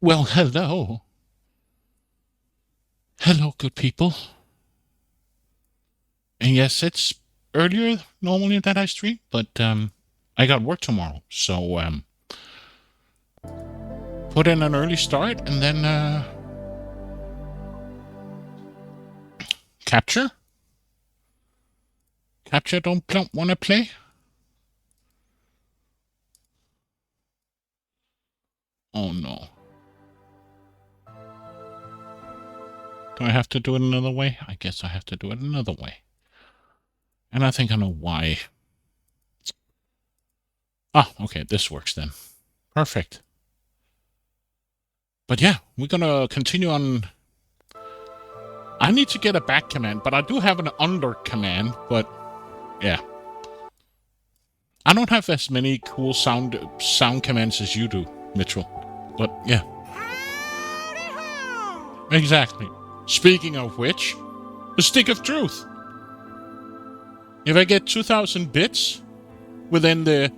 Well, hello. Hello, good people. And yes, it's earlier normally that I stream, but I got work tomorrow. So put in an early start and then capture. Capture don't want to play? Oh no. Do I have to do it another way? I guess I have to do it another way. And I think I know why. Ah, okay, this works then. Perfect. But yeah, we're gonna continue on. I need to get a back command, but I do have an under command, but yeah. I don't have as many cool sound commands as you do, Mitchell. But yeah. Exactly. Speaking of which, the stick of truth. If I get 2,000 bits within the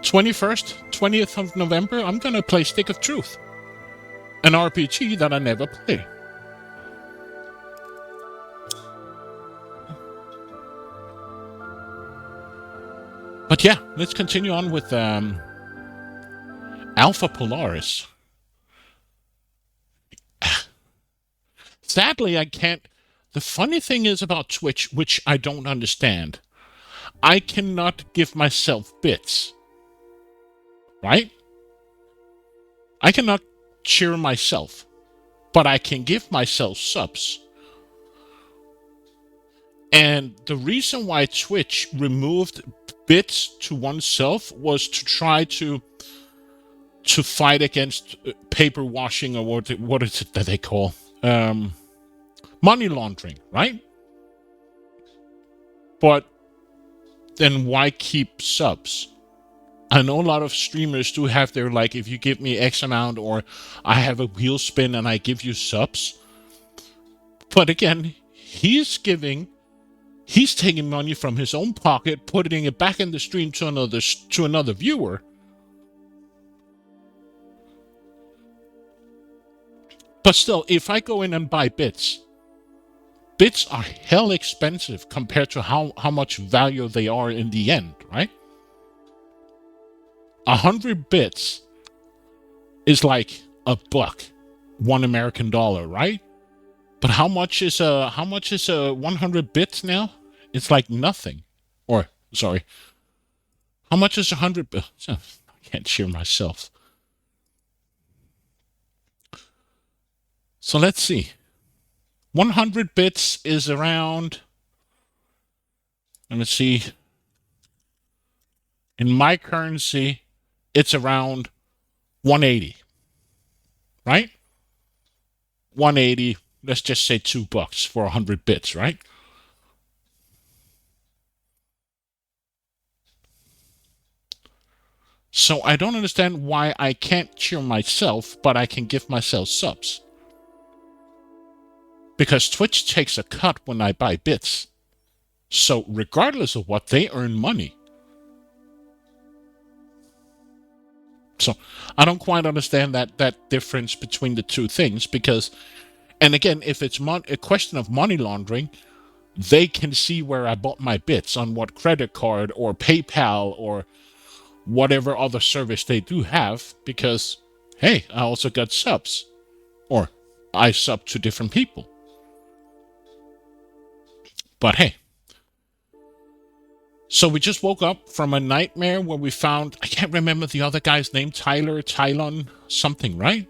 21st, 20th of November, I'm gonna play Stick of Truth. An RPG that I never play. But yeah, let's continue on with Alpha Polaris. Sadly, I can't. The funny thing is about Twitch, which I don't understand, I cannot give myself bits. Right? I cannot cheer myself, but I can give myself subs. And the reason why Twitch removed bits to oneself was to try to fight against paper washing, or what is it that they call money laundering, right? But then why keep subs? I know a lot of streamers do have their, like, if you give me X amount, or I have a wheel spin and I give you subs. But again, he's taking money from his own pocket, putting it back in the stream to another viewer. But still, if I go in and buy bits are hell expensive compared to how much value they are in the end, right? 100 bits is like a buck, $1 American, right? But how much is a 100 bits now? It's like nothing. Or sorry, how much is 100 bits? I can't cheer myself. So let's see. 100 bits is around, let me see. In my currency, it's around 180. Right? 180, let's just say $2 for 100 bits, right? So I don't understand why I can't cheer myself, but I can give myself subs. Because Twitch takes a cut when I buy bits. So regardless of what, they earn money. So I don't quite understand that difference between the two things, because, and again, if it's a question of money laundering, they can see where I bought my bits, on what credit card or PayPal or whatever other service they do have, because, hey, I also got subs. Or I sub to different people. But hey. So we just woke up from a nightmare where we found, I can't remember the other guy's name, Tylon, something, right?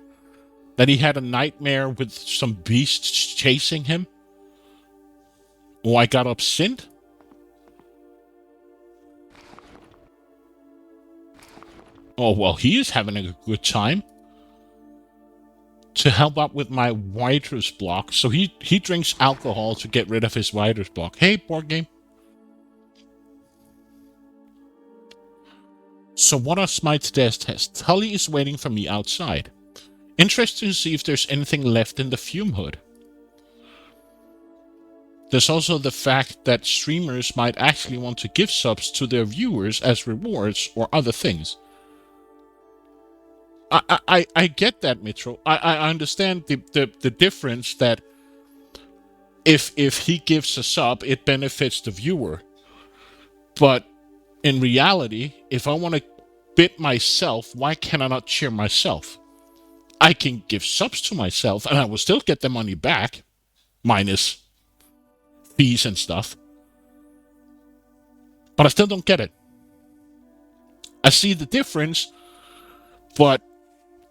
That he had a nightmare with some beasts chasing him. Oh, I got upset. Oh, well, he is having a good time. To help out with my writer's block. So he drinks alcohol to get rid of his writer's block. Hey, board game. So what are Smite's death tests? Tully is waiting for me outside. Interested to see if there's anything left in the fume hood. There's also the fact that streamers might actually want to give subs to their viewers as rewards or other things. I get that, Mitro. I understand the difference that if he gives a sub, it benefits the viewer. But in reality, if I want to bid myself, why can I not cheer myself? I can give subs to myself and I will still get the money back, minus fees and stuff. But I still don't get it. I see the difference, but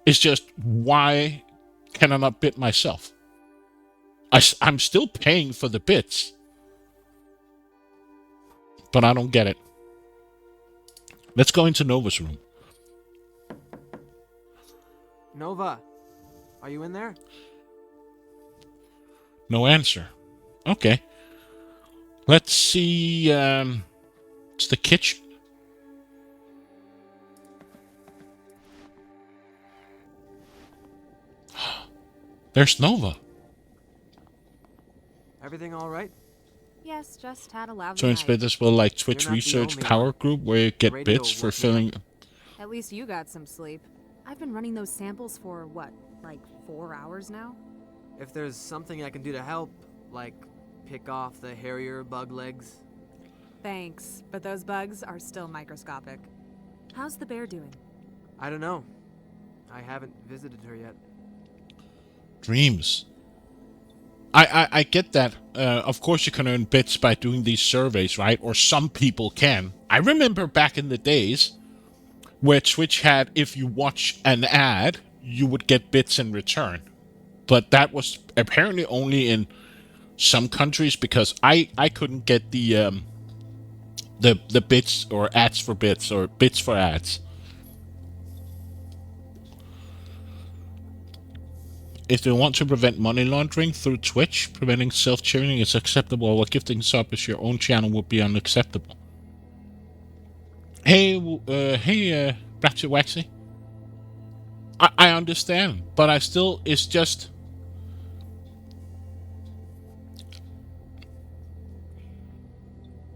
it's just why can I not bid myself? I'm still paying for the bits, but I don't get it. Let's go into Nova's room. Nova, are you in there? No answer. Okay. Let's see. It's the kitchen. There's Nova. Everything all right? Yes, just had a lousy So night. it's this will like Twitch You're not the Research only Power one. Group where you The get radio bits for woke me filling. At least you got some sleep. I've been running those samples for, what, like 4 hours now? If there's something I can do to help, like pick off the Harrier bug legs. Thanks, but those bugs are still microscopic. How's the bear doing? I don't know. I haven't visited her yet. Dreams. I get that. Of course, you can earn bits by doing these surveys, right? Or some people can. I remember back in the days where Twitch had, if you watch an ad, you would get bits in return. But that was apparently only in some countries because I couldn't get the bits or ads for bits or bits for ads. If they want to prevent money laundering through Twitch, preventing self-cheering is acceptable, while gifting sub as your own channel would be unacceptable. Hey, Ratchet Waxy. I understand, but it's just...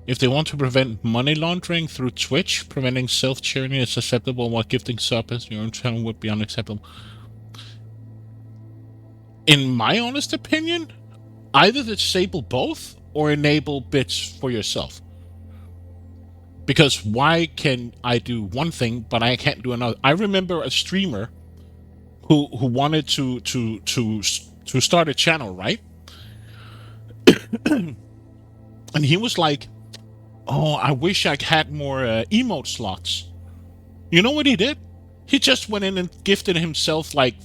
If they want to prevent money laundering through Twitch, preventing self-cheering is acceptable, while gifting sub as your own channel would be unacceptable. In my honest opinion, either disable both or enable bits for yourself. Because why can I do one thing but I can't do another? I remember a streamer who wanted to start a channel, right? And he was like, "Oh, I wish I had more emote slots." You know what he did? He just went in and gifted himself like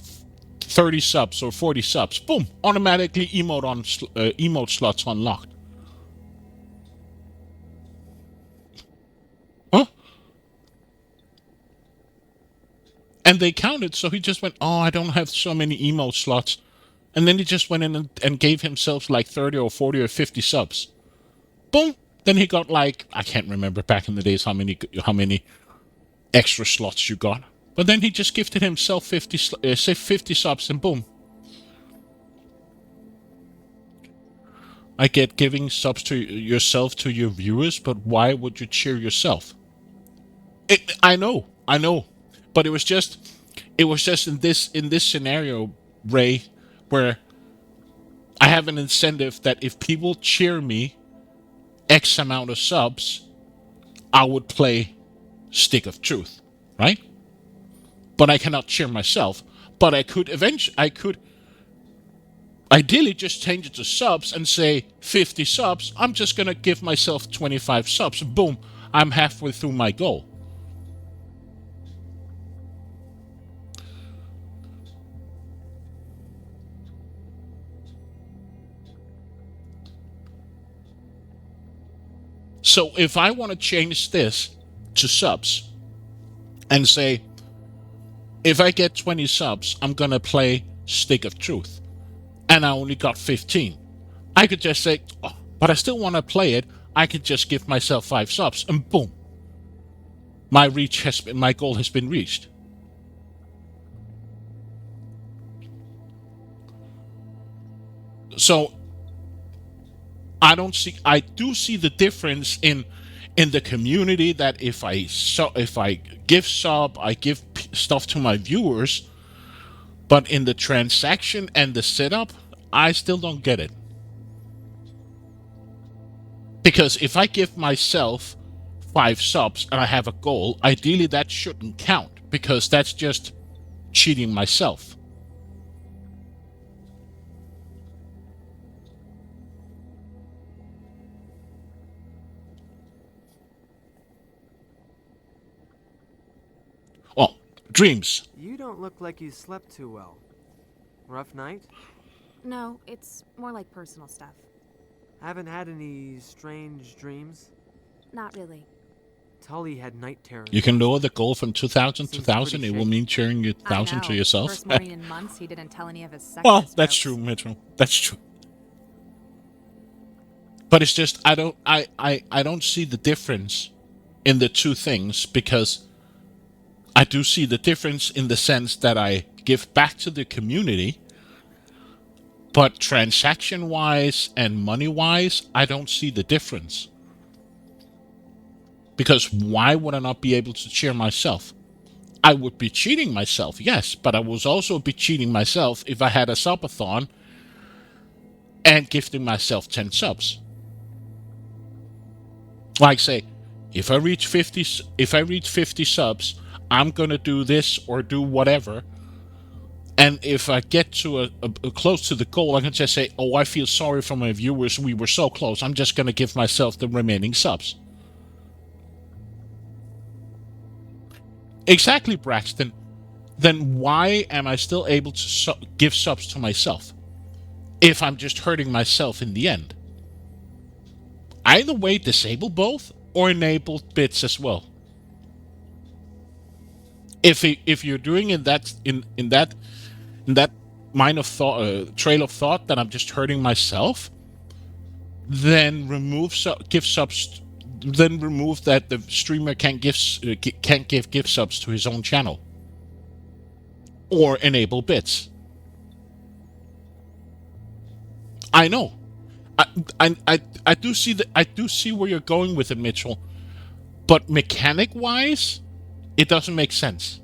30 subs or 40 subs. Boom! Automatically emote slots unlocked. Huh? And they counted, so he just went, "Oh, I don't have so many emote slots." And then he just went in and gave himself like 30 or 40 or 50 subs. Boom! Then he got like, I can't remember back in the days how many extra slots you got. But then he just gifted himself 50 subs and boom. I get giving subs to yourself to your viewers, but why would you cheer yourself? I know. But it was just in this scenario, Ray, where I have an incentive that if people cheer me X amount of subs, I would play Stick of Truth, right? But I cannot cheer myself. But I could ideally just change it to subs and say 50 subs. I'm just gonna give myself 25 subs. Boom, I'm halfway through my goal. So if I want to change this to subs and say, if I get 20 subs, I'm going to play Stick of Truth, and I only got 15, I could just say, oh, but I still want to play it. I could just give myself 5 subs, and boom, my goal has been reached. So I do see the difference in the community, that if I give sub, I give stuff to my viewers, but in the transaction and the setup, I still don't get it. Because if I give myself 5 subs and I have a goal, ideally that shouldn't count because that's just cheating myself. Well, dreams. You don't look like you slept too well. Rough night? No, it's more like personal stuff. Haven't had any strange dreams? Not really. Tully had night terrors. You can lower the goal from 2,000 to Seems 1,000. pretty It will mean sharing your I 1,000 to know. yourself. First morning in months, he didn't tell any of his sexist Well, that's jokes. true, Mitchell. That's true. But it's just I don't see the difference in the two things because I do see the difference in the sense that I give back to the community, but transaction wise and money wise, I don't see the difference. Because why would I not be able to cheer myself? I would be cheating myself, yes, but I would also be cheating myself if I had a subathon and gifting myself 10 subs. Like say, if I reach 50 subs, I'm gonna do this or do whatever. And if I get to a close to the goal, I can just say, "Oh, I feel sorry for my viewers. We were so close. I'm just gonna give myself the remaining subs." Exactly, Braxton. Then why am I still able to give subs to myself if I'm just hurting myself in the end? Either way, disable both or enable bits as well. If you're doing in that mind of thought, trail of thought that I'm just hurting myself, then give subs. Then remove that the streamer can't give gift subs to his own channel, or enable bits. I know. I do see where you're going with it, Mitchell. But mechanic wise, it doesn't make sense.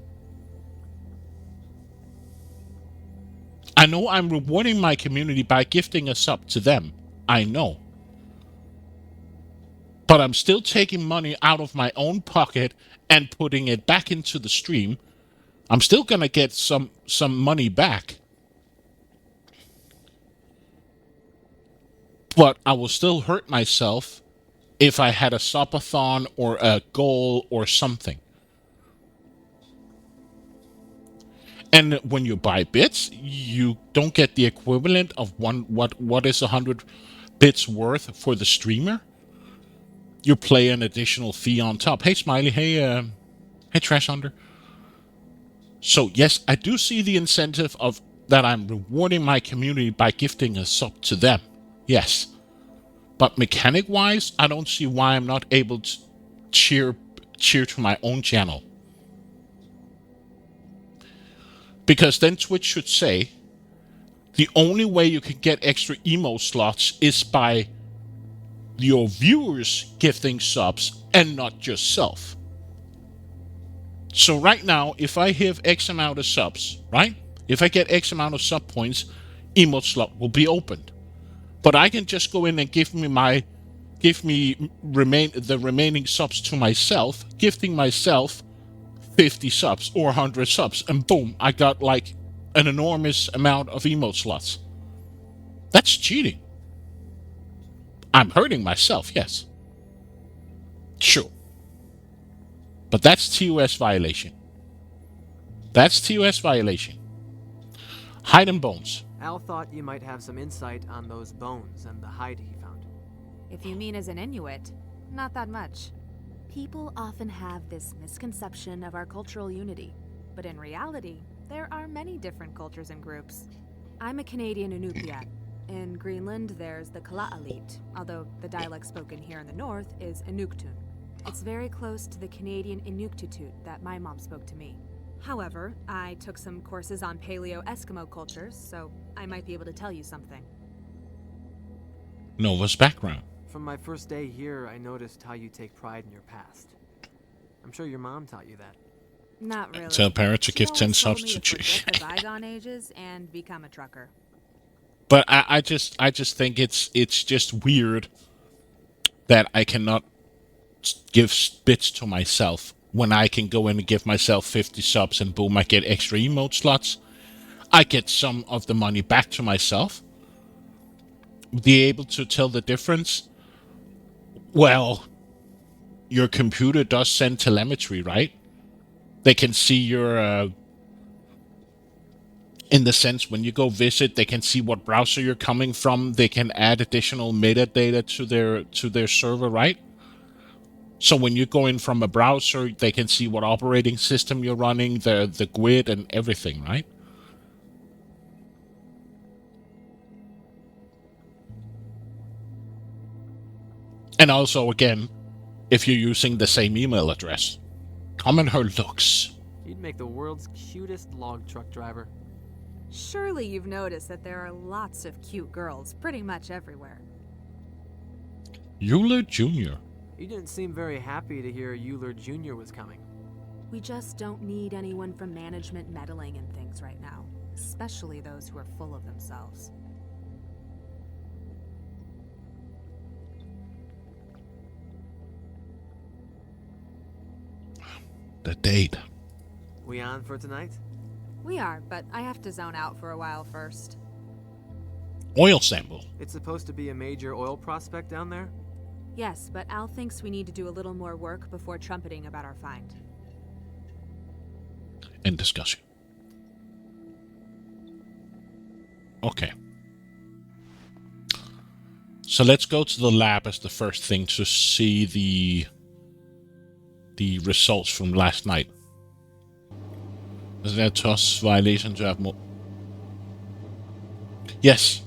I know I'm rewarding my community by gifting a sub to them. I know. But I'm still taking money out of my own pocket and putting it back into the stream. I'm still gonna get some money back. But I will still hurt myself if I had a subathon or a goal or something. And when you buy bits, you don't get the equivalent of what is 100 bits worth for the streamer. You pay an additional fee on top. Hey, Smiley. Hey, Trash Hunter. So yes, I do see the incentive of that I'm rewarding my community by gifting a sub to them. Yes. But mechanic-wise, I don't see why I'm not able to cheer to my own channel. Because then Twitch should say, the only way you can get extra emote slots is by your viewers gifting subs and not yourself. So right now, if I have X amount of subs, right? If I get X amount of sub points, emote slot will be opened. But I can just go in and give me the remaining subs to myself, gifting myself 50 subs or 100 subs, and boom, I got like an enormous amount of emote slots. That's cheating. I'm hurting myself, yes. Sure. But that's TOS violation. That's TOS violation. Hide and bones. Al thought you might have some insight on those bones and the hide he found. If you mean as an Inuit, not that much. People often have this misconception of our cultural unity, but in reality, there are many different cultures and groups. I'm a Canadian Inupiat. In Greenland, there's the Kalaallit, although the dialect spoken here in the north is Inuktun. It's very close to the Canadian Inuktitut that my mom spoke to me. However, I took some courses on Paleo-Eskimo cultures, so I might be able to tell you something. Nova's background. From my first day here, I noticed how you take pride in your past. I'm sure your mom taught you that. Not really. Tell parents to She give 10 always told subs me to to forget the bygone ages and become a trucker. But I just think it's just weird that I cannot give bits to myself when I can go in and give myself 50 subs and boom, I get extra emote slots. I get some of the money back to myself. Be able to tell the difference. Well, your computer does send telemetry, right? They can see your in the sense when you go visit, they can see what browser you're coming from. They can add additional metadata to their server, right? So when you go in from a browser, they can see what operating system you're running, the grid and everything, right? And also, again, if you're using the same email address, comment her looks. You'd make the world's cutest log truck driver. Surely you've noticed that there are lots of cute girls pretty much everywhere. Euler Jr. You didn't seem very happy to hear Euler Jr. was coming. We just don't need anyone from management meddling in things right now, especially those who are full of themselves. The date. We on for tonight? We are, but I have to zone out for a while first. Oil sample. It's supposed to be a major oil prospect down there? Yes, but Al thinks we need to do a little more work before trumpeting about our find. End discussion. Okay. So let's go to the lab as the first thing to see the results from last night. Is there TOS violation to have more? Yes.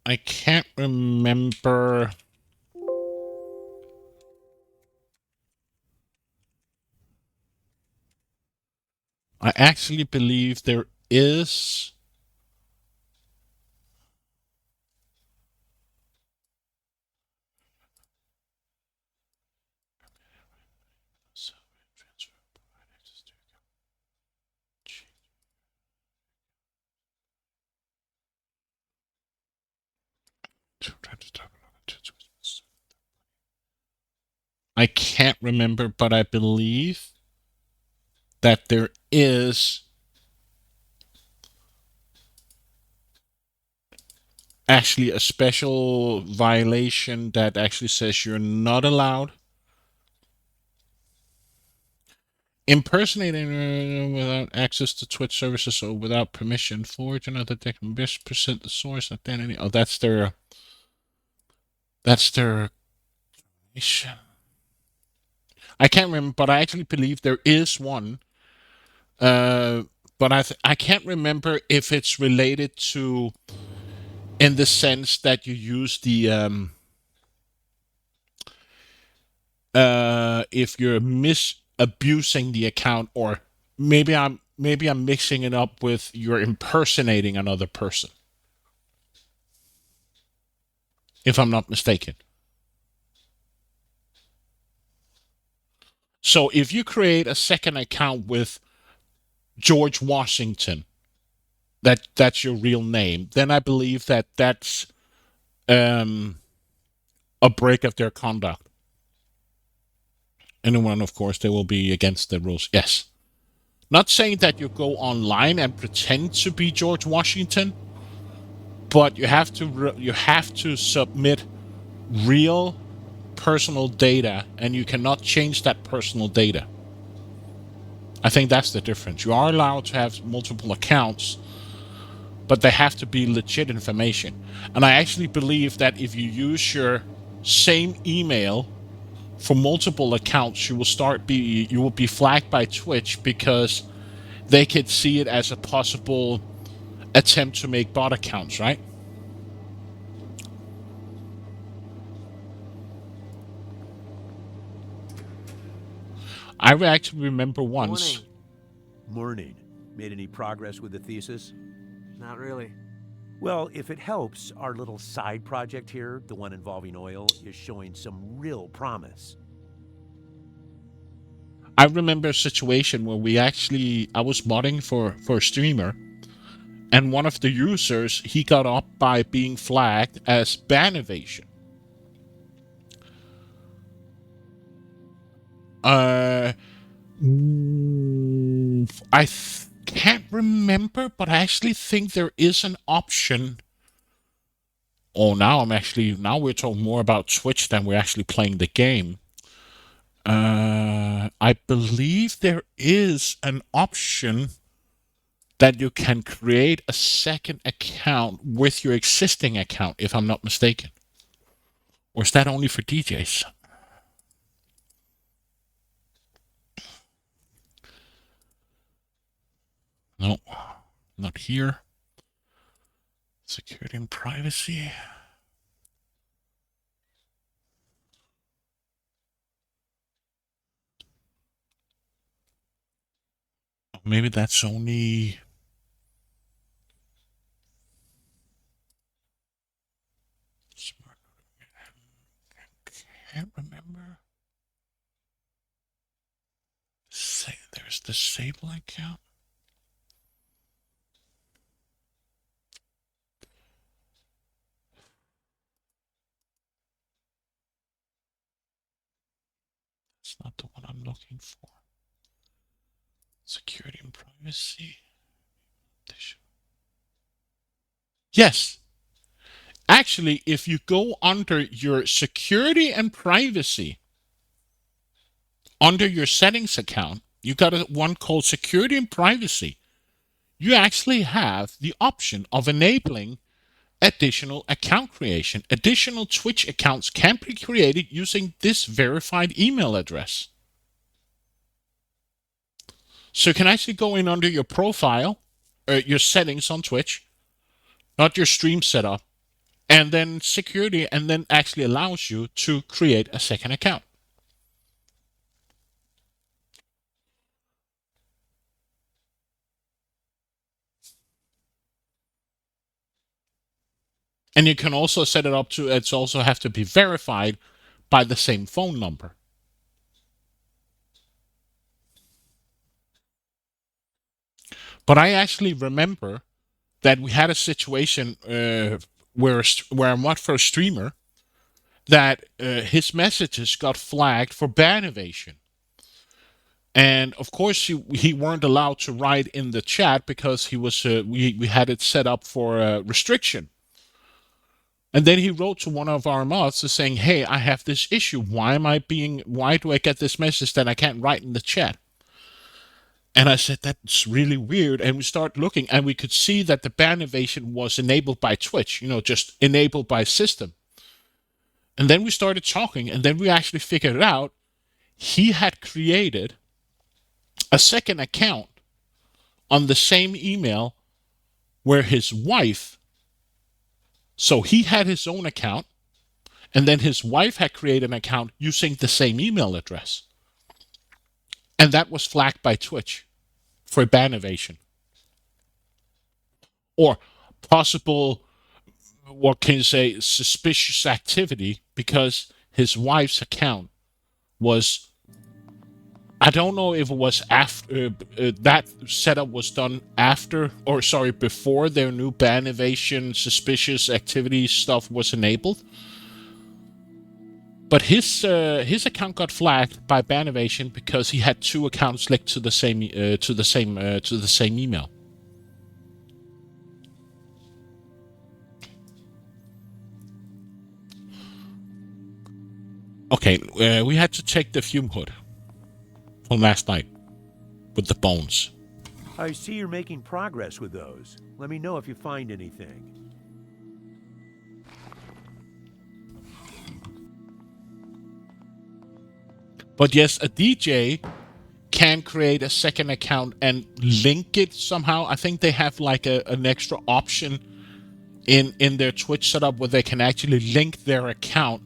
I can't remember. I actually believe there is. I can't remember, but I believe that there is actually a special violation that actually says you're not allowed impersonating without access to Twitch services or without permission. Forge another deck and mispresent the source identity. Oh, that's their. I can't remember, but I actually believe there is one. But I can't remember if it's related to, in the sense that you use the if you're abusing the account, or maybe I'm mixing it up with you're impersonating another person, if I'm not mistaken. So if you create a second account with George Washington, that's your real name, then I believe that's a break of their conduct. Anyone, of course, they will be against the rules. Yes. Not saying that you go online and pretend to be George Washington, but you have to submit real personal data, and you cannot change that personal data. I think that's the difference. You are allowed to have multiple accounts, but they have to be legit information. And I actually believe that if you use your same email for multiple accounts, you will be flagged by Twitch because they could see it as a possible attempt to make bot accounts, right? I actually remember once. Morning. Morning. Made any progress with the thesis? Not really. Well, if it helps, our little side project here, the one involving oil, is showing some real promise. I remember a situation where I was modding for a streamer, and one of the users, he got up by being flagged as ban evasion. Can't remember, but I actually think there is an option. Oh, now we're talking more about Twitch than we're actually playing the game. I believe there is an option that you can create a second account with your existing account, if I'm not mistaken. Or is that only for DJs? No, not here. Security and privacy. Maybe that's only... Can't remember. There's the Sable account. That's not the one I'm looking for. Security and privacy. Yes. Actually, if you go under your security and privacy, under your settings account, you got one called security and privacy. You actually have the option of enabling additional account creation. Additional Twitch accounts can be created using this verified email address. So you can actually go in under your profile, your settings on Twitch, not your stream setup, and then security, and then actually allows you to create a second account. And you can also set it up to, it's also have to be verified by the same phone number. But I actually remember that we had a situation where I worked for a streamer that his messages got flagged for ban evasion. And of course, he weren't allowed to write in the chat because he was we had it set up for restriction. And then he wrote to one of our mods saying, "Hey, I have this issue. Why do I get this message that I can't write in the chat?" And I said, that's really weird. And we started looking, and we could see that the ban evasion was enabled by Twitch, just enabled by system. And then we started talking, and then we actually figured it out. He had created a second account on the same email where his wife, so he had his own account, and then his wife had created an account using the same email address. And that was flagged by Twitch for ban evasion. Or possible, what can you say, suspicious activity because his wife's account was, I don't know if it was after, that setup was done after, or sorry, before their new ban evasion suspicious activity stuff was enabled. But his account got flagged by ban evasion because he had two accounts linked to the same email. Okay, we had to take the fume hood from last night with the bones. I see you're making progress with those. Let me know if you find anything. But yes, a DJ can create a second account and link it somehow. I think they have like an extra option in their Twitch setup where they can actually link their account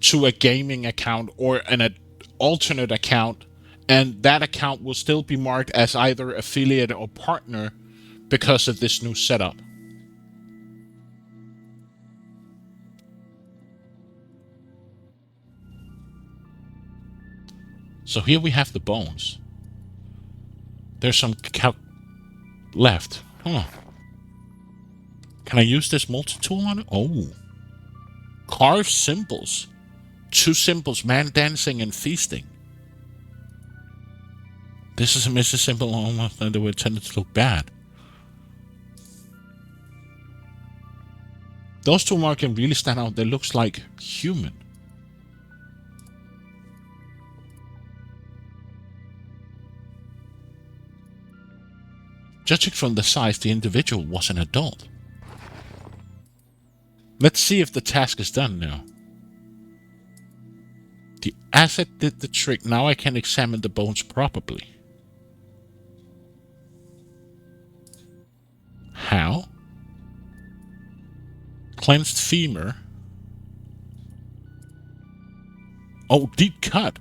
to a gaming account or an alternate account, and that account will still be marked as either affiliate or partner because of this new setup. So here we have the bones. There's some left. Hold on. Can I use this multi-tool on it? Oh. Carve symbols. 2 symbols, man dancing and feasting. This is a missing symbol almost that were intended to look bad. Those 2 marks can really stand out. They looks like human. Judging from the size, the individual was an adult. Let's see if the task is done now. The asset did the trick. Now I can examine the bones properly. How? Cleansed femur. Oh, deep cut.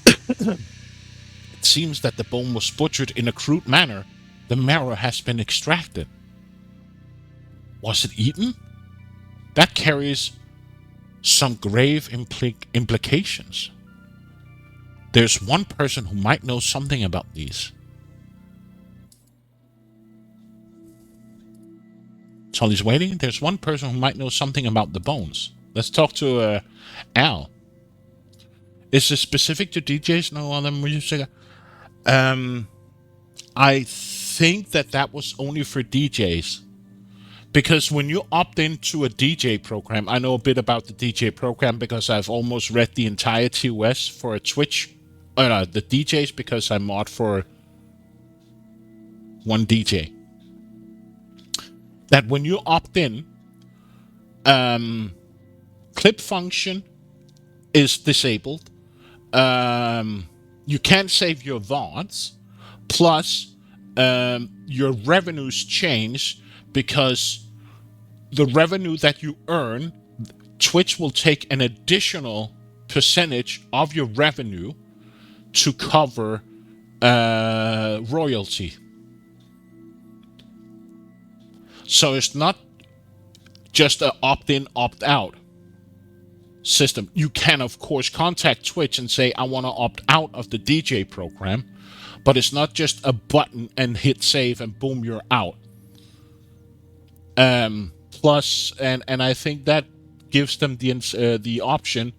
It seems that the bone was butchered in a crude manner. The marrow has been extracted. Was it eaten? That carries some grave implications. There's one person who might know something about these. Tully's waiting. There's one person who might know something about the bones. Let's talk to Al. Is this specific to DJs? No other music? I think that was only for DJs. Because when you opt into a DJ program, I know a bit about the DJ program because I've almost read the entire TOS for a Twitch, the DJs, because I mod for one DJ. That when you opt in, clip function is disabled. You can't save your VODs. Plus, your revenues change because the revenue that you earn, Twitch will take an additional percentage of your revenue to cover royalty. So it's not just an opt-in, opt-out system. You can, of course, contact Twitch and say, I want to opt out of the DJ program, but it's not just a button and hit save and boom, you're out. Plus, and I think that gives them the option,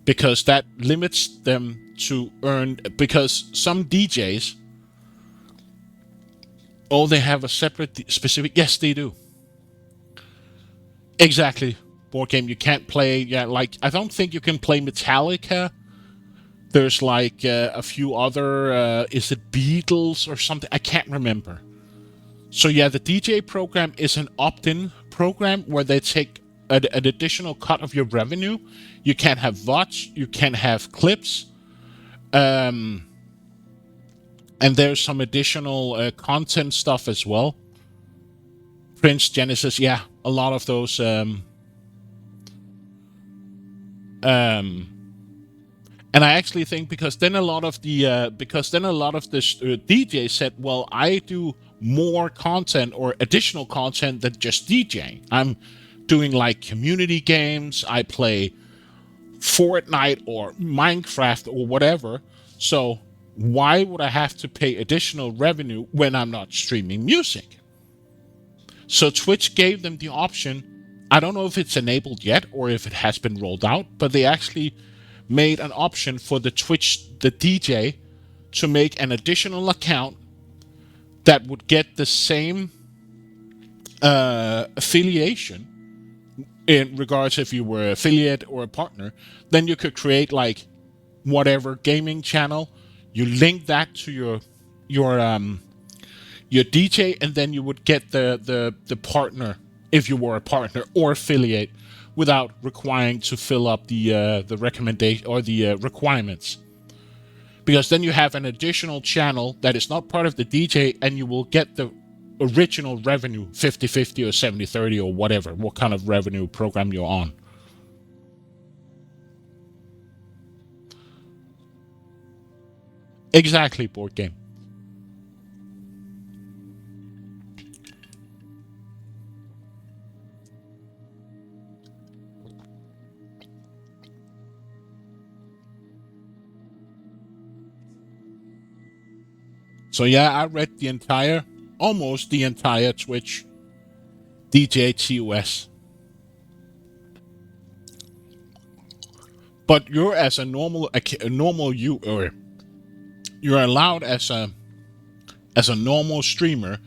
because that limits them to earn, because some DJs, they have a separate specific, yes, they do. Exactly. Board game, you can't play, like, I don't think you can play Metallica. There's like a few other, is it Beatles or something? I can't remember. So yeah, the DJ program is an opt-in program where they take an additional cut of your revenue. You can have VODs, you can have clips, and there's some additional content stuff as well. Prince, Genesis, yeah, a lot of those. And I actually think because then a lot of the DJs said, well, I do more content or additional content than just DJing. I'm doing like community games. I play Fortnite or Minecraft or whatever. So why would I have to pay additional revenue when I'm not streaming music? So Twitch gave them the option. I don't know if it's enabled yet or if it has been rolled out, but they actually made an option for the DJ, to make an additional account that would get the same affiliation in regards if you were affiliate or a partner. Then you could create like whatever gaming channel, you link that to your DJ, and then you would get the partner if you were a partner or affiliate without requiring to fill up the recommendation or the requirements. Because then you have an additional channel that is not part of the DJ, and you will get the original revenue 50-50 or 70-30 or whatever, what kind of revenue program you're on. Exactly, board game. So yeah, I read almost the entire Twitch DJ TOS. But you're as a normal you, or you're allowed as a normal streamer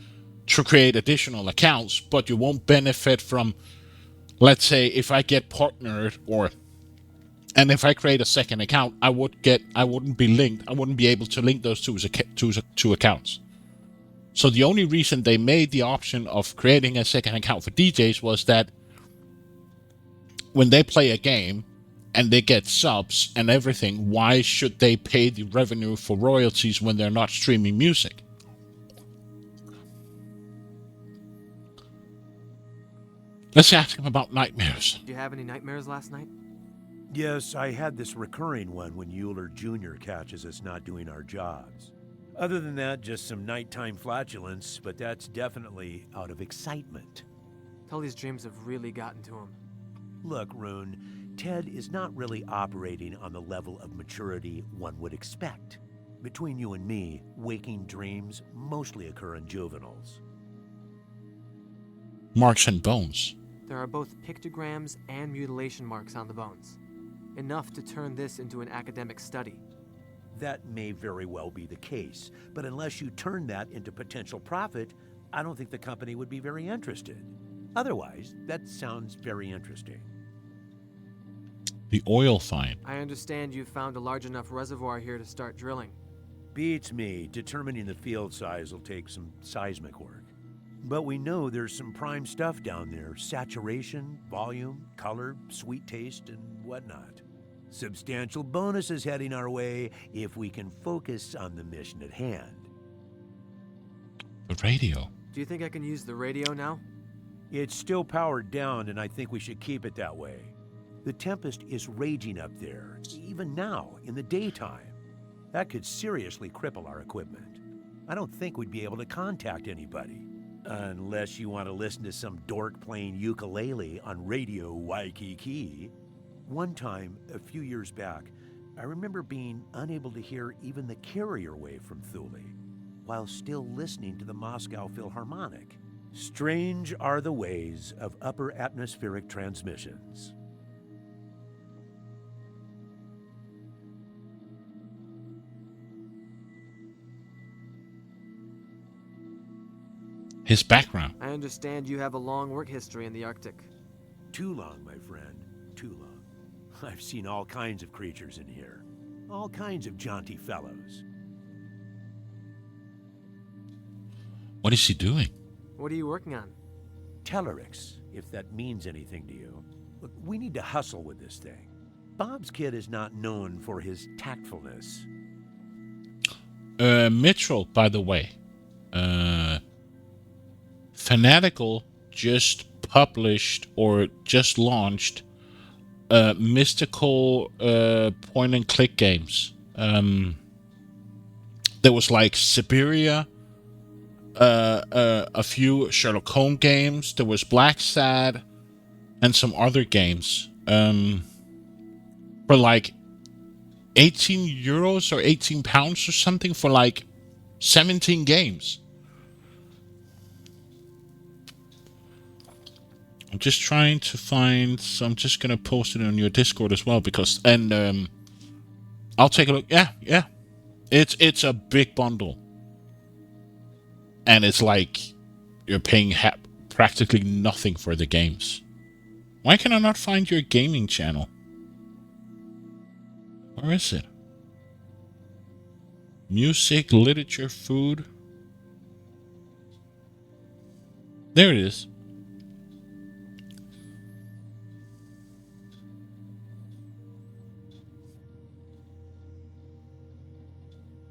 to create additional accounts, but you won't benefit from, let's say, if I get partnered and if I create a second account, I wouldn't be able to link those two accounts. So the only reason they made the option of creating a second account for DJs was that when they play a game and they get subs and everything, why should they pay the revenue for royalties when they're not streaming music? Let's ask him about nightmares. Did you have any nightmares last night? Yes, I had this recurring one when Euler Jr. catches us not doing our jobs. Other than that, just some nighttime flatulence, but that's definitely out of excitement. Tully's dreams have really gotten to him. Look, Rune, Ted is not really operating on the level of maturity one would expect. Between you and me, waking dreams mostly occur in juveniles. Marks and bones. There are both pictograms and mutilation marks on the bones. Enough to turn this into an academic study. That may very well be the case, but unless you turn that into potential profit, I don't think the company would be very interested. Otherwise, that sounds very interesting. The oil find. I understand you've found a large enough reservoir here to start drilling. Beats me. Determining the field size will take some seismic work. But we know there's some prime stuff down there. Saturation, volume, color, sweet taste, and whatnot. Substantial bonuses heading our way if we can focus on the mission at hand. The radio. Do you think I can use the radio now? It's still powered down, and I think we should keep it that way. The Tempest is raging up there, even now, in the daytime. That could seriously cripple our equipment. I don't think we'd be able to contact anybody. Unless you want to listen to some dork playing ukulele on Radio Waikiki. One time, a few years back, I remember being unable to hear even the carrier wave from Thule, while still listening to the Moscow Philharmonic. Strange are the ways of upper atmospheric transmissions. His background. I understand you have a long work history in the Arctic. Too long, my friend, too long. I've seen all kinds of creatures in here. All kinds of jaunty fellows. What is he doing? What are you working on? Tellurix, if that means anything to you. Look, we need to hustle with this thing. Bob's kid is not known for his tactfulness. Mitchell, by the way. Fanatical just published or just launched mystical point and click games. There was like Siberia, a few Sherlock Holmes games. There was Black Sad, and some other games for like 18 euros or 18 pounds or something for like 17 games. I'm just trying to find, so I'm just gonna post it on your Discord as well because, and I'll take a look. Yeah, it's a big bundle, and it's like you're paying practically nothing for the games. Why can I not find your gaming channel? Where is it? Music, literature, food. There it is.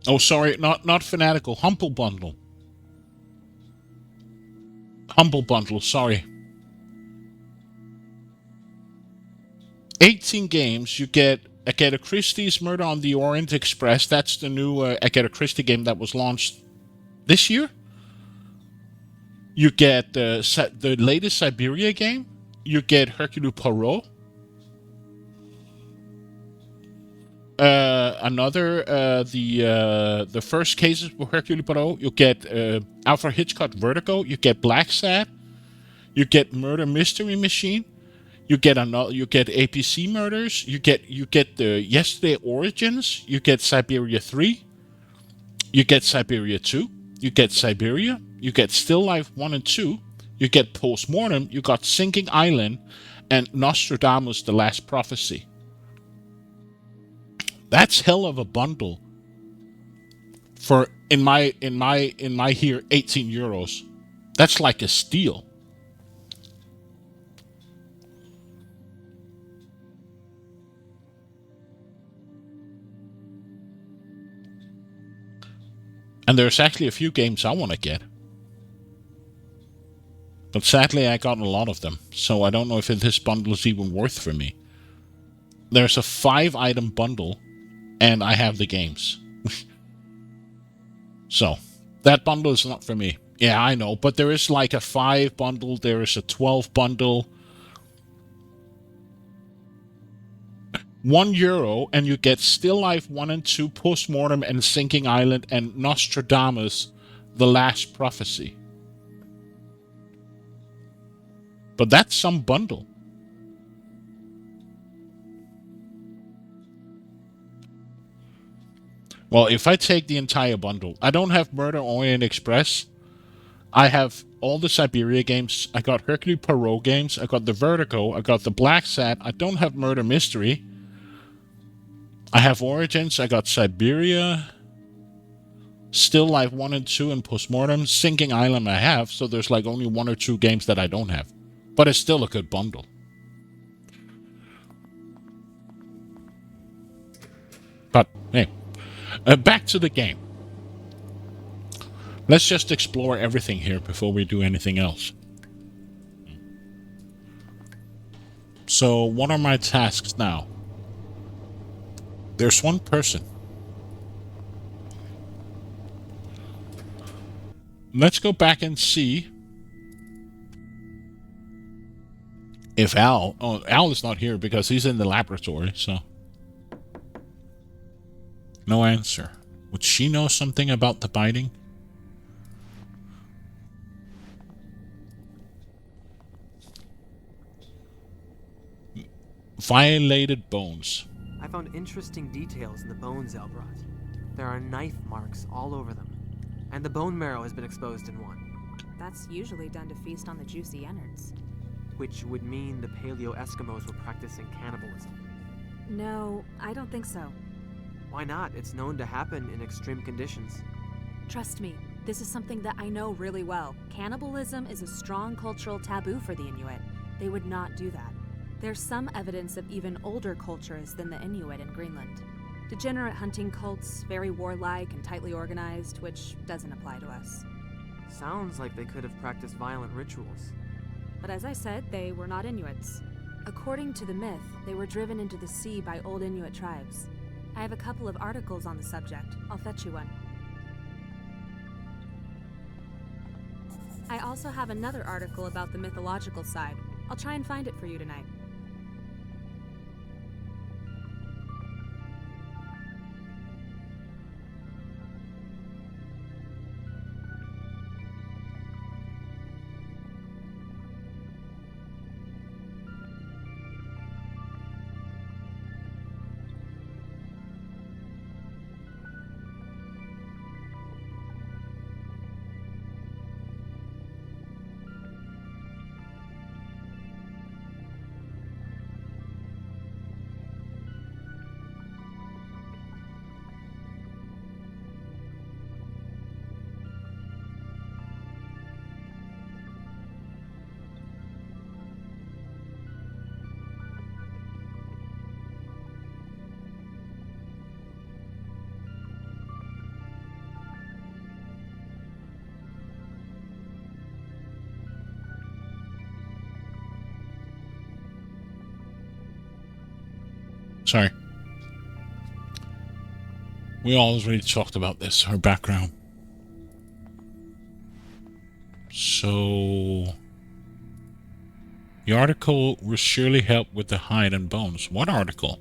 Oh, sorry, not fanatical. Humble bundle. Humble bundle. Sorry. 18 games. You get Agatha Christie's Murder on the Orient Express. That's the new Agatha Christie game that was launched this year. You get the latest Siberia game. You get Hercule Poirot. The first cases for Hercule Poirot. You get Alfred Hitchcock Vertigo. You get Black Sat. You get Murder Mystery Machine. You get another. You get APC Murders. You get the Yesterday Origins. You get Siberia 3. You get Siberia 2. You get Siberia. You get Still Life 1 and 2. You get Postmortem. You got Sinking Island, and Nostradamus: The Last Prophecy. That's hell of a bundle for in my here €18. That's like a steal. And there's actually a few games I want to get. But sadly, I got a lot of them, so I don't know if this bundle is even worth for me. There's a 5-item bundle, and I have the games. So, that bundle is not for me. Yeah, I know, but there is like a 5 bundle, there is a 12 bundle. €1, and you get Still Life 1 and 2, Postmortem, and Sinking Island, and Nostradamus: The Last Prophecy. But that's some bundle. Well, if I take the entire bundle, I don't have Murder Orient Express. I have all the Siberia games. I got Hercule Poirot games. I got the Vertigo. I got the Black Sat. I don't have Murder Mystery. I have Origins. I got Siberia. Still Life 1 and 2 and Postmortem. Sinking Island I have, so there's like only 1 or 2 games that I don't have. But it's still a good bundle. But, hey. Back to the game. Let's just explore everything here before we do anything else. So, what are my tasks now? There's one person. Let's go back and see if Al... Oh, Al is not here because he's in the laboratory, so... No answer. Would she know something about the biting? Violated bones. I found interesting details in the bones Elle brought. There are knife marks all over them, and the bone marrow has been exposed in one. That's usually done to feast on the juicy innards. Which would mean the Paleo Eskimos were practicing cannibalism. No, I don't think so. Why not? It's known to happen in extreme conditions. Trust me, this is something that I know really well. Cannibalism is a strong cultural taboo for the Inuit. They would not do that. There's some evidence of even older cultures than the Inuit in Greenland. Degenerate hunting cults, very warlike and tightly organized, which doesn't apply to us. Sounds like they could have practiced violent rituals. But as I said, they were not Inuits. According to the myth, they were driven into the sea by old Inuit tribes. I have a couple of articles on the subject. I'll fetch you one. I also have another article about the mythological side. I'll try and find it for you tonight. Sorry. We already talked about this, her background. So... The article will surely help with the hide and bones. What article?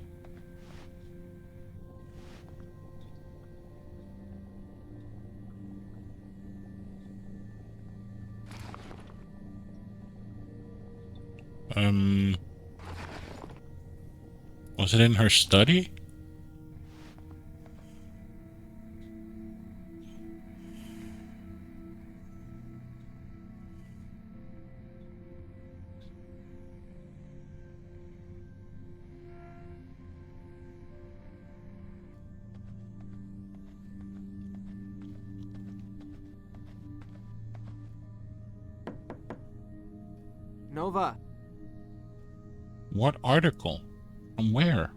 Was it in her study? Nova. What article? From where?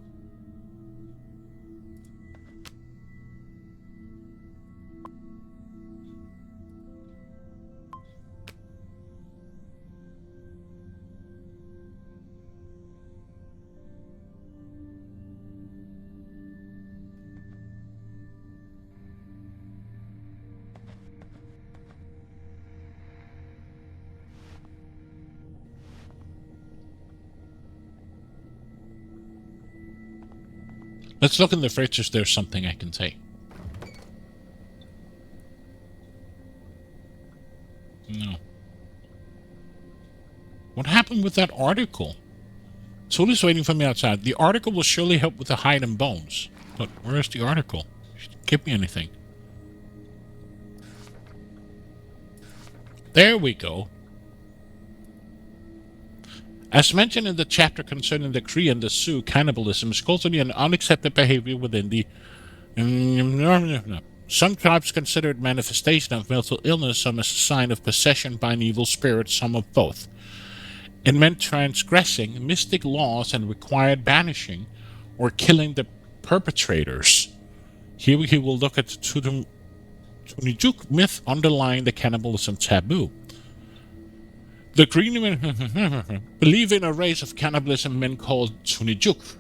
Let's look in the fridge if there's something I can say. No. What happened with that article? Tuli's waiting for me outside. The article will surely help with the hide and bones. But where's the article? She didn't give me anything. There we go. As mentioned in the chapter concerning the Kree and the Sioux, cannibalism is culturally an unaccepted behavior within the... Some tribes consider it manifestation of mental illness, some as a sign of possession by an evil spirit, some of both. It meant transgressing mystic laws and required banishing or killing the perpetrators. Here we will look at the Tunijuk myth underlying the cannibalism taboo. The Greenmen believe in a race of cannibalism men called Tunijuk,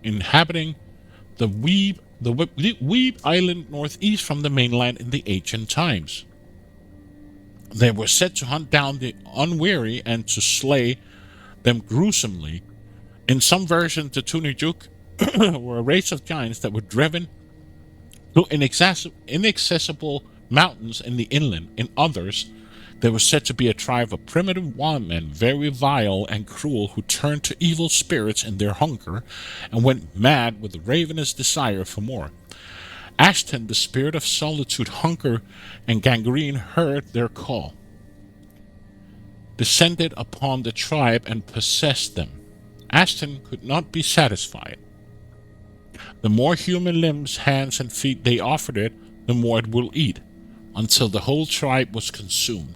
inhabiting the Weeb Island northeast from the mainland in the ancient times. They were said to hunt down the unwary and to slay them gruesomely. In some versions, the Tunijuk were a race of giants that were driven to inaccessible mountains in the inland. In others, they were said to be a tribe of primitive wild men, very vile and cruel, who turned to evil spirits in their hunger and went mad with a ravenous desire for more. Ashton, the spirit of solitude, hunger, and gangrene, heard their call, descended upon the tribe, and possessed them. Ashton could not be satisfied. The more human limbs, hands, and feet they offered it, the more it will eat, until the whole tribe was consumed.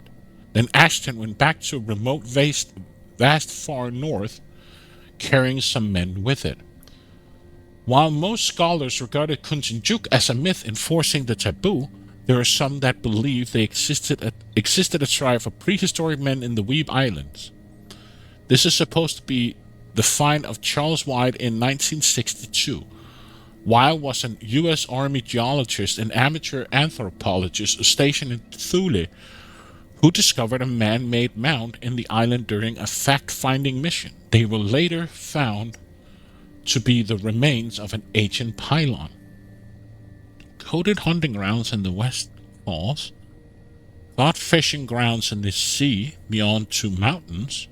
Then Ashton went back to a remote vast far north, carrying some men with it. While most scholars regarded Kunjinjuk as a myth enforcing the taboo, there are some that believe they existed a tribe of prehistoric men in the Weeb Islands. This is supposed to be the find of Charles White in 1962. White was an U.S. Army geologist and amateur anthropologist stationed in Thule, who discovered a man-made mound in the island during a fact-finding mission. They were later found to be the remains of an ancient pylon. Coated hunting grounds in the West Falls, thought fishing grounds in the sea beyond 2 mountains,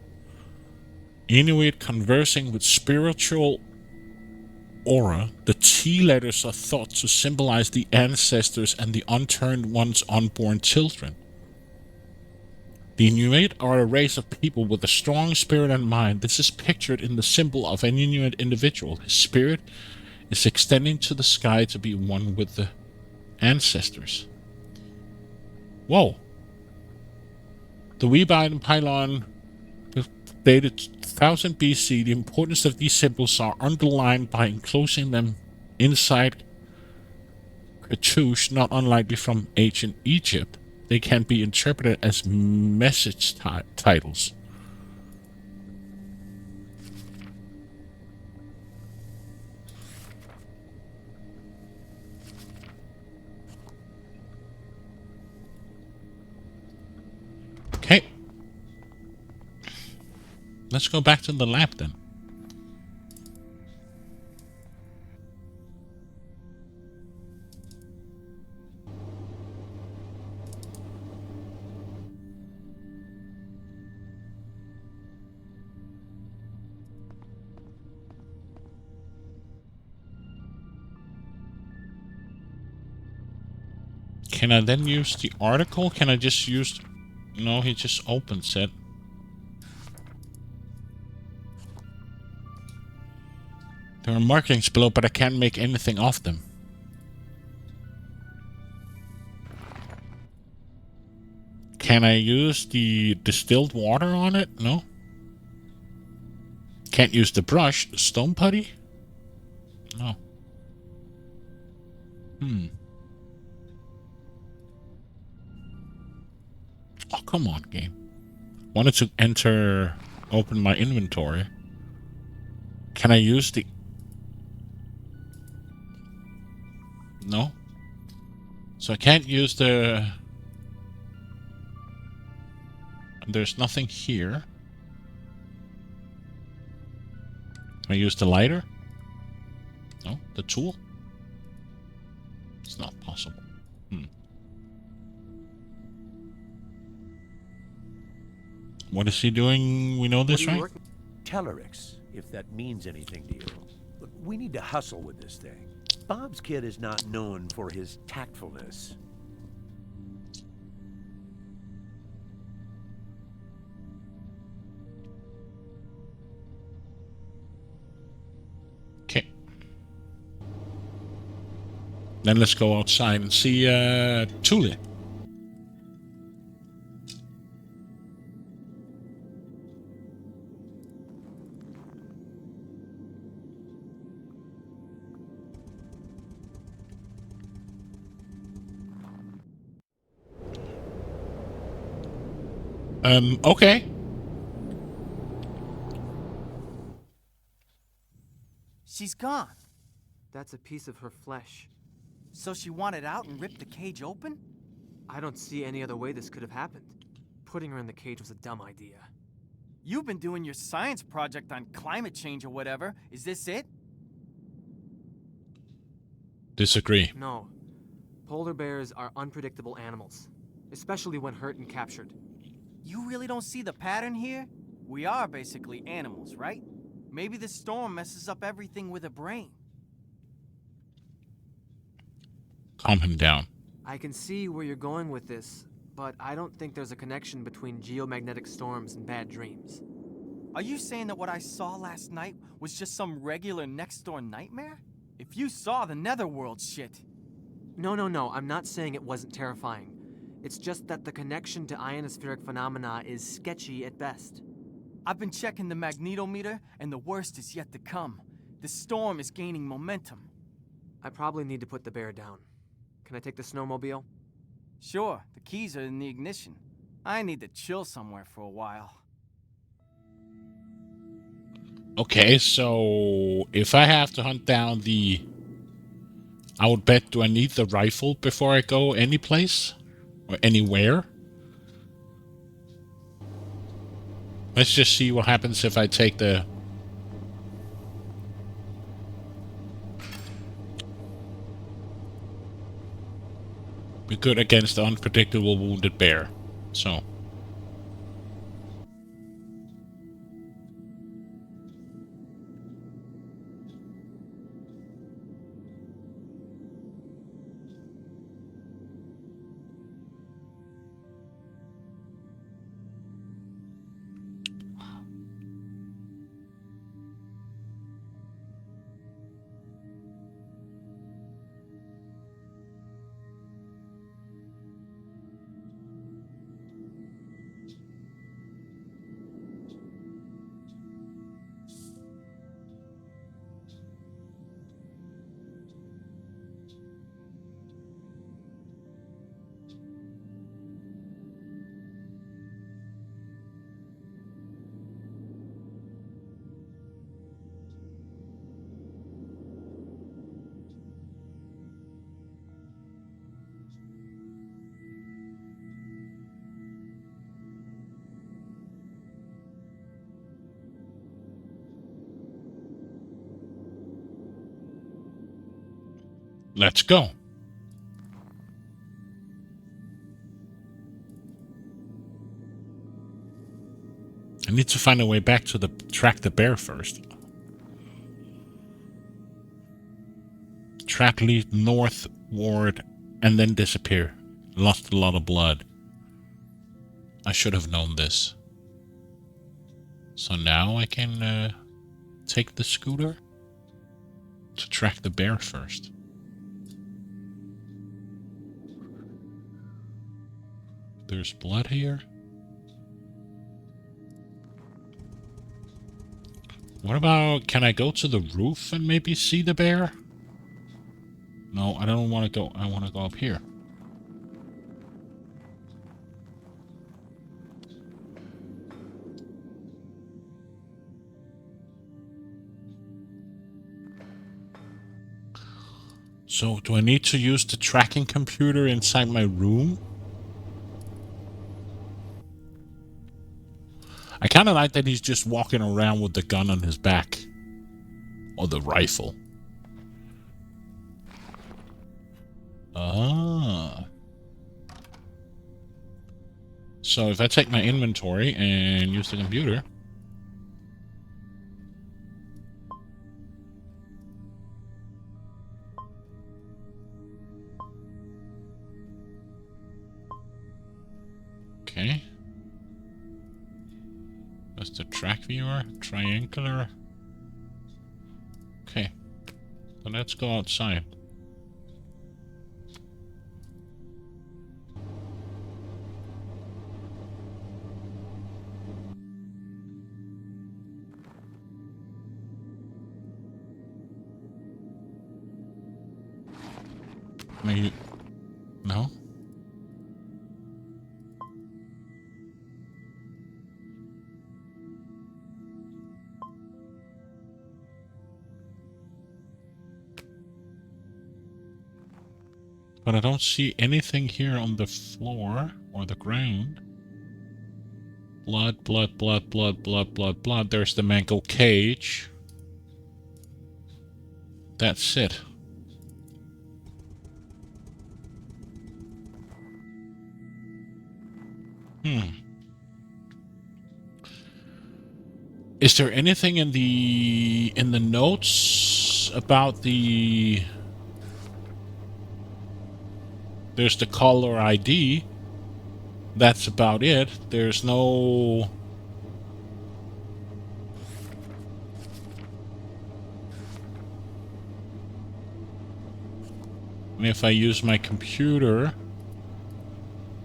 Inuit conversing with spiritual aura. The T letters are thought to symbolize the ancestors and the unturned one's unborn children. The Inuit are a race of people with a strong spirit and mind. This is pictured in the symbol of an Inuit individual. His spirit is extending to the sky to be one with the ancestors. Whoa. The Weeb Island pylon dated 1000 BC. The importance of these symbols are underlined by enclosing them inside cartouche, not unlikely from ancient Egypt. They can be interpreted as message titles. Let's go back to the lab then. Can I then use the article? Can I just use... No, he just opens it. There are markings below, but I can't make anything of them. Can I use the distilled water on it? No. Can't use the brush. Stone putty? No. Oh, come on, game. Wanted to open my inventory. Can I use the... No. So I can't use the... There's nothing here. Can I use the lighter? No? The tool? It's not possible. What is he doing? We know this, right? Polaris, if that means anything to you. Look, we need to hustle with this thing. Bob's kid is not known for his tactfulness. Okay. Then let's go outside and see Thule. Okay. She's gone. That's a piece of her flesh. So she wanted out and ripped the cage open? I don't see any other way this could have happened. Putting her in the cage was a dumb idea. You've been doing your science project on climate change or whatever. Is this it? Disagree. No. Polar bears are unpredictable animals, especially when hurt and captured. You really don't see the pattern here? We are basically animals, right? Maybe the storm messes up everything with a brain. Calm him down. I can see where you're going with this, but I don't think there's a connection between geomagnetic storms and bad dreams. Are you saying that what I saw last night was just some regular next-door nightmare? If you saw the netherworld shit... No, I'm not saying it wasn't terrifying. It's just that the connection to ionospheric phenomena is sketchy at best. I've been checking the magnetometer, and the worst is yet to come. The storm is gaining momentum. I probably need to put the bear down. Can I take the snowmobile? Sure, the keys are in the ignition. I need to chill somewhere for a while. Okay, so if I have to hunt down the... I would bet, do I need the rifle before I go any place? Or anywhere? Let's just see what happens if I take the... Be good against the unpredictable wounded bear. So... Let's go. I need to find a way back to track the bear first. Track lead northward and then disappear. Lost a lot of blood. I should have known this. So now I can take the scooter to track the bear first. There's blood here. What about, can I go to the roof and maybe see the bear? No, I don't want to go. I want to go up here. So, do I need to use the tracking computer inside my room? I kind of like that he's just walking around with the gun on his back. Or the rifle. Ah. So if I take my inventory and use the computer... Okay. That's the track viewer. Triangular. Okay. So let's go outside. Maybe... No? But I don't see anything here on the floor or the ground. Blood, blood, blood, blood, blood, blood, blood. There's the mangled cage. That's it. Is there anything in the notes about the... There's the caller ID. That's about it. There's no... And if I use my computer...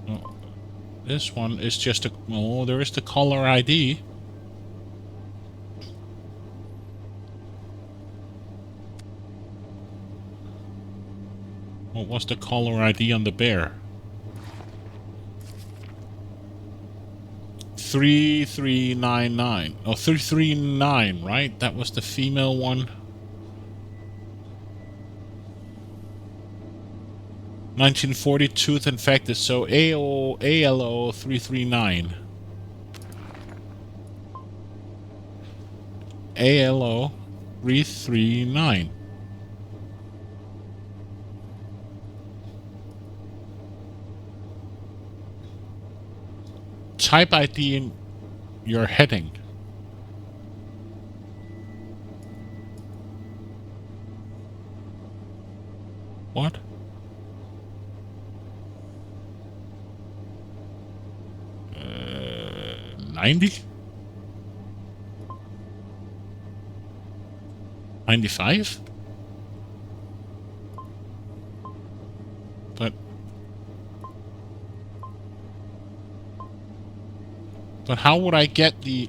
Oh, this one is just a... Oh, there is the caller ID. What was the caller ID on the bear? 3399. Oh, 339, right? That was the female one. 1940 tooth infected, so ALO 339. ALO 339. Type ID in your heading. What? Uh, 90? 95? But how would I get the...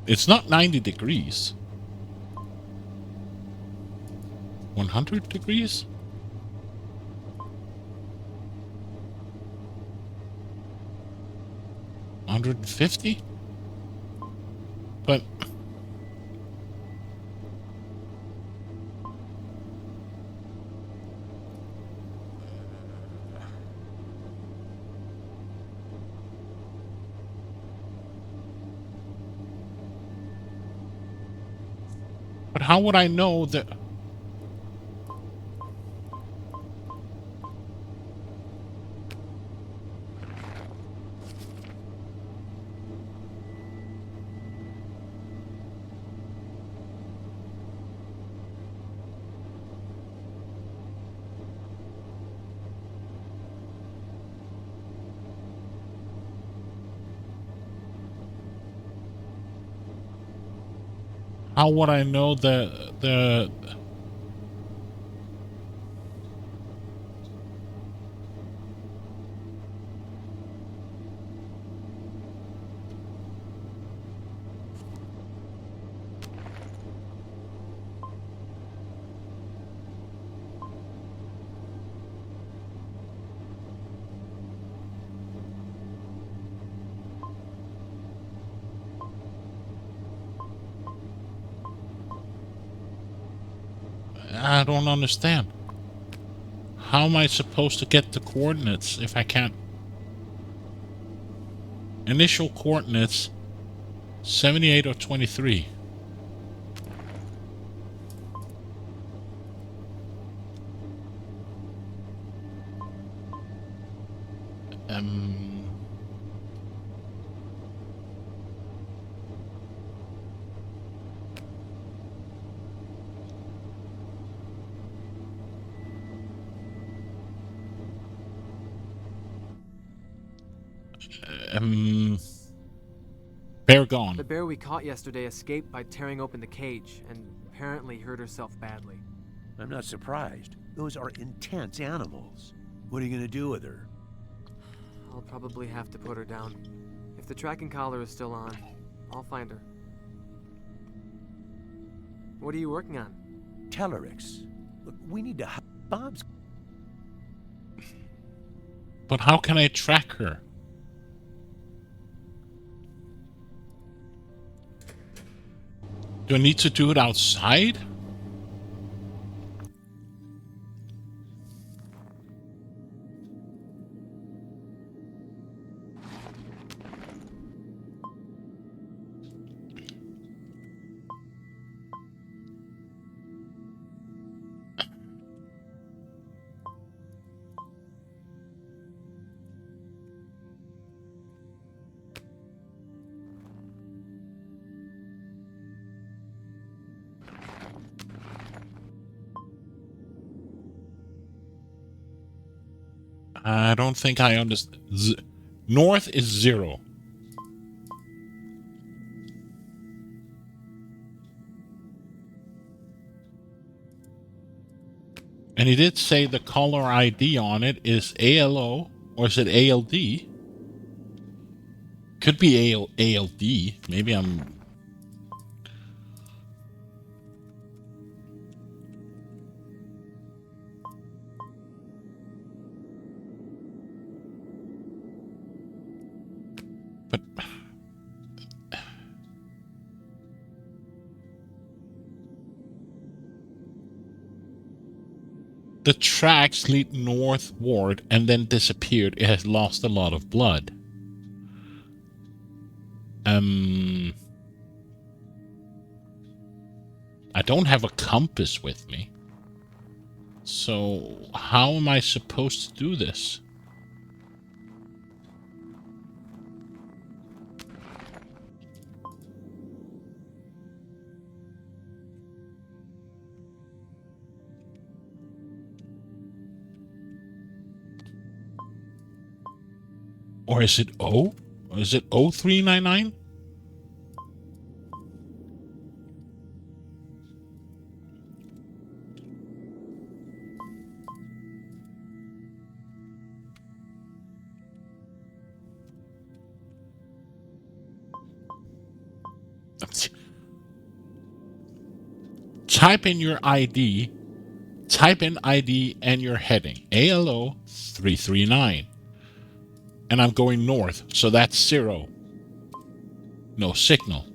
It's not 90 degrees. 100 degrees? $150? But... But how would I know that? How would I know the? I don't understand. How am I supposed to get the coordinates if I can't? Initial coordinates 78 or 23. Um. Bear gone. The bear we caught yesterday escaped by tearing open the cage and apparently hurt herself badly. I'm not surprised. Those are intense animals. What are you gonna do with her? I'll probably have to put her down. If the tracking collar is still on, I'll find her. What are you working on? Polaris. Look, we need to... Bob's... But how can I track her? Do I need to do it outside? I don't think I understand. North is 0. And he did say the caller ID on it is ALO, or is it ALD? Could be ALD. Maybe I'm... But... The tracks lead northward and then disappeared. It has lost a lot of blood. I don't have a compass with me. So how am I supposed to do this? Or is it O? Or is it 0399? Type in your ID. Type in ID and your heading. ALO 339. And I'm going north, so that's 0. No signal.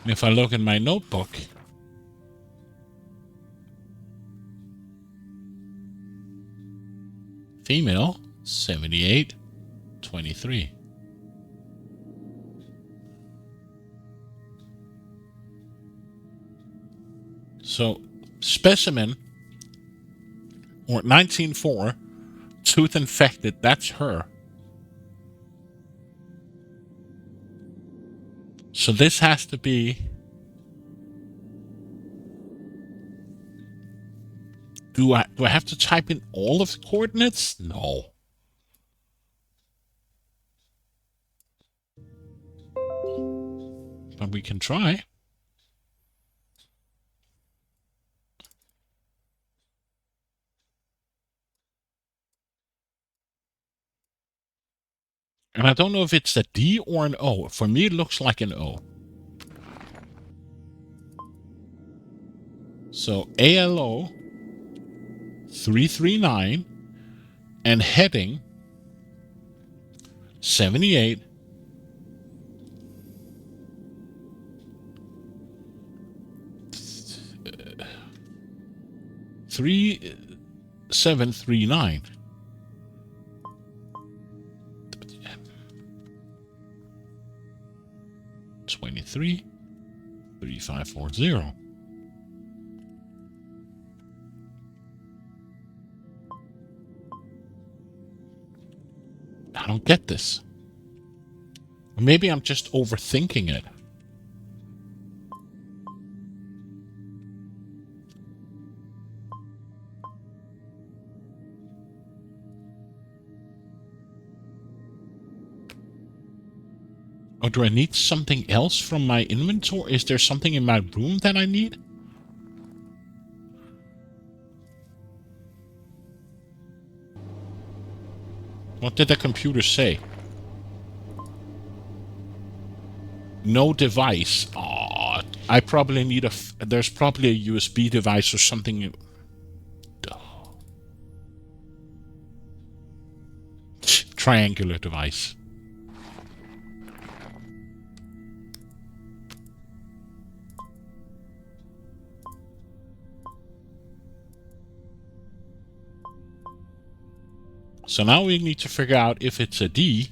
And if I look in my notebook, Female, 78, 23. So, specimen, or 19.4, tooth infected, that's her. So this has to be... Do I have to type in all of the coordinates? No. But we can try. And I don't know if it's a D or an O. For me, it looks like an O. So ALO 339 and heading 78 3739. $23 3540. I don't get this. Or maybe I'm just overthinking it. Or do I need something else from my inventory? Is there something in my room that I need? What did the computer say? No device. Aw, I probably need there's probably a USB device or something. Triangular device. So now we need to figure out if it's a D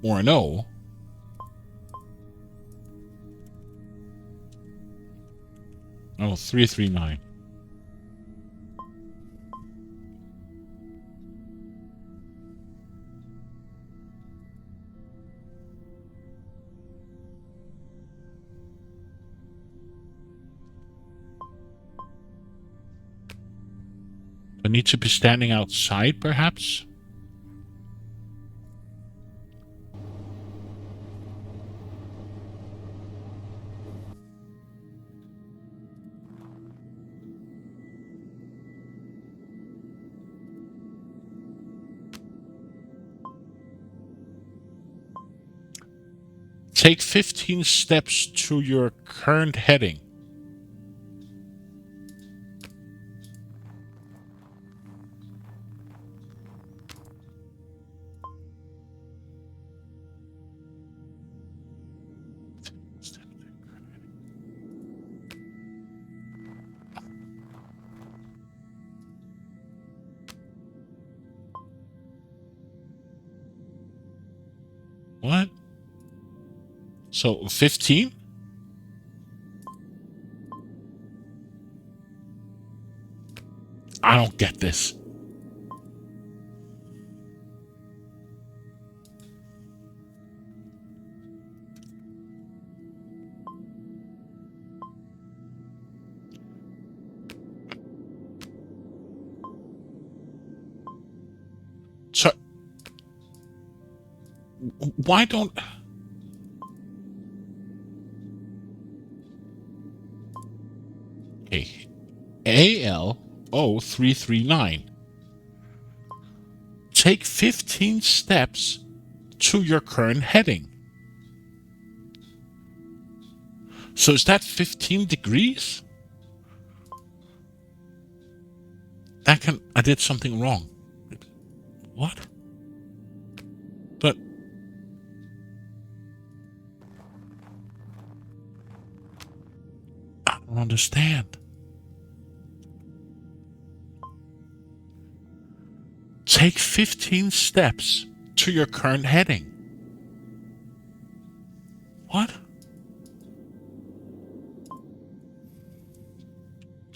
or an O. Oh, 339. I need to be standing outside, perhaps? Take 15 steps to your current heading. What? So 15? I don't get this. So why don't... Okay. AL0339. Take 15 steps to your current heading. So is that 15 degrees? I did something wrong. What? But I don't understand. Take 15 steps to your current heading. What?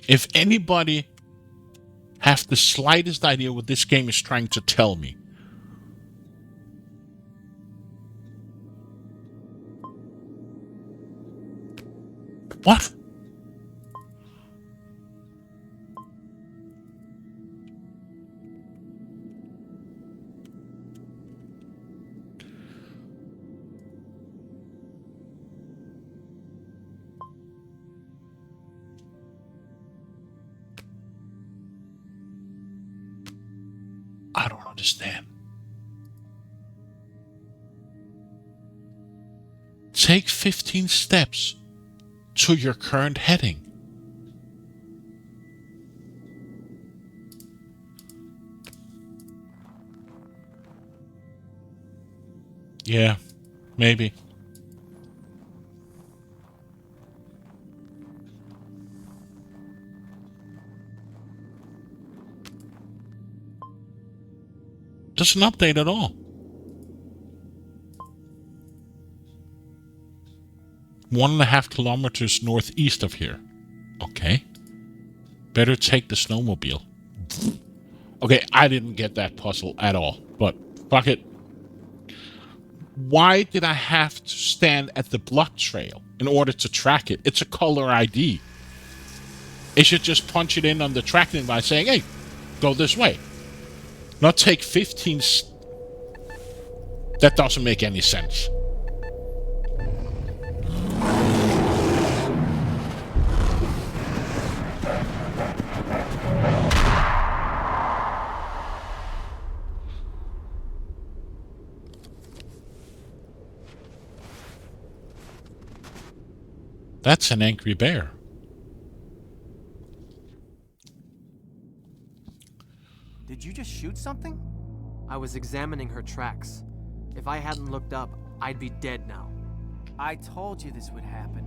If anybody have the slightest idea what this game is trying to tell me, what? I don't understand. Take 15 steps to your current heading. Yeah, maybe. Doesn't update at all. 1.5 kilometers northeast of here. Okay. Better take the snowmobile. Okay, I didn't get that puzzle at all, but fuck it. Why did I have to stand at the blood trail in order to track it? It's a color ID. It should just punch it in on the tracking by saying, hey, go this way. Not take 15... That doesn't make any sense. That's an angry bear. Did you just shoot something? I was examining her tracks. If I hadn't looked up, I'd be dead now. I told you this would happen.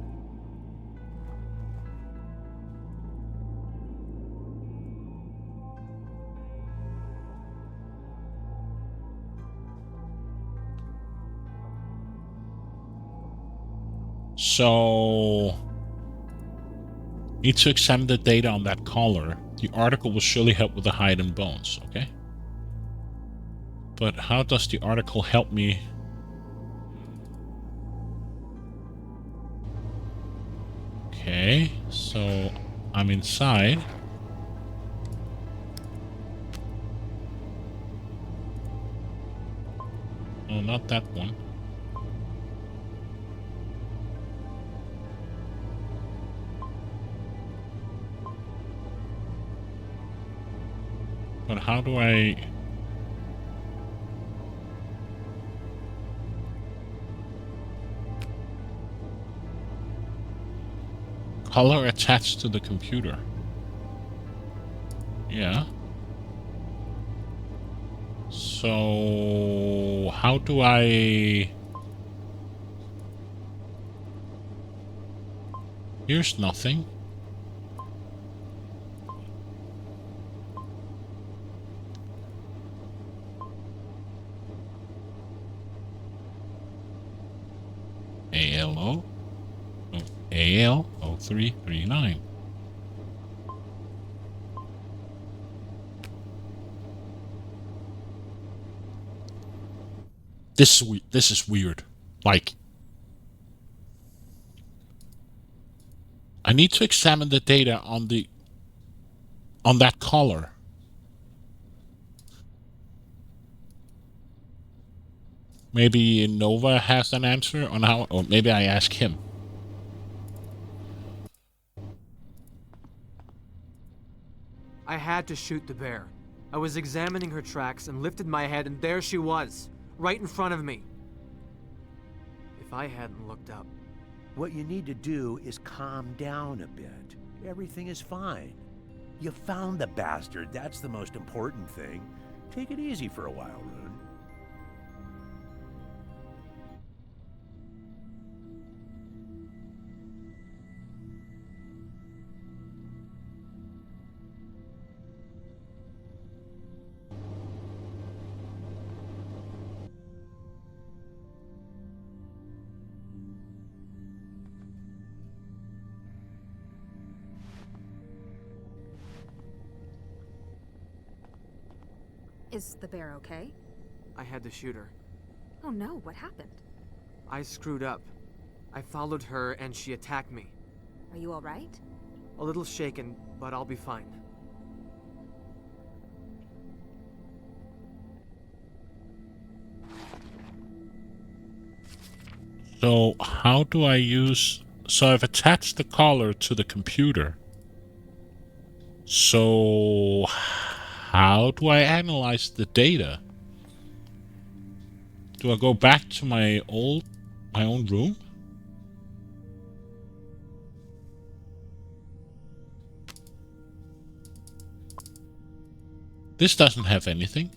So, need to examine the data on that collar. The article will surely help with the hide and bones, okay? But how does the article help me? Okay, so I'm inside. Oh, not that one. But how do I... Color attached to the computer. Yeah. So... How do I... Here's nothing. ALO? Oh, AL 0339. This is weird. Like, I need to examine the data on that collar. Maybe Nova has an answer on how, or maybe I ask him. I had to shoot the bear. I was examining her tracks and lifted my head, and there she was, right in front of me. If I hadn't looked up... What you need to do is calm down a bit. Everything is fine. You found the bastard. That's the most important thing. Take it easy for a while, Rune. Is the bear okay? I had to shoot her. Oh no, what happened? I screwed up. I followed her and she attacked me. Are you alright? A little shaken, but I'll be fine. So how do I use... So I've attached the collar to the computer. So how do I analyze the data? Do I go back to my own room? This doesn't have anything.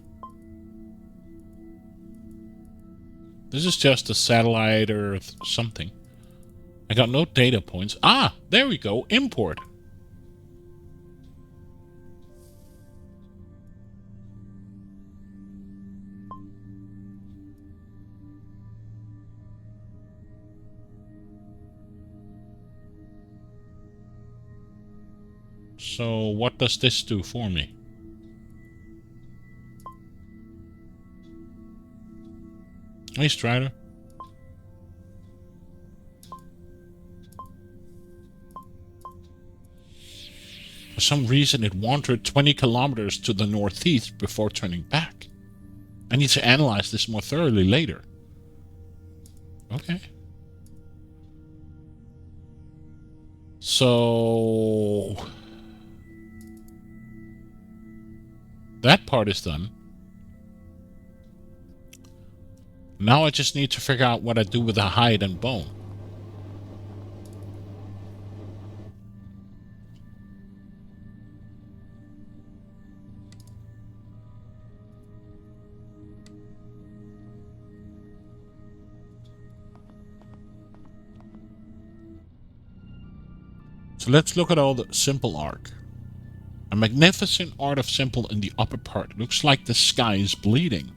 This is just a satellite or something. I got no data points. Ah, there we go. Import. So what does this do for me? Hey, Strider. For some reason, it wandered 20 kilometers to the northeast before turning back. I need to analyze this more thoroughly later. Okay. So... that part is done. Now I just need to figure out what I do with the hide and bone. So let's look at all the simple arc. A magnificent art of simple in the upper part. Looks like the sky is bleeding.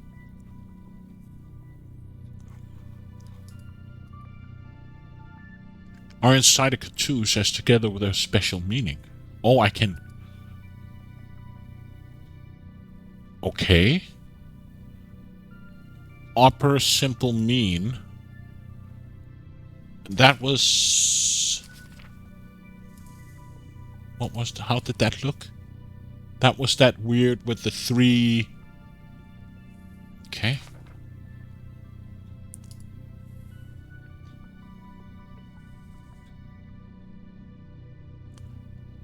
Are inside a cartouche as together with a special meaning. Oh, I can... Okay. Upper simple mean. That was... What was the... How did that look? That was that weird with the 3... Okay.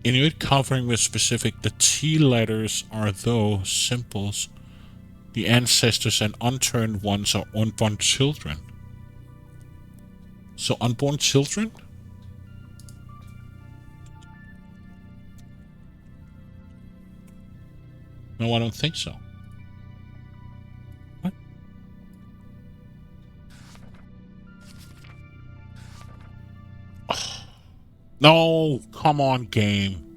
Inuit covering with specific, the T letters are those symbols. The ancestors and unturned ones are unborn children. So unborn children? No, I don't think so. What? Oh. No, come on, game.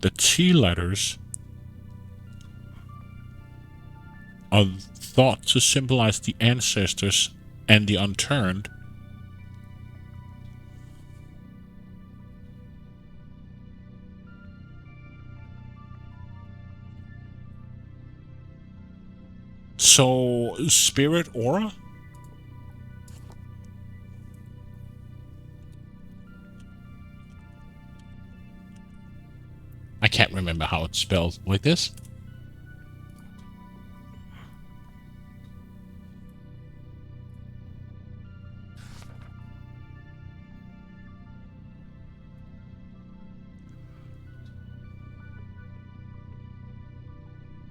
The T letters are thought to symbolize the ancestors and the unturned. So, spirit aura? I can't remember how it's spelled like this.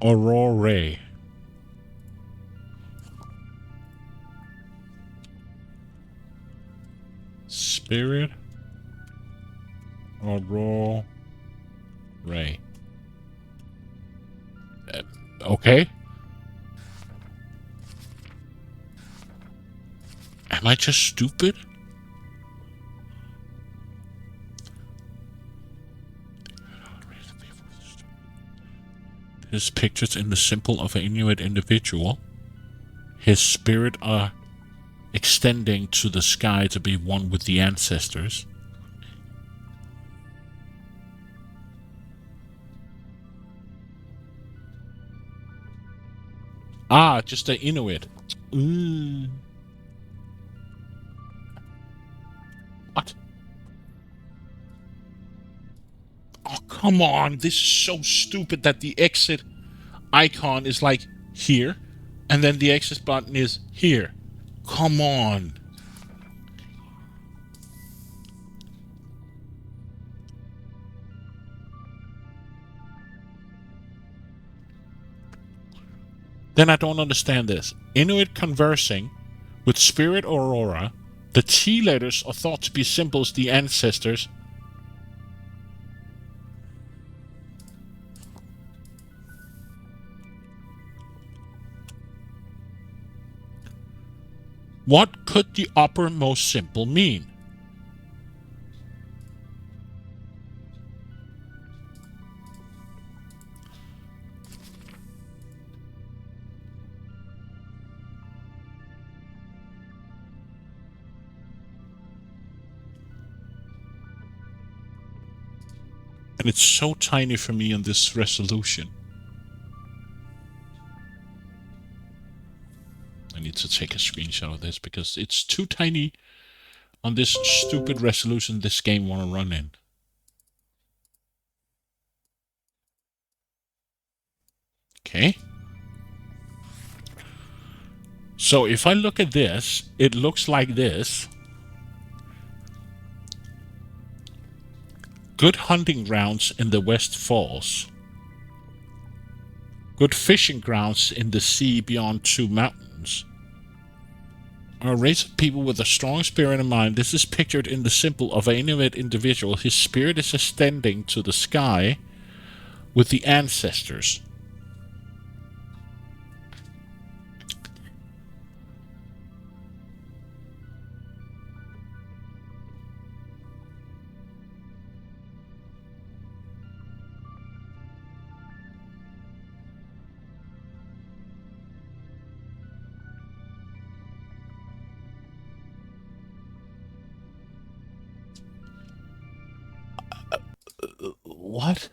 Aurora. Spirit. Aurora. Okay. Am I just stupid? His pictures in the symbol of an Inuit individual. His spirit are extending to the sky to be one with the ancestors. Ah, just the Inuit. Ooh. What? Oh, come on. This is so stupid that the exit icon is like here, and then the exit button is here. Come on. Then I don't understand this. Inuit conversing with Spirit Aurora. The T letters are thought to be symbols the ancestors. What could the uppermost symbol mean? And it's so tiny for me on this resolution. I need to take a screenshot of this because it's too tiny on this stupid resolution this game want to run in. Okay. So if I look at this, it looks like this. Good hunting grounds in the West Falls. Good fishing grounds in the sea beyond two mountains. A race of people with a strong spirit in mind. This is pictured in the symbol of an Inuit individual. His spirit is ascending to the sky with the ancestors. What?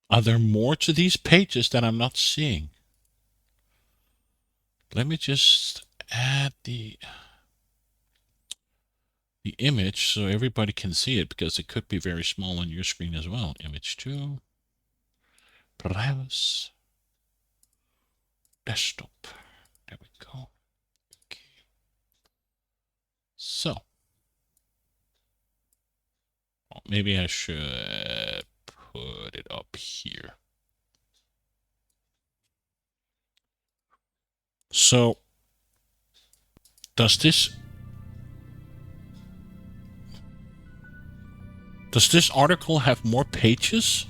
Are there more to these pages that I'm not seeing? Let me just add the image so everybody can see it, because it could be very small on your screen as well. Image 2. Browse. Desktop. There we go. Okay. So. Maybe I should put it up here. So, does this article have more pages?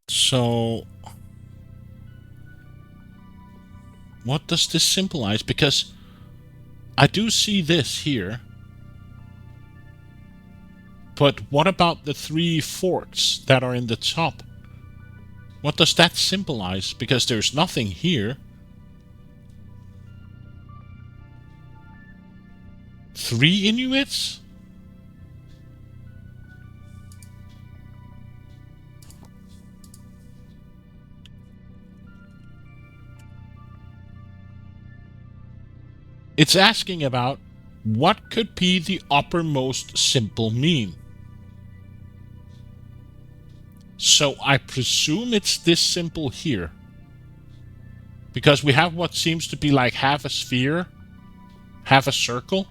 So, what does this symbolize? Because I do see this here. But what about the 3 forks that are in the top? What does that symbolize? Because there's nothing here. 3 Inuits? It's asking about what could be the uppermost symbol mean. So I presume it's this symbol here. Because we have what seems to be like half a sphere, half a circle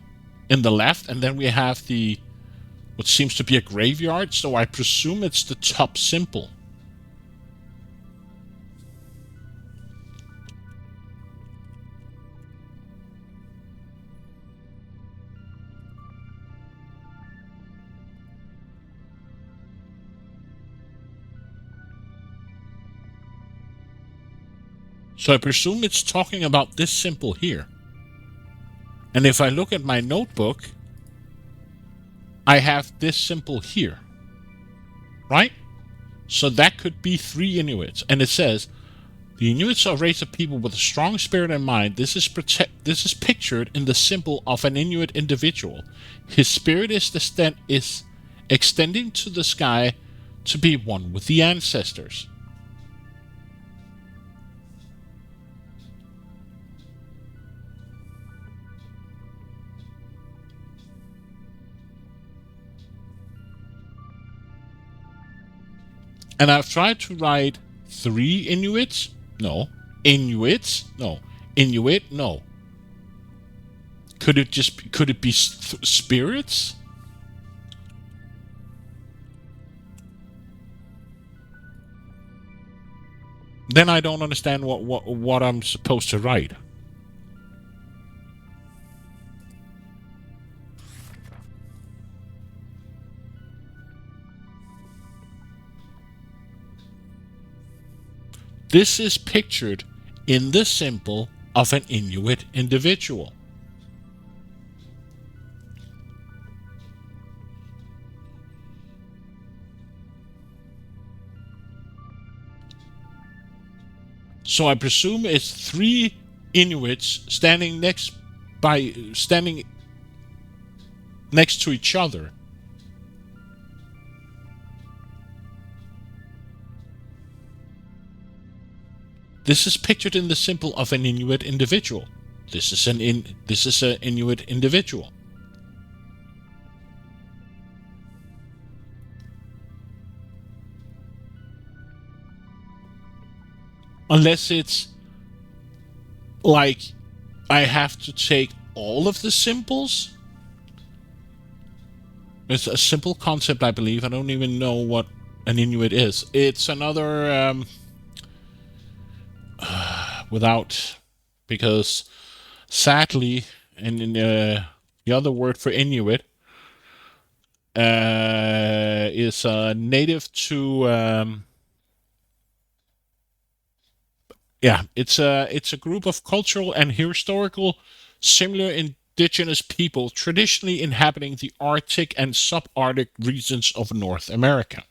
in the left, and then we have the what seems to be a graveyard, so I presume it's the top symbol. So I presume it's talking about this symbol here. And if I look at my notebook, I have this symbol here, right? So that could be 3 Inuits. And it says, the Inuits are a race of people with a strong spirit and mind. This is pictured in the symbol of an Inuit individual. His spirit is extending to the sky to be one with the ancestors. And I've tried to write 3 Inuits. No. Inuits? No. Inuit? No. Could it be spirits? Then I don't understand what I'm supposed to write. This is pictured in the symbol of an Inuit individual. So I presume it's 3 Inuits standing next to each other. This is pictured in the symbol of an Inuit individual. This is an Inuit individual. Unless it's like I have to take all of the symbols. It's a simple concept, I believe. I don't even know what an Inuit is. It's another because sadly, and in the other word for Inuit is native to it's a group of cultural and historical similar indigenous people traditionally inhabiting the Arctic and subarctic regions of North America.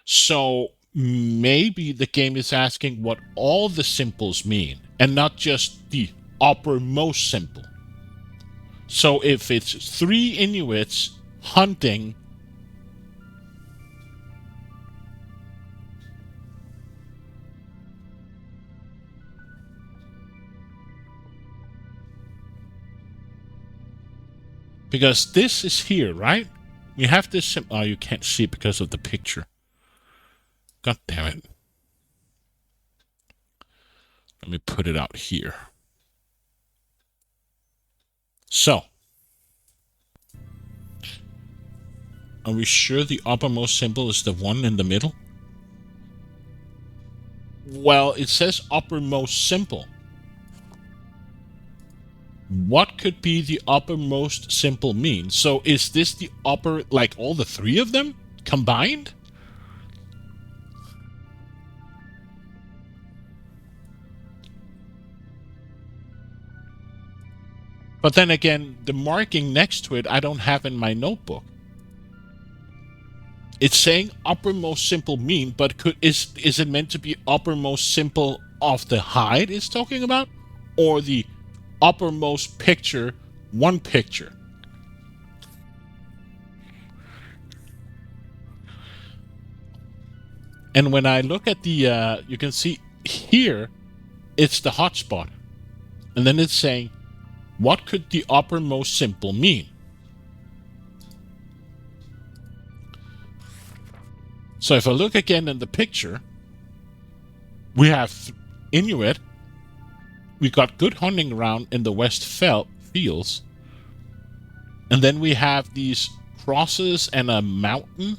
So maybe the game is asking what all the symbols mean and not just the uppermost symbol. So if it's 3 Inuits hunting because this is here, right? We have this symbol. Oh, you can't see it because of the picture. God damn it. Let me put it out here. So, are we sure the uppermost symbol is the one in the middle? Well, it says uppermost symbol. What could be the uppermost symbol mean? So is this the upper, like all the 3 of them combined? But then again, the marking next to it, I don't have in my notebook. It's saying uppermost symbol mean, but is it meant to be uppermost symbol of the hide it's talking about? Or the uppermost picture, one picture? And when I look at the, you can see here, it's the hotspot. And then it's saying, what could the uppermost symbol mean? So if I look again in the picture, we have Inuit. We got good hunting ground in the West Fields. And then we have these crosses and a mountain.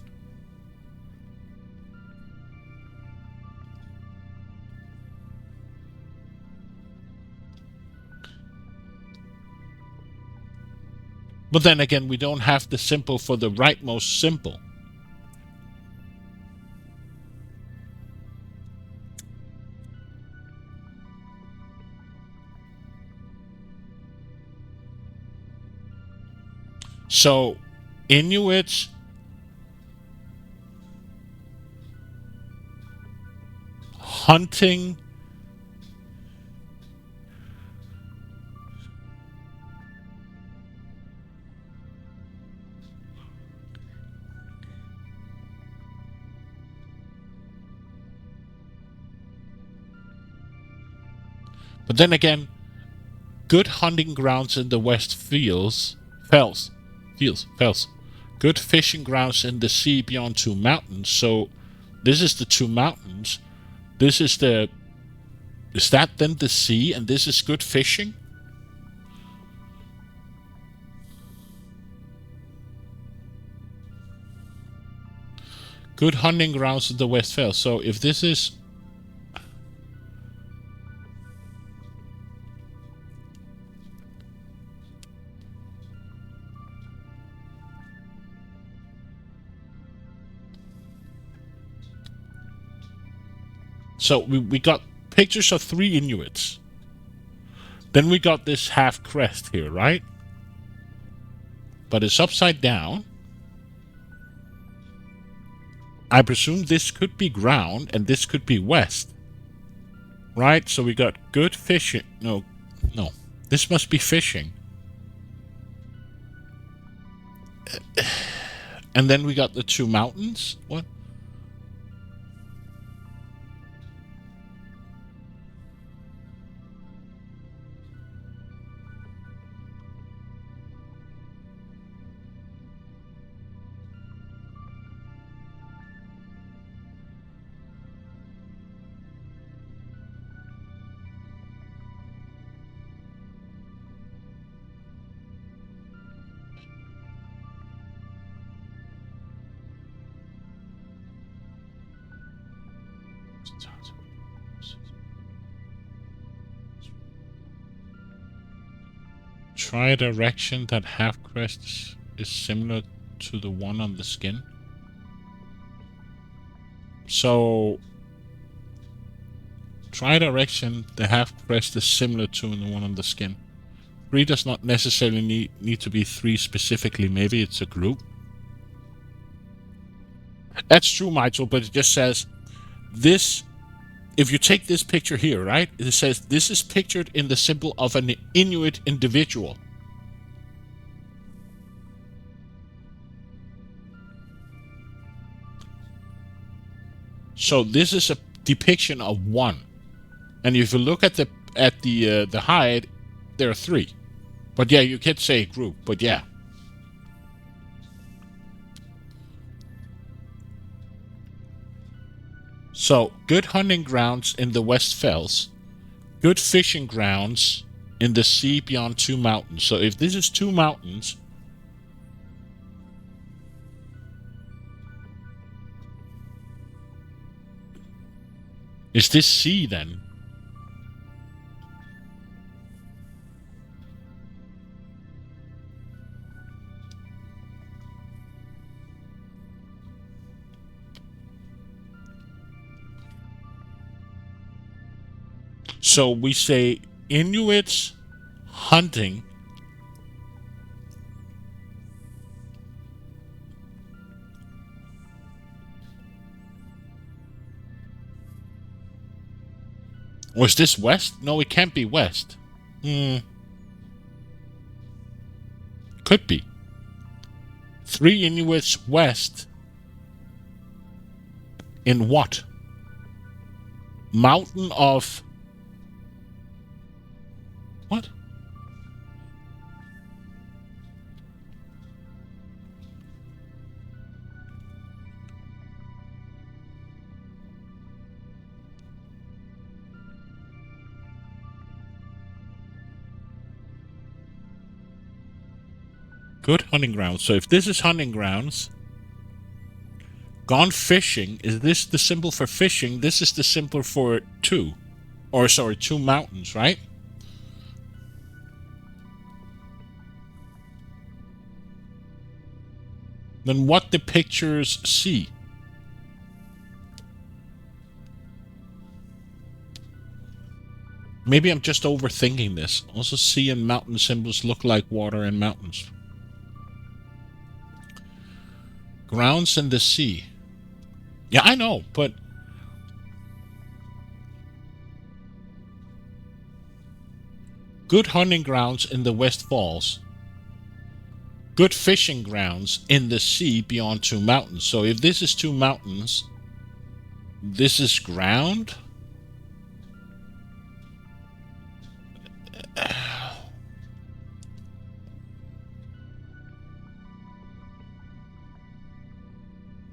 But then again, we don't have the symbol for the rightmost symbol. So, Inuits hunting. But then again, good hunting grounds in the West fells. Good fishing grounds in the sea beyond two mountains. So this is the two mountains. This is the... Is that then the sea and this is good fishing? Good hunting grounds in the West Fells. So if this is... So we got pictures of 3 Inuits. Then we got this half crest here, right? But it's upside down. I presume this could be ground and this could be west. Right? So we got good fishing. No. This must be fishing. And then we got the 2 mountains. What? Try a direction that half crest is similar to the one on the skin. So try a direction the half crest is similar to the one on the skin. 3 does not necessarily need to be 3 specifically. Maybe it's a group. That's true, Michael, but it just says this. If you take this picture here, right? It says this is pictured in the symbol of an Inuit individual. So this is a depiction of 1. And if you look at the hide, there are 3. But yeah, you could say group, but yeah. So, good hunting grounds in the West Fells. Good fishing grounds in the sea beyond 2 mountains. So if this is 2 mountains... Is this sea then? So we say Inuits hunting Was this west? No, it can't be west. Could be. 3 Inuits west. In what? Mountain of... What? Good hunting grounds. So if this is hunting grounds, gone fishing, is this the symbol for fishing? This is the symbol for 2. Or sorry, 2 mountains, right? Then what the pictures see? Maybe I'm just overthinking this. Also, sea and mountain symbols look like water and mountains. Grounds in the sea. Yeah, I know, but good hunting grounds in the West Falls. Good fishing grounds in the sea beyond two mountains. So if this is two mountains, this is ground?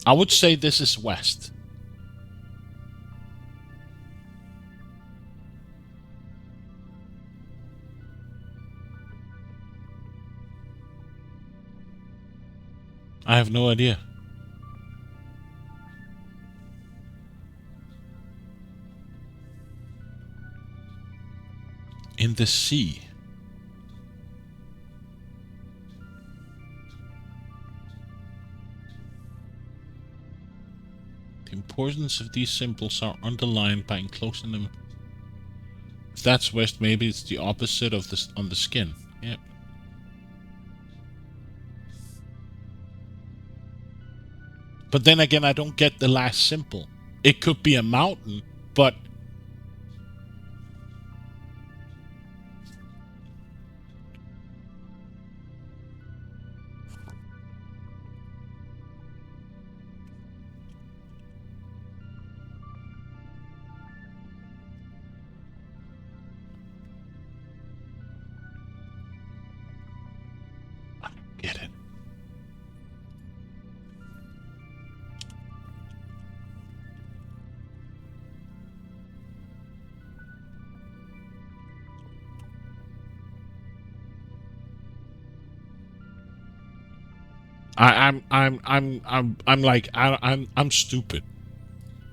I would say this is west. I have no idea. In the sea. The importance of these symbols are underlined by enclosing them. If that's west, maybe it's the opposite of this on the skin. Yep. But then again, I don't get the last symbol. It could be a mountain, but I don't get it. I'm stupid,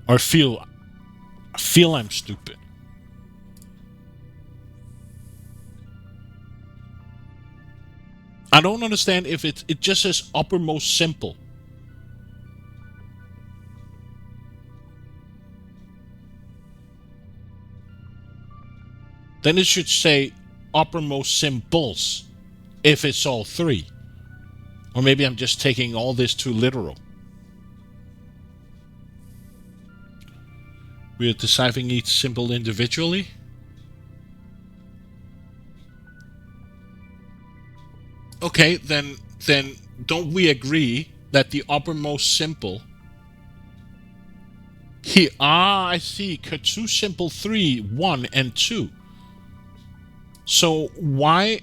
or feel I'm stupid. I don't understand if it just says uppermost simple. Then it should say uppermost symbols if it's all three. Or maybe I'm just taking all this too literal. We are deciphering each symbol individually. Okay, then don't we agree that the uppermost symbol here, I see, Katsu symbol 3, 1, and 2. So why?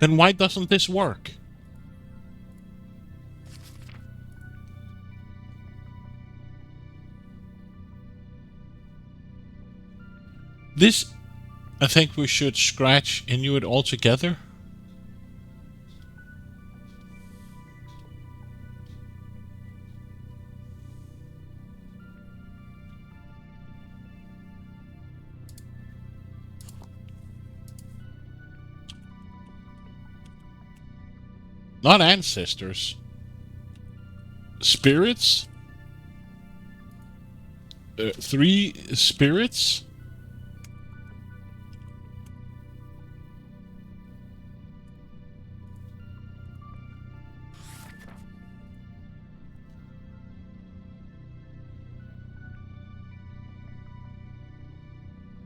Then why doesn't this work? This, I think we should scratch Inuit altogether. Not ancestors. Spirits? 3 spirits?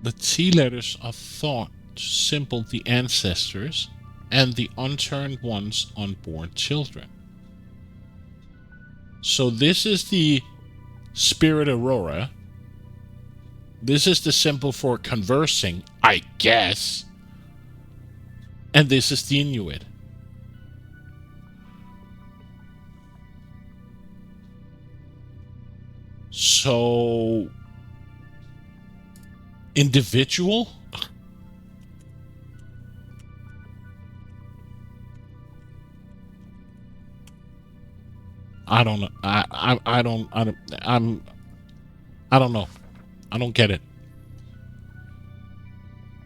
The T letters are thought to symbol the ancestors and the unturned ones unborn children. So this is the Spirit Aurora. This is the symbol for conversing, I guess. And this is the Inuit. So individual? I don't know. I don't know. I don't get it.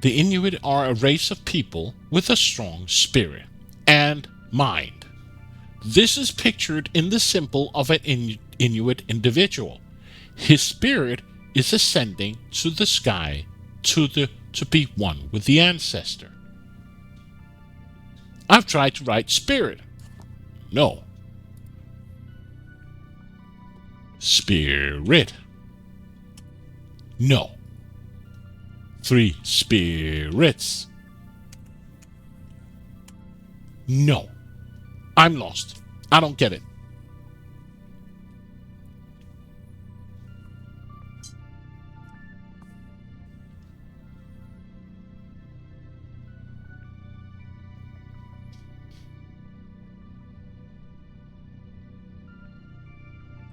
The Inuit are a race of people with a strong spirit and mind. This is pictured in the symbol of an Inuit individual. His spirit is ascending to the sky to be one with the ancestor. I've tried to write spirit. No. Spirit. No. 3 spirits. No. I'm lost. I don't get it.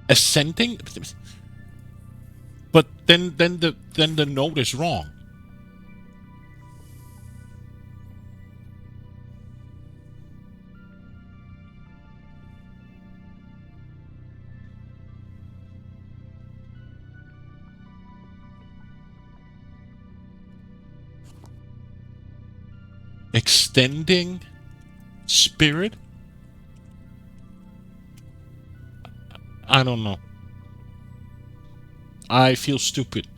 Ascending, but then the note is wrong. Extending spirit? I don't know. I feel stupid.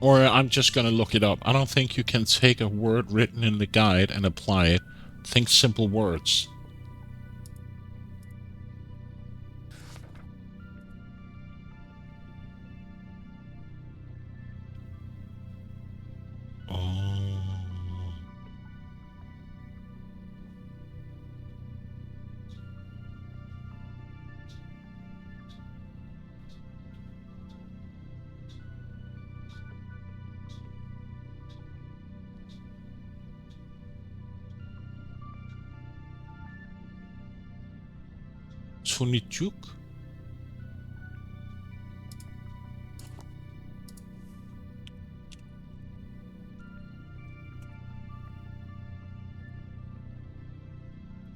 Or I'm just gonna look it up. I don't think you can take a word written in the guide and apply it. Think simple words. Tunichuk?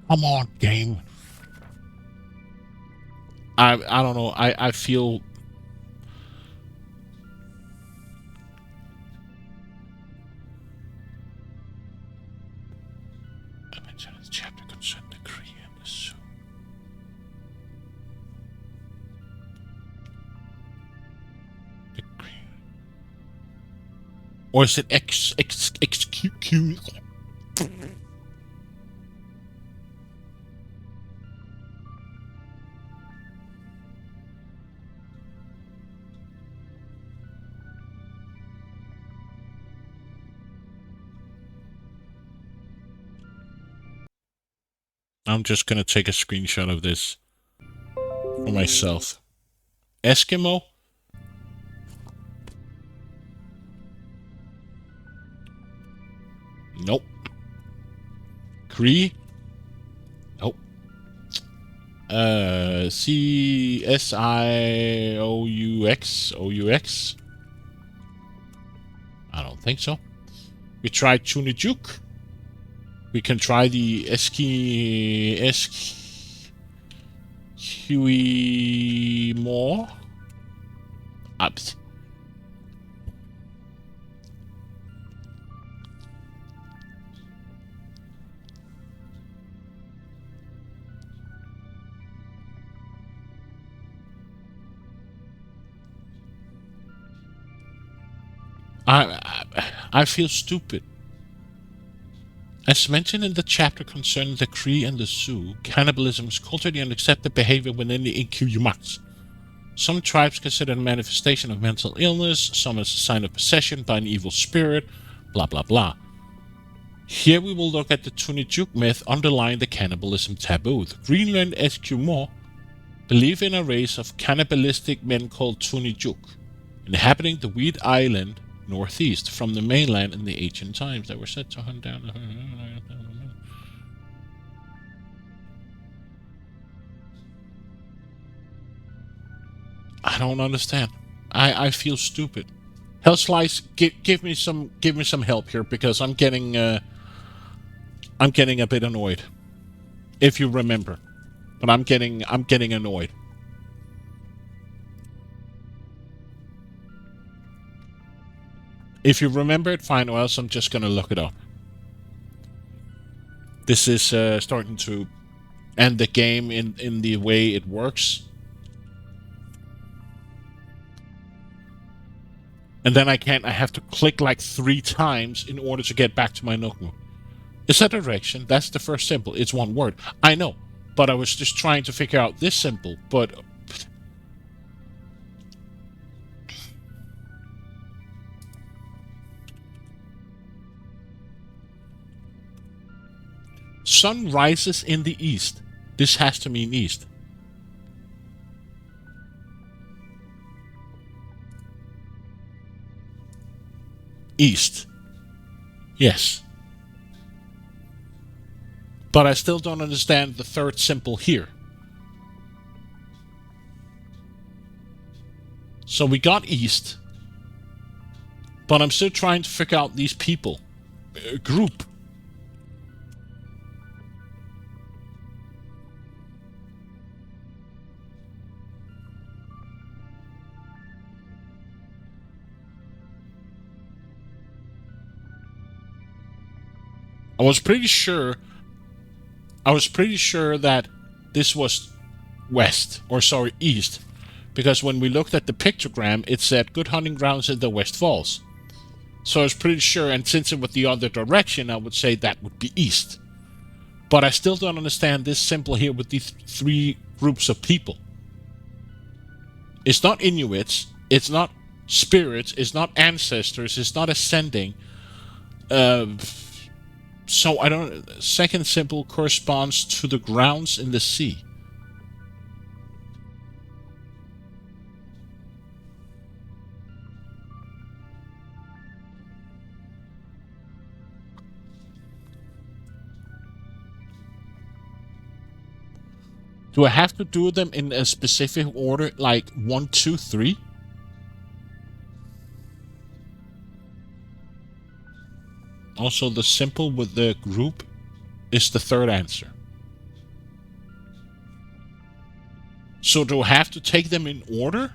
Come on, game. I don't know. I feel chapter concerning the Kree and the Sioux. The Kree. Or is it XQQ? I'm just gonna take a screenshot of this for myself. Eskimo? Nope. Cree? Nope. CSIOUX? OUX? I don't think so. We tried Chunijuk. We can try the SQE more. I feel stupid. As mentioned in the chapter concerning the Kree and the Sioux, cannibalism is culturally unaccepted behavior within the Inuit. Some tribes consider it a manifestation of mental illness, some as a sign of possession by an evil spirit, blah blah blah. Here we will look at the Tunijuk myth underlying the cannibalism taboo. The Greenland Eskimo believe in a race of cannibalistic men called Tunijuk, inhabiting the Weed Island northeast from the mainland in the ancient times. They were said to hunt down. I don't understand. I feel stupid. Hellslice, give me some help here because I'm getting a bit annoyed. If you remember. But I'm getting annoyed. If you remember it, fine, or else I'm just gonna look it up. This is starting to end the game in the way it works. And then I have to click like 3 times in order to get back to my notebook. Is that a direction? That's the first symbol. It's one word. I know, but I was just trying to figure out this symbol, but... Sun rises in the east. This has to mean east. East. Yes. But I still don't understand the third symbol here. So we got east. But I'm still trying to figure out these people. Group. I was pretty sure that this was west, or sorry, east, because when we looked at the pictogram, it said good hunting grounds in the West Falls. So I was pretty sure, and since it was the other direction, I would say that would be east. But I still don't understand this symbol here with these 3 groups of people. It's not Inuits, it's not spirits, it's not ancestors, it's not ascending. So I don't... Second symbol corresponds to the grounds in the sea. Do I have to do them in a specific order, like 1, 2, 3? Also, the symbol with the group is the third answer. So do I have to take them in order?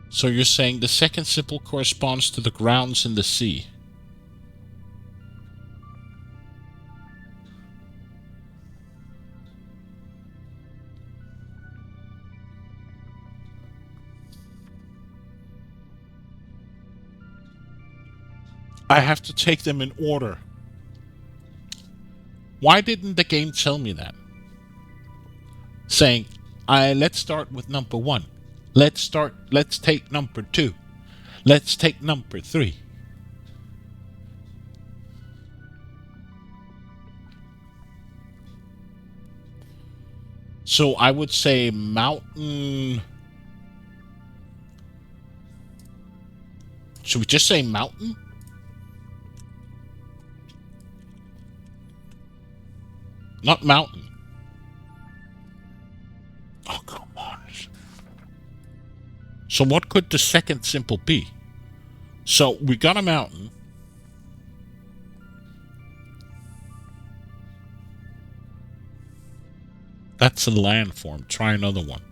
So you're saying the second symbol corresponds to the grounds in the sea. I have to take them in order. Why didn't the game tell me that? Saying, let's start with number 1. Let's take number 2. Let's take number 3. So I would say mountain. Should we just say mountain? Not mountain. Oh, come on. So what could the second symbol be? So we got a mountain. That's a landform. Try another one.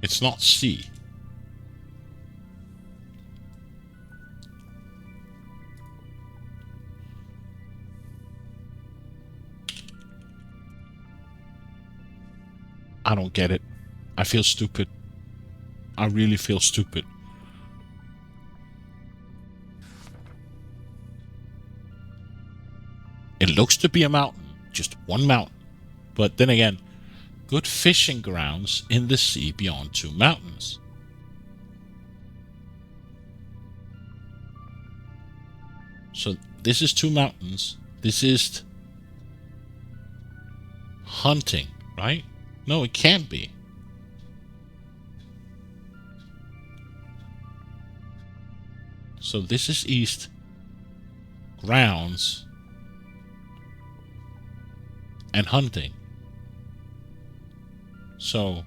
It's not C. I don't get it. I feel stupid. I really feel stupid. It looks to be a mountain, just one mountain. But then again, good fishing grounds in the sea beyond 2 mountains. So this is 2 mountains. This is hunting, right? No, it can't be. So this is east. Grounds. And hunting. So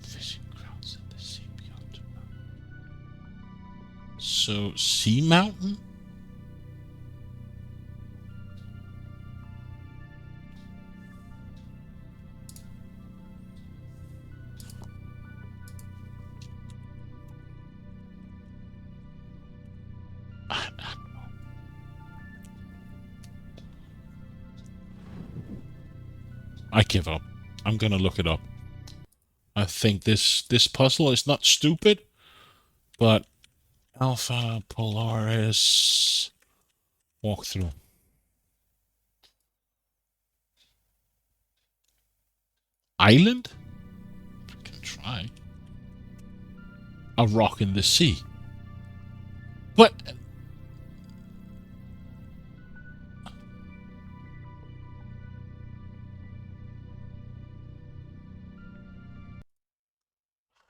fishing grounds in the sea beyond 2 mountains. So sea mountain? I give up. I'm gonna look it up. I think this puzzle is not stupid, but Alpha Polaris walkthrough. Island? I can try. A rock in the sea. But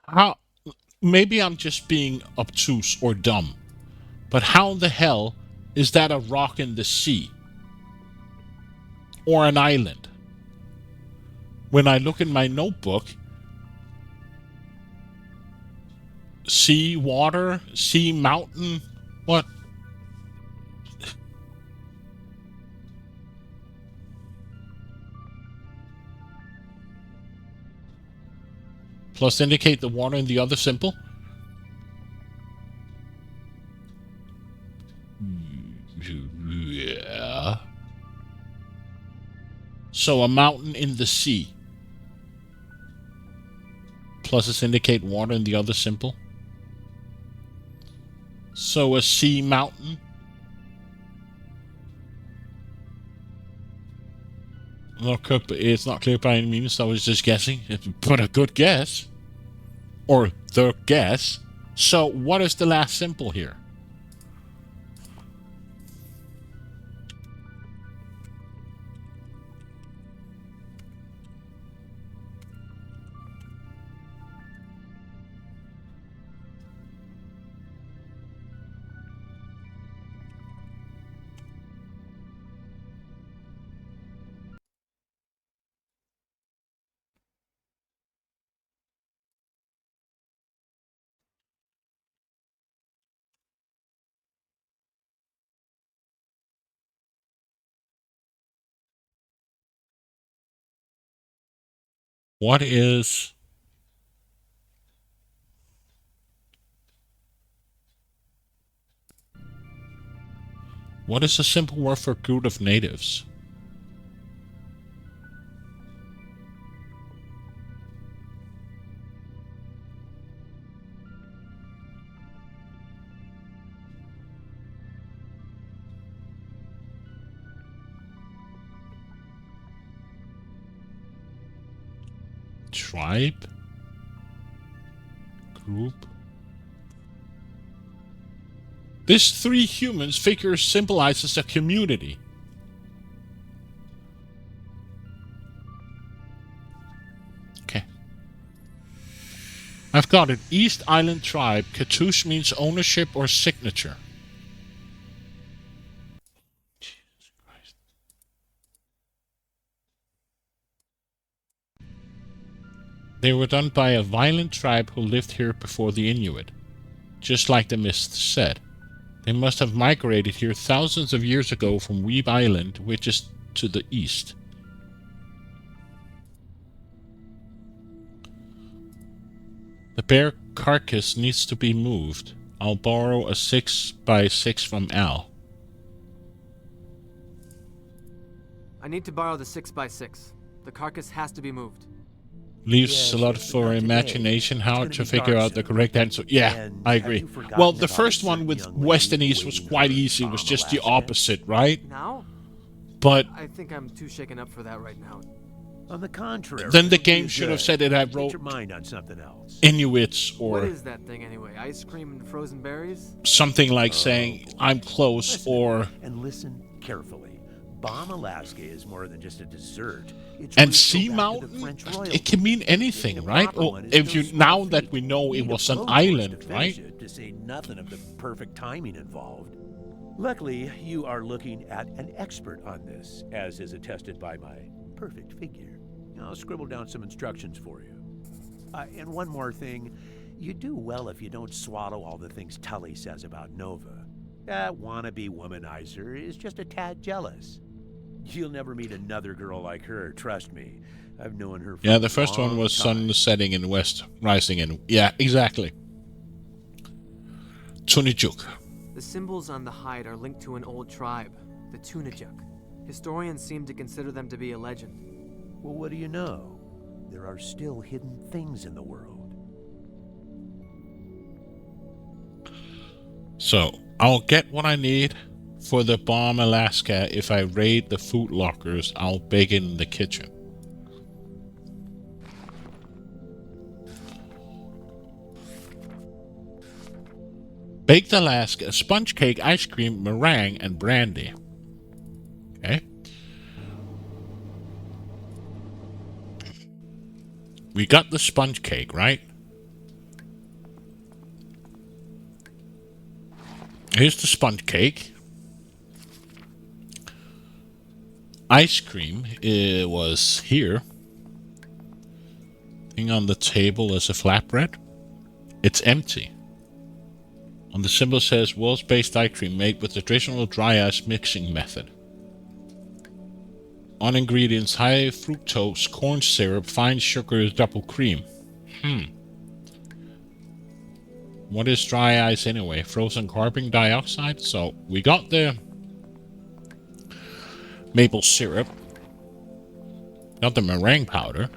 how? Maybe I'm just being obtuse or dumb. But how the hell is that a rock in the sea? Or an island? When I look in my notebook, sea, water, sea, mountain, what? Plus indicate the water in the other symbol? Yeah. So a mountain in the sea. Pluses indicate water in the other symbol. So a sea mountain. It's not clear by any means, so I was just guessing. But a good guess. Or the guess. So what is the last symbol here? What is a simple word for group of natives? Tribe? Group? This 3 humans figure symbolizes a community. Okay. I've got it. East Island Tribe. Cartouche means ownership or signature. Jesus Christ. They were done by a violent tribe who lived here before the Inuit. Just like the mist said. They must have migrated here thousands of years ago from Weeb Island, which is to the east. The bear carcass needs to be moved. I'll borrow a 6x6 from Al. I need to borrow the 6x6. The carcass has to be moved. Leaves a Yes, lot yes, but for not today. imagination It's how gonna to be figure dark out the soon. correct answer. Yeah, And I have agree. you forgotten Well, the about a first one certain with young West and lady East was awaiting quite her easy. It was Bomb just the Alaska? opposite, right? Now? But I think I'm too shaken up for that right now. On the contrary, then the it'll do game you should have good. said it I Get wrote your mind on something else. Inuits What or is that thing anyway? Ice cream and frozen berries? something like Oh, saying boy. I'm close Listen to me, or and listen carefully. Bomb Alaska is more than just a dessert. Its and roots go sea back to the mountain. French It royalty. can mean Getting anything, a right? proper Or one is if no you small now that feat. we know it Need a was an blowtorch to island, finish right? it, to say nothing of the perfect timing involved. Luckily, you are looking at an expert on this, as is attested by my perfect figure. I'll scribble down some instructions for you. And one more thing. You do well if you don't swallow all the things Tully says about Nova. That wannabe womanizer is just a tad jealous. You'll never meet another girl like her, trust me. I've known her for Yeah, a the first one long was sun time. setting in the west, rising in. Yeah, exactly. Tunijuk. The symbols on the hide are linked to an old tribe, the Tunajuk. Historians seem to consider them to be a legend. Well, what do you know? There are still hidden things in the world. So I'll get what I need for the bomb Alaska. If I raid the food lockers, I'll bake it in the kitchen. Baked Alaska, sponge cake, ice cream, meringue, and brandy. Okay. We got the sponge cake, right? Here's the sponge cake. Ice cream was here. Thing on the table is a flatbread. It's empty. On the symbol says world's-based ice cream made with the traditional dry ice mixing method. On ingredients, high fructose, corn syrup, fine sugar, double cream. What is dry ice anyway? Frozen carbon dioxide? So we got the maple syrup. Got the meringue powder.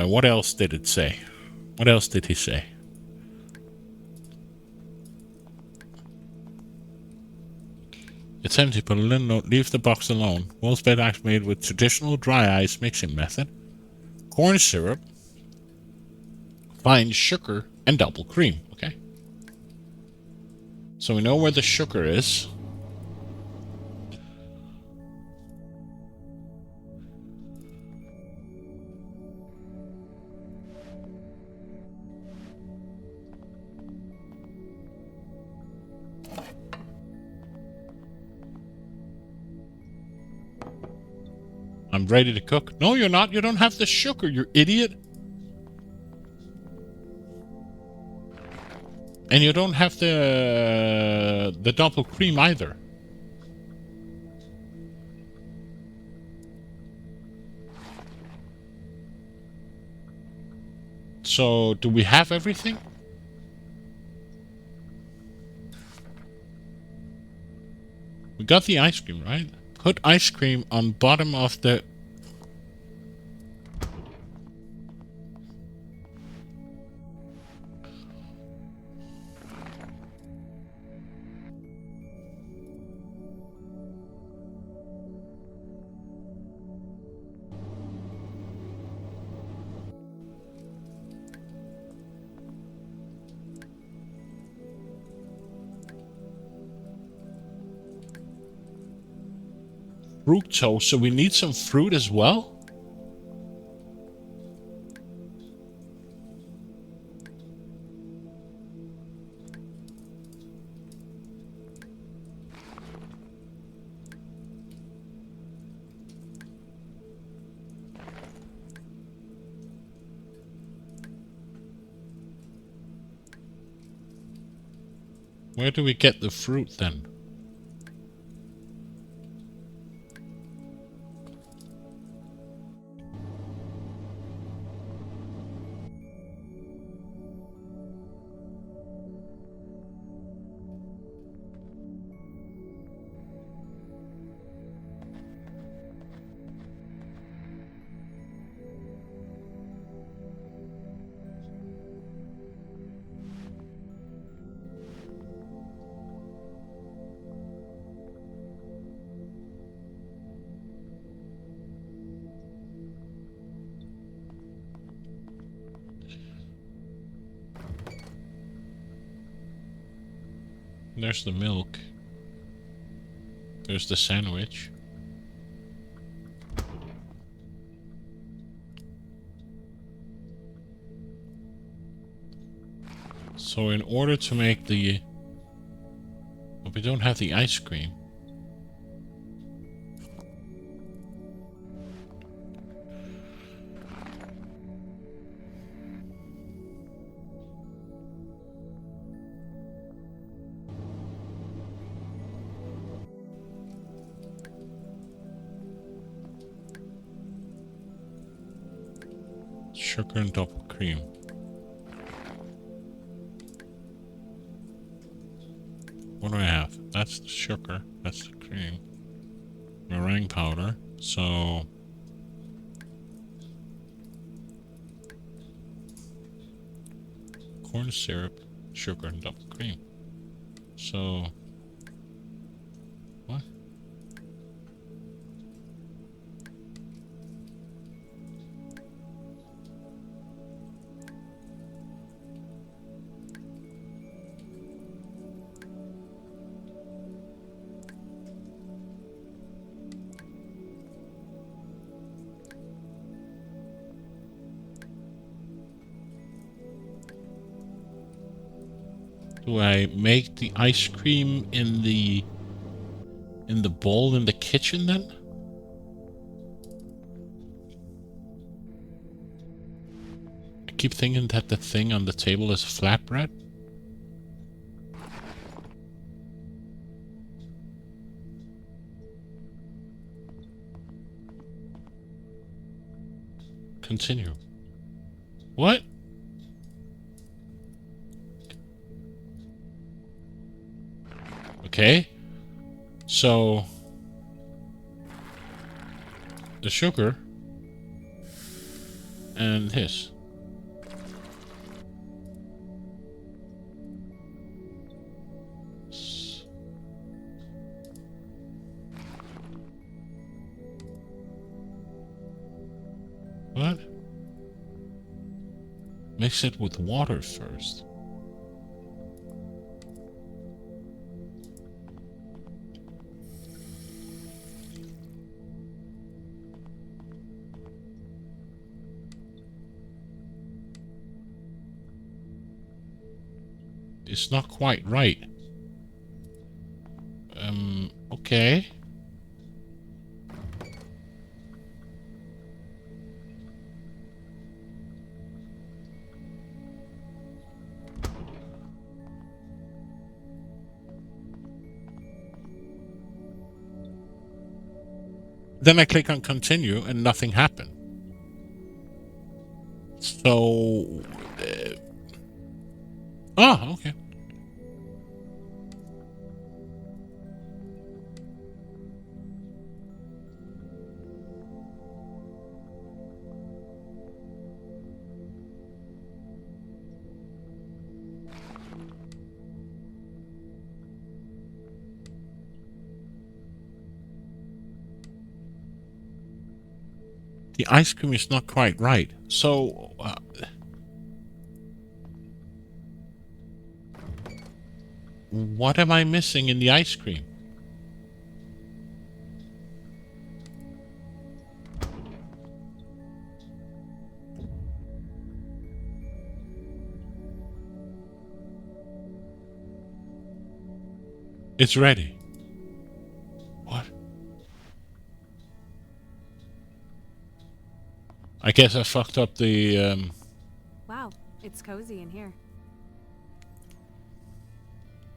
What else did it say? What else did he say? It's empty, but a little note. Leave the box alone. World's best ice made with traditional dry ice mixing method. Corn syrup. Fine sugar and double cream. Okay. So we know where the sugar is. I'm ready to cook. No, you're not. You don't have the sugar, you idiot. And you don't have the double cream either. So, do we have everything? We got the ice cream, right? Put ice cream on bottom of the... fructose, so we need some fruit as well? Where do we get the fruit then? There's the milk. There's the sandwich. So in order to make the... But we don't have the ice cream. Sugar and double cream. What do I have? That's the sugar. That's the cream. Meringue powder. So... corn syrup, sugar, and double cream. So... what? Do I make the ice cream in the bowl in the kitchen then? I keep thinking that the thing on the table is flatbread. Continue. What? Okay, so the sugar and this. What? Mix it with water first. It's not quite right. Okay. Then I click on continue and nothing happened. So... okay. The ice cream is not quite right. So... what am I missing in the ice cream? It's ready. What? I guess I fucked up the... Wow, it's cozy in here.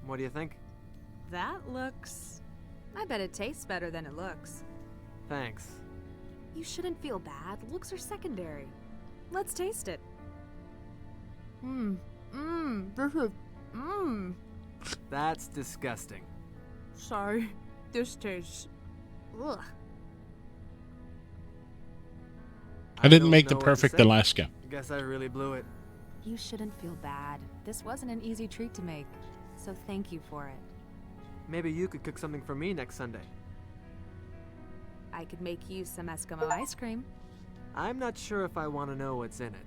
What do you think? That looks... I bet it tastes better than it looks. Thanks. You shouldn't feel bad. Looks are secondary. Let's taste it. That's disgusting. Sorry. This tastes... ugh. I didn't don't make the know what to perfect say. Alaska. Guess I really blew it. You shouldn't feel bad. This wasn't an easy treat to make, so thank you for it. Maybe you could cook something for me next Sunday. I could make you some Eskimo ice cream. I'm not sure if I want to know what's in it.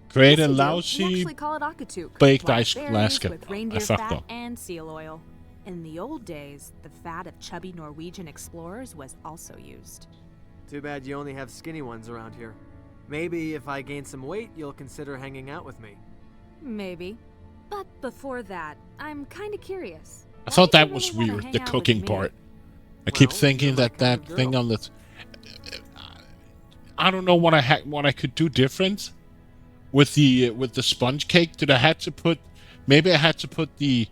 Create a Yes, you do. We lousy actually call it akatuk. baked Black ice berries Alaska. with I reindeer fucked fat up. and seal oil. In the old days, the fat of chubby Norwegian explorers was also used. Too bad you only have skinny ones around here. Maybe if I gain some weight, you'll consider hanging out with me. Maybe. But before that, I'm kinda curious. I Why thought do you that was really wanna weird, hang the out with cooking me? part. I keep Well, thinking you're my that kind that of thing girl. on the. I don't know what I could do different with the sponge cake. Did I had to put? Maybe I had to put the.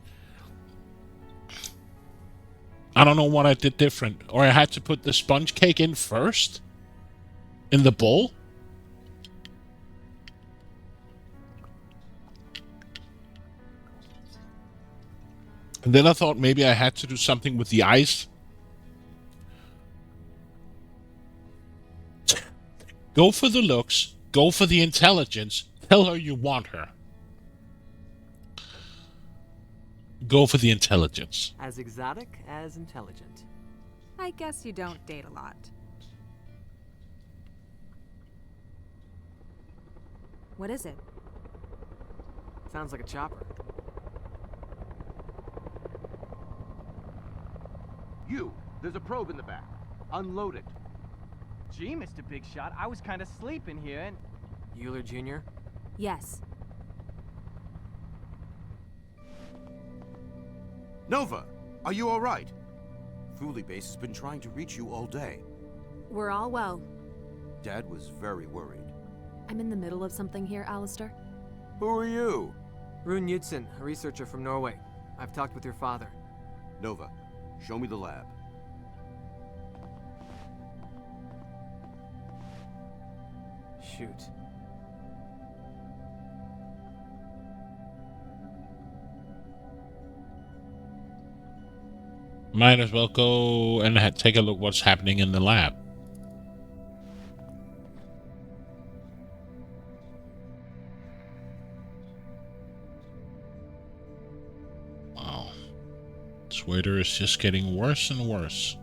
I don't know what I did different, or I had to put the sponge cake in first in the bowl. And then I thought maybe I had to do something with the ice. Go for the looks. Go for the intelligence. Tell her you want her. Go for the intelligence. As exotic as intelligent. I guess you don't date a lot. What is it? Sounds like a chopper. There's a probe in the back. Unload it. Gee, Mr. Big Shot, I was kind of sleeping here and... Euler Jr.? Yes. Nova, are you all right? Thule Base has been trying to reach you all day. We're all well. Dad was very worried. I'm in the middle of something here, Alistair. Who are you? Rune Knudsen, a researcher from Norway. I've talked with your father. Nova, show me the lab. Shoot. Might as well go and take a look what's happening in the lab. Wow. This waiter is just getting worse and worse.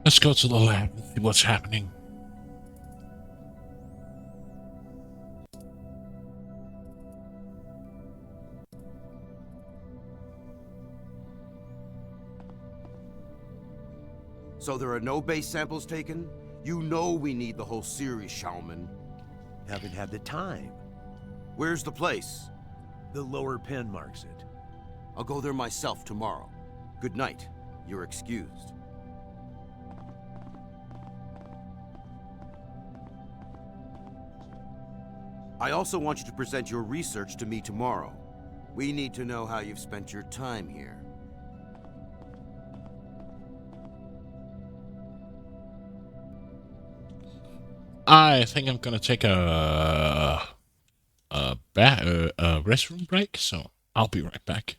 Let's go to the lab and see what's happening. So there are no base samples taken? You know we need the whole series, Shaolman. Haven't had the time. Where's the place? The lower pen marks it. I'll go there myself tomorrow. Good night. You're excused. I also want you to present your research to me tomorrow. We need to know how you've spent your time here. I think I'm gonna take a restroom break, so I'll be right back.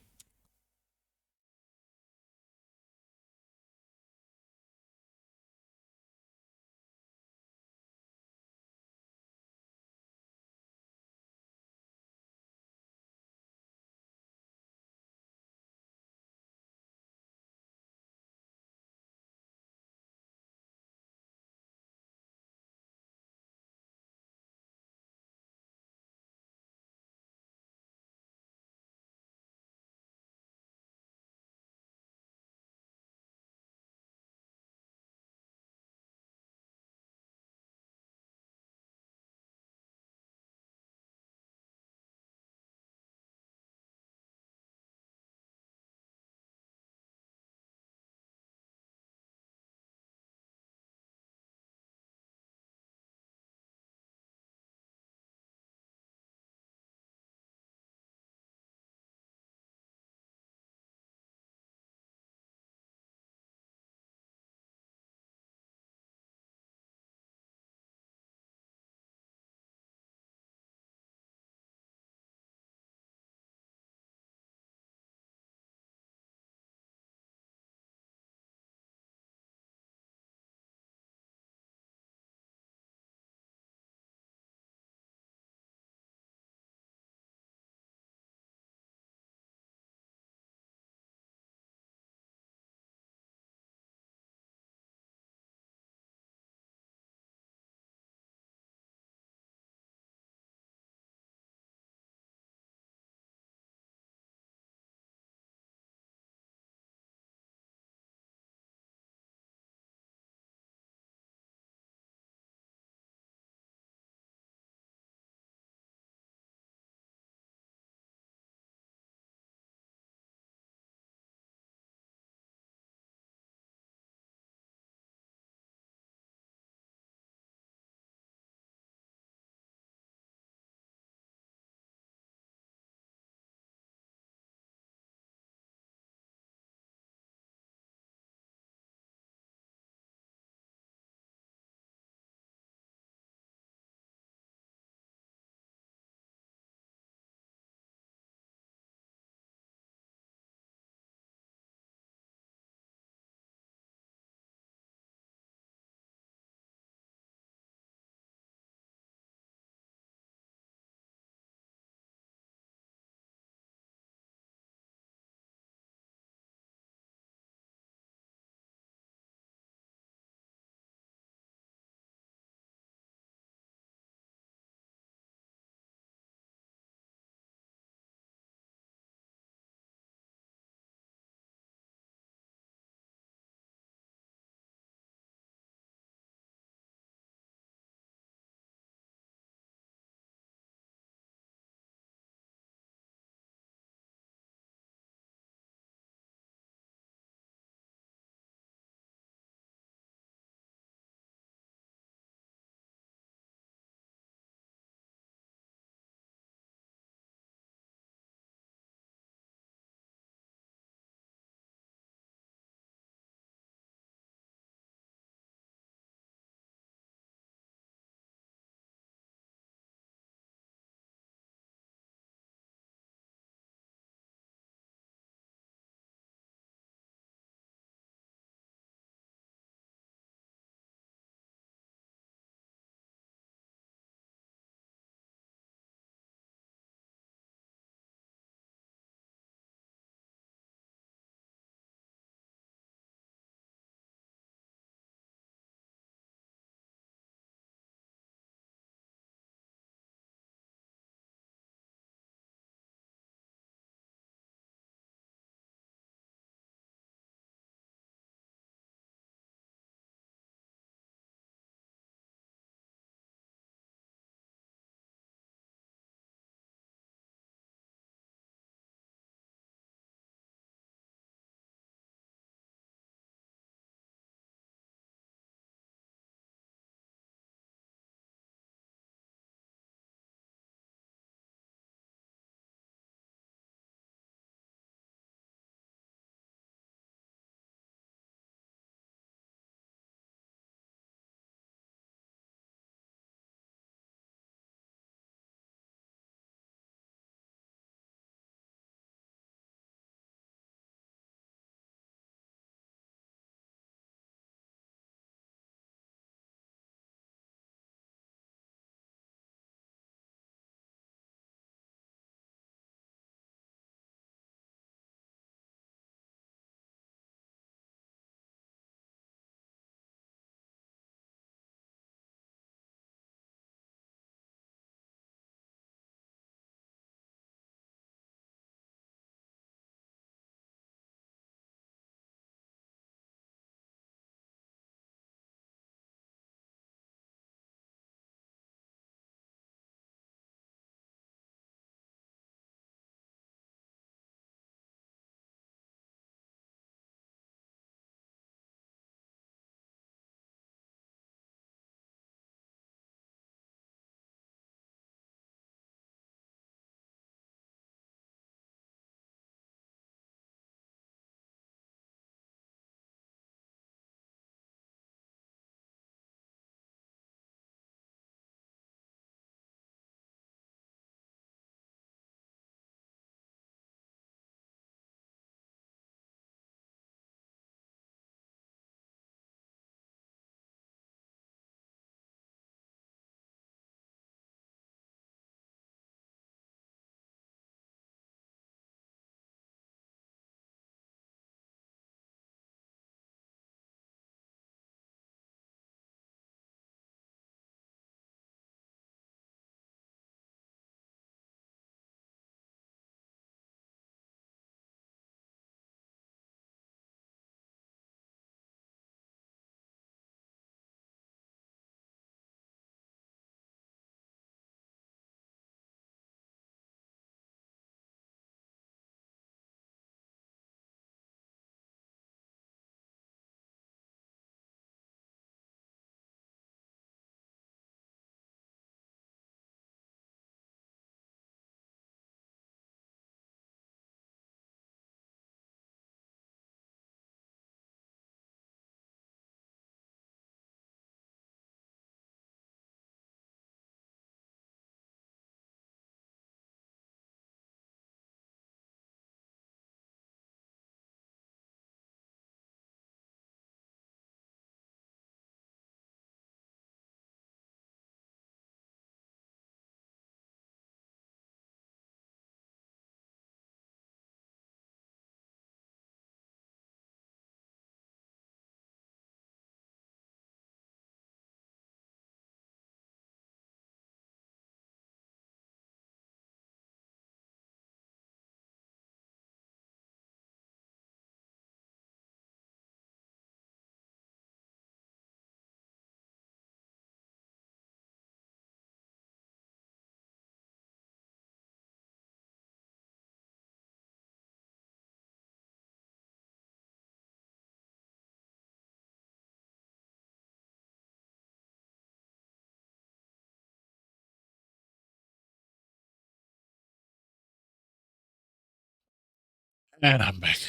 And I'm back.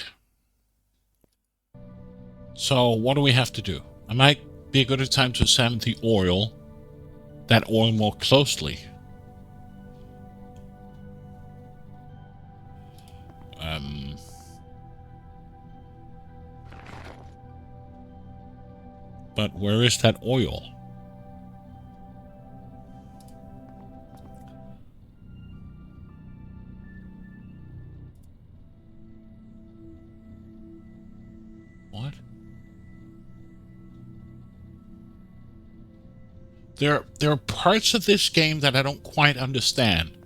So what do we have to do? I might be a good time to examine the oil, that oil more closely. But where is that oil? What? There are parts of this game that I don't quite understand.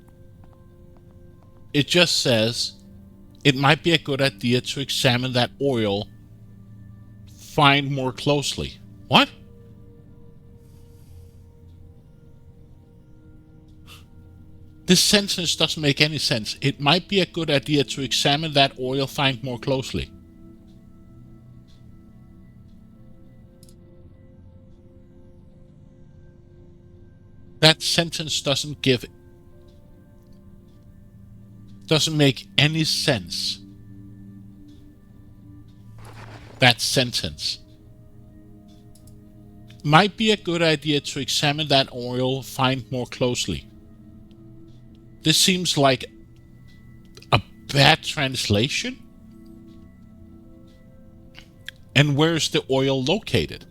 It just says it might be a good idea to examine that oil, find more closely. What? This sentence doesn't make any sense. It might be a good idea to examine that oil, find more closely. That sentence doesn't make any sense. That sentence. Might be a good idea to examine that oil, find more closely. This seems like a bad translation. And where's the oil located?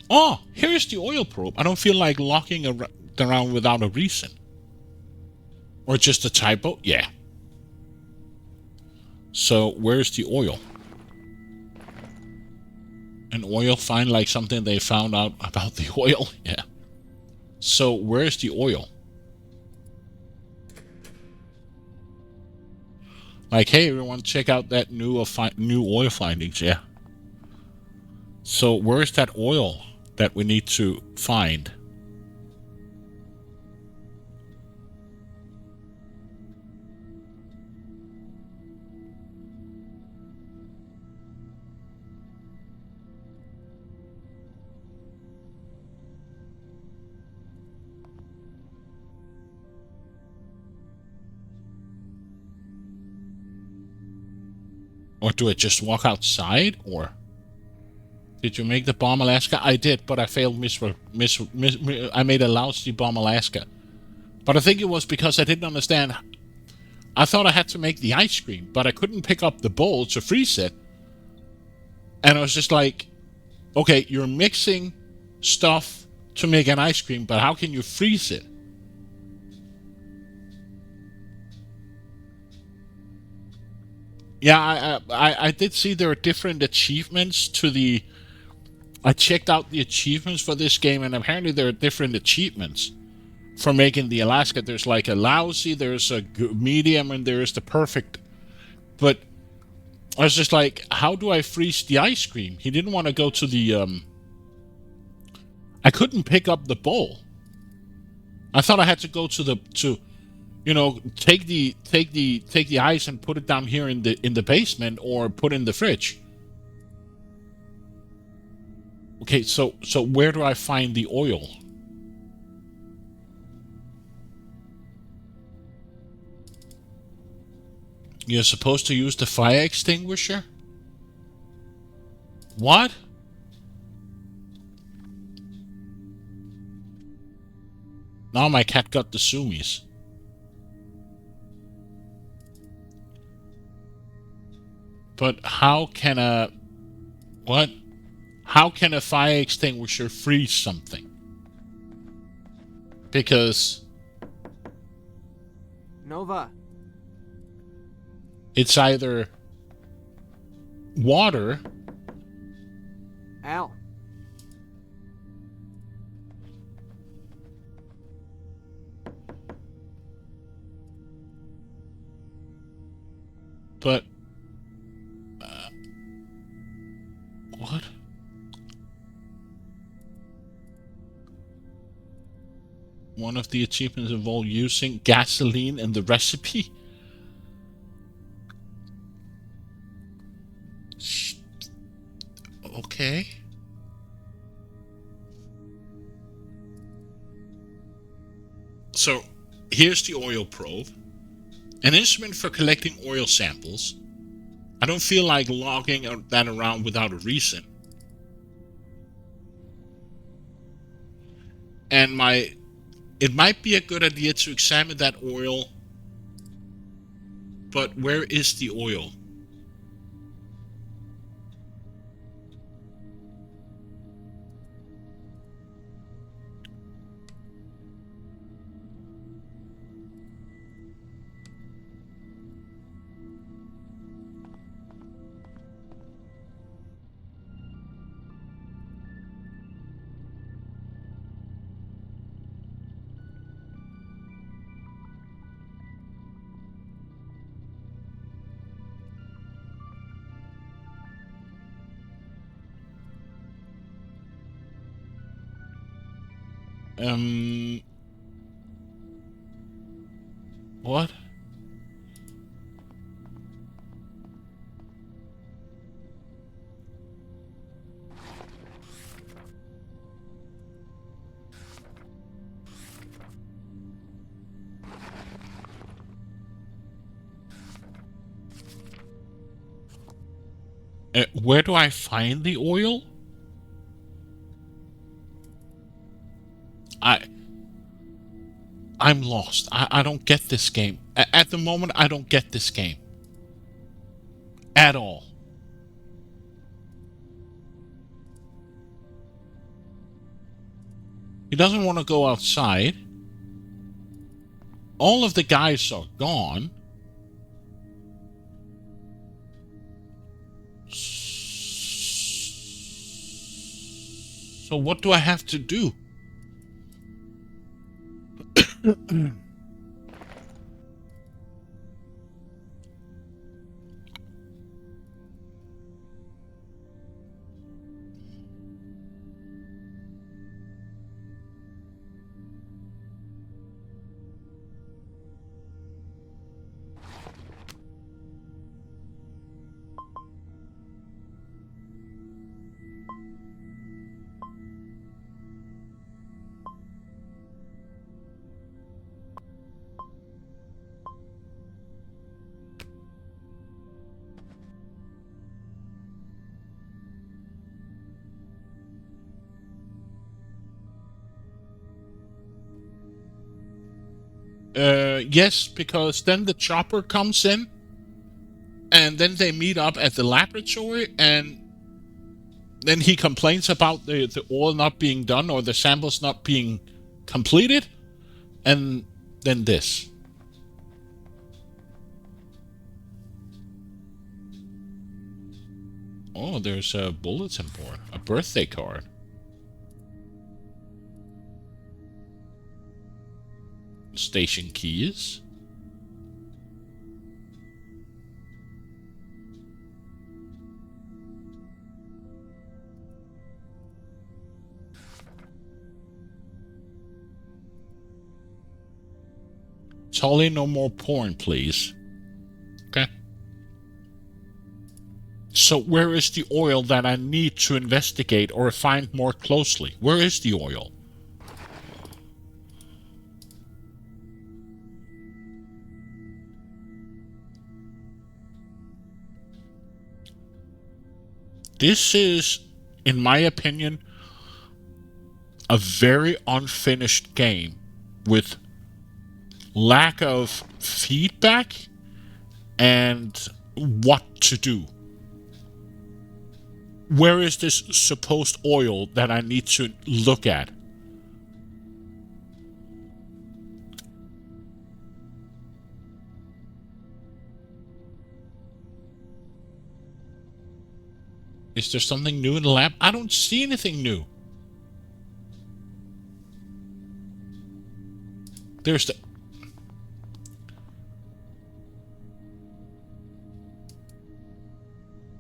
Oh, here's the oil probe. I don't feel like locking around without a reason. Or just a typo? Yeah. So, where's the oil? An oil find, like something they found out about the oil? Yeah. So, where's the oil? Like, hey everyone, check out that new oil findings. Yeah. So, where's that oil that we need to find? Or do I just walk outside? Or did you make the bomb Alaska? I did, but I failed. I made a lousy bomb Alaska. But I think it was because I didn't understand. I thought I had to make the ice cream, but I couldn't pick up the bowl to freeze it. And I was just like, okay, you're mixing stuff to make an ice cream, but how can you freeze it? Yeah, I did see there are different achievements to the... I checked out the achievements for this game, and apparently there are different achievements for making the Alaska. There's like a lousy, there's a medium, and there's the perfect. But I was just like, how do I freeze the ice cream? He didn't want to go to the... I couldn't pick up the bowl. I thought I had to go to take the ice and put it down here in the basement, or put in the fridge. Okay, so where do I find the oil? You're supposed to use the fire extinguisher? What? Now my cat got the zoomies. But how can a... What? How can a fire extinguisher freeze something? Because... Nova. It's either... water... Al. But... what? One of the achievements involved using gasoline in the recipe? Okay. So here's the oil probe. An instrument for collecting oil samples. I don't feel like logging that around without a reason. And it might be a good idea to examine that oil, but where is the oil? What? Where do I find the oil? I'm lost. I don't get this game. At the moment, I don't get this game. At all. He doesn't want to go outside. All of the guys are gone. So what do I have to do? Yes, because then the chopper comes in, and then they meet up at the laboratory, and then he complains about the oil not being done or the samples not being completed, and then this. Oh, there's a bulletin board, a birthday card. Station keys. Tully, no more porn, please. Okay. So where is the oil that I need to investigate or find more closely? Where is the oil? This is, in my opinion, a very unfinished game with lack of feedback and what to do. Where is this supposed oil that I need to look at? Is there something new in the lab? I don't see anything new. There's the...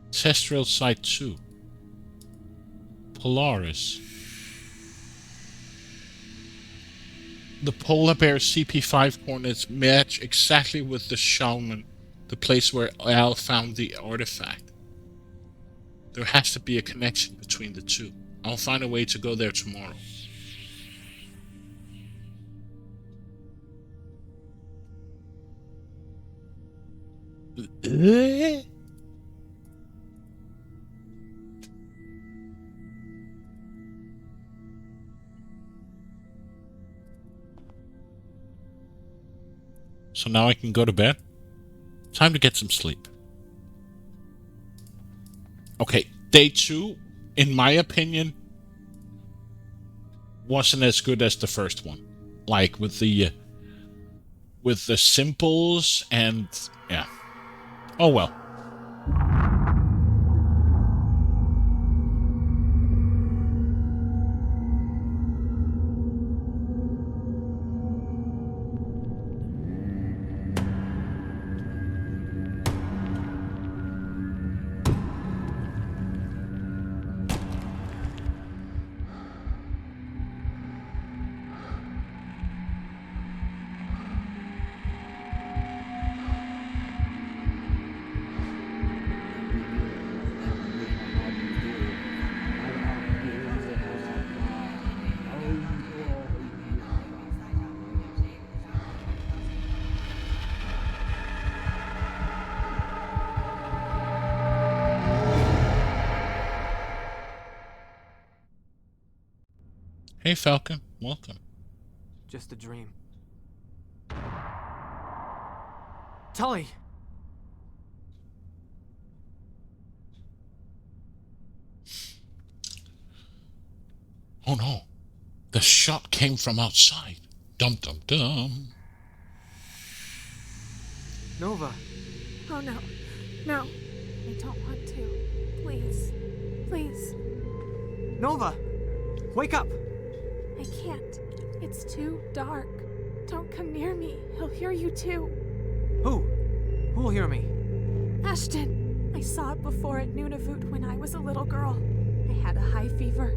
Ancestral Site 2. Polaris. The polar bear CP5 coordinates match exactly with the shaman, the place where Al found the artifact. There has to be a connection between the two. I'll find a way to go there tomorrow. So now I can go to bed? Time to get some sleep. Okay, day 2, in my opinion, wasn't as good as the first one. Like with the simples and yeah. Oh well. Hey Falcon, welcome. Just a dream. Tully! Oh no. The shot came from outside. Dum dum dum. Nova! Oh no. No. I don't want to. Please. Please. Nova! Wake up! I can't. It's too dark. Don't come near me. He'll hear you too. Who? Who'll hear me? Ashton! I saw it before at Nunavut when I was a little girl. I had a high fever.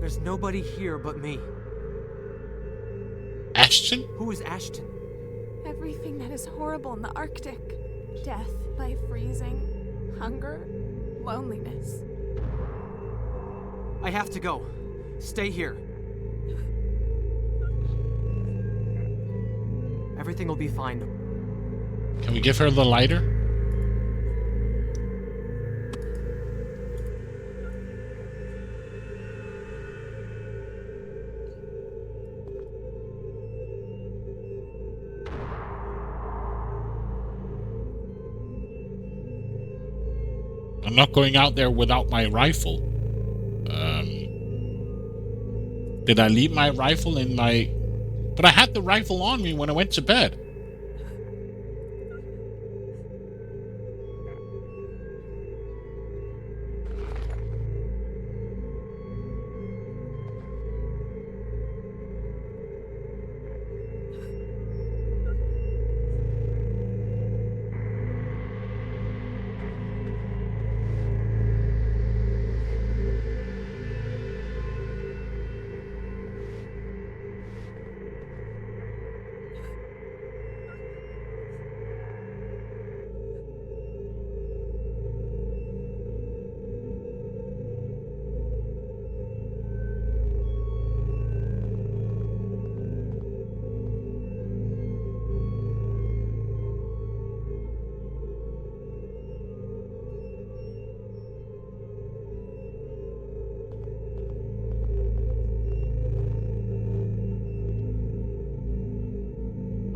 There's nobody here but me. Ashton? Who is Ashton? Everything that is horrible in the Arctic. Death by freezing. Hunger. Loneliness. I have to go. Stay here. Everything will be fine. Can we give her the lighter? I'm not going out there without my rifle. Did I leave my rifle in my... But I had the rifle on me when I went to bed.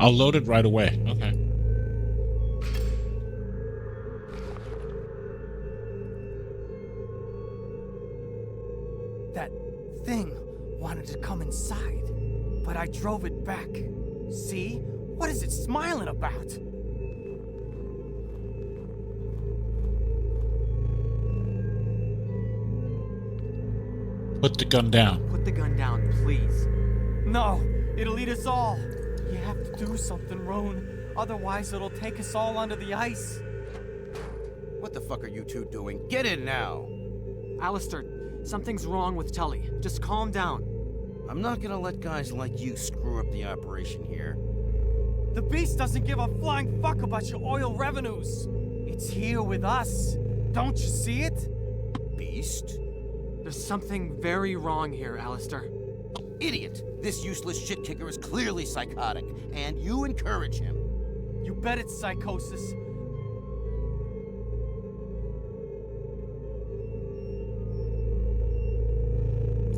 I'll load it right away. Okay. That thing wanted to come inside, but I drove it back. See? What is it smiling about? Put the gun down. Put the gun down, please. No, it'll eat us all. You have to do something, Roan. Otherwise, it'll take us all under the ice. What the fuck are you two doing? Get in now! Alistair, something's wrong with Tully. Just calm down. I'm not gonna let guys like you screw up the operation here. The beast doesn't give a flying fuck about your oil revenues. It's here with us. Don't you see it? Beast? There's something very wrong here, Alistair. Idiot! This useless shit kicker is clearly psychotic, and you encourage him. You bet it's psychosis.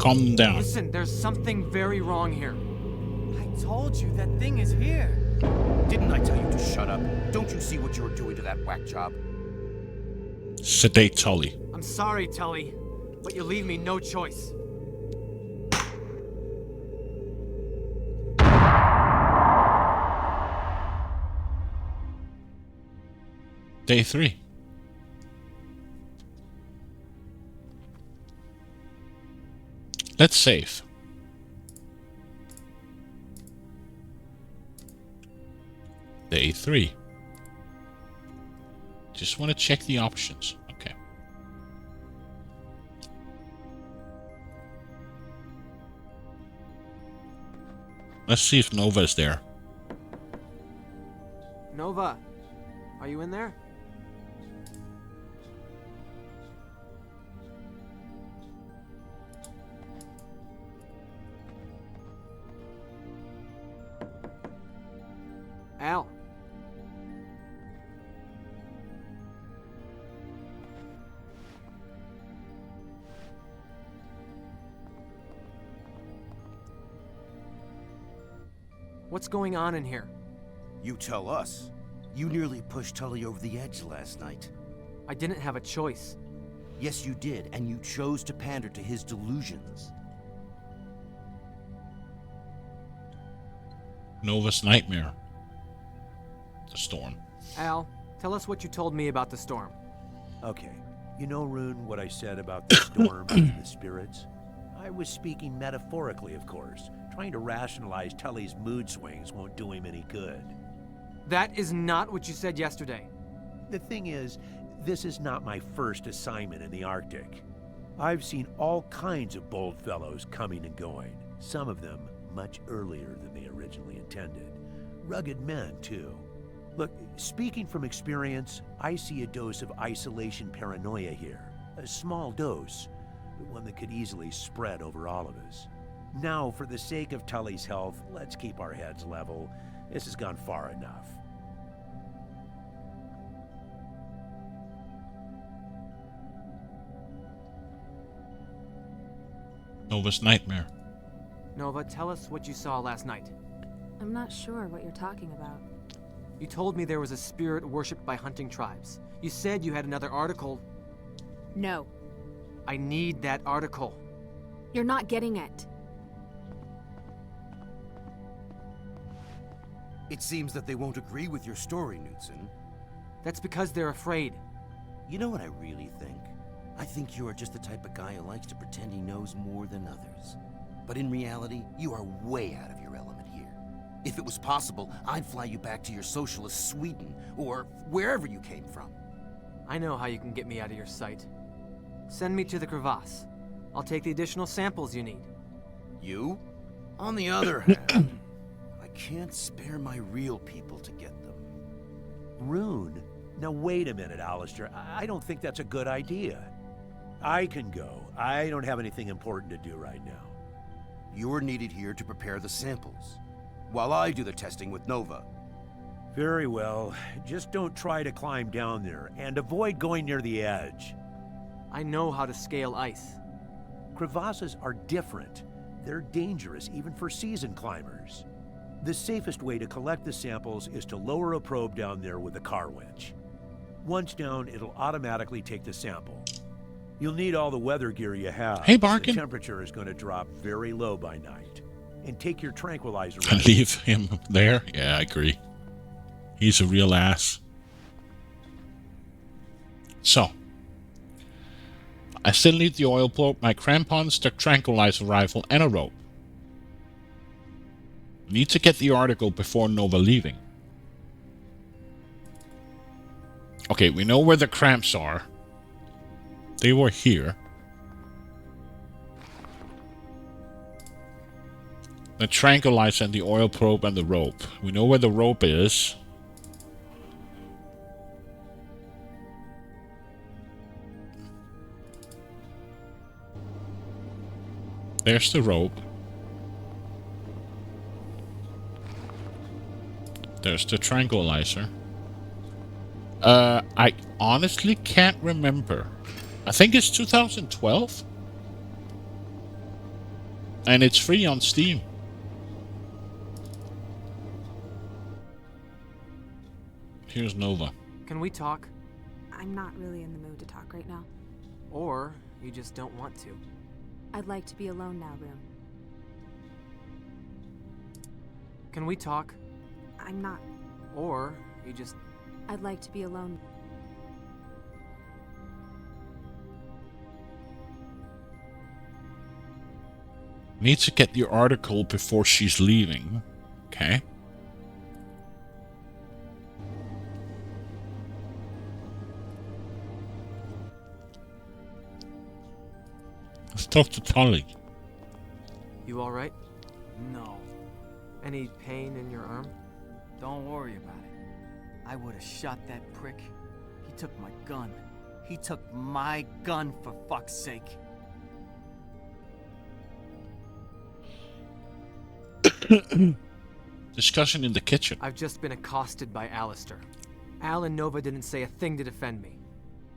Calm them down. Listen, there's something very wrong here. I told you that thing is here. Didn't I tell you to shut up? Don't you see what you're doing to that whack job? Sedate Tully. I'm sorry, Tully, but you leave me no choice. Day 3. Let's save. Day 3. Just want to check the options. Okay. Let's see if Nova is there. Nova, are you in there? Al. What's going on in here? You tell us. You nearly pushed Tully over the edge last night. I didn't have a choice. Yes, you did, and you chose to pander to his delusions. Nova's nightmare. The storm. Al, tell us what you told me about the storm. Okay. You know, Rune, what I said about the storm and the spirits? I was speaking metaphorically, of course. Trying to rationalize Tully's mood swings won't do him any good. That is not what you said yesterday. The thing is, this is not my first assignment in the Arctic. I've seen all kinds of bold fellows coming and going, some of them much earlier than they originally intended. Rugged men, too. Look, speaking from experience, I see a dose of isolation paranoia here. A small dose, but one that could easily spread over all of us. Now, for the sake of Tully's health, let's keep our heads level. This has gone far enough. Nova's nightmare. Nova, tell us what you saw last night. I'm not sure what you're talking about. You told me there was a spirit worshipped by hunting tribes. You said you had another article. No, I need that article. you're not getting it. It seems that they won't agree with your story, Knudsen. That's because they're afraid. You know what I really think? I think you are just the type of guy who likes to pretend he knows more than others. But in reality, you are way out of your element here. If it was possible, I'd fly you back to your socialist Sweden, or wherever you came from. I know how you can get me out of your sight. Send me to the crevasse. I'll take the additional samples you need. You? On the other hand, I can't spare my real people to get them. Rune? Now wait a minute, Alistair. I don't think that's a good idea. I can go. I don't have anything important to do right now. You're needed here to prepare the samples, while I do the testing with Nova. Very well. Just don't try to climb down there, and avoid going near the edge. I know how to scale ice. Crevasses are different. They're dangerous even for seasoned climbers. The safest way to collect the samples is to lower a probe down there with a car winch. Once down, it'll automatically take the sample. You'll need all the weather gear you have. Hey, Barkin. The temperature is going to drop very low by night. And take your tranquilizer. And leave him there? Yeah, I agree. He's a real ass. So, I still need the oil probe, my crampons, the tranquilizer rifle, and a rope. Need to get the article before Nova leaving. Okay, we know where the cramps are. They were here. The tranquilizer and the oil probe and the rope. We know where the rope is. There's the rope. There's the tranquilizer. I honestly can't remember. I think it's 2012. And it's free on Steam. Here's Nova. Can we talk? I'm not really in the mood to talk right now. Or you just don't want to? I'd like to be alone now, Rune. Can we talk? I'm not. Or you just... I'd like to be alone. Need to get the article before she's leaving. Okay. Let's talk to Tully. You alright? No, Any pain in your arm? don't worry about it. I would have shot that prick. He took my gun. He took my gun, for fuck's sake. Discussion in the kitchen. I've just been accosted by Alistair. Al and Nova didn't say a thing to defend me.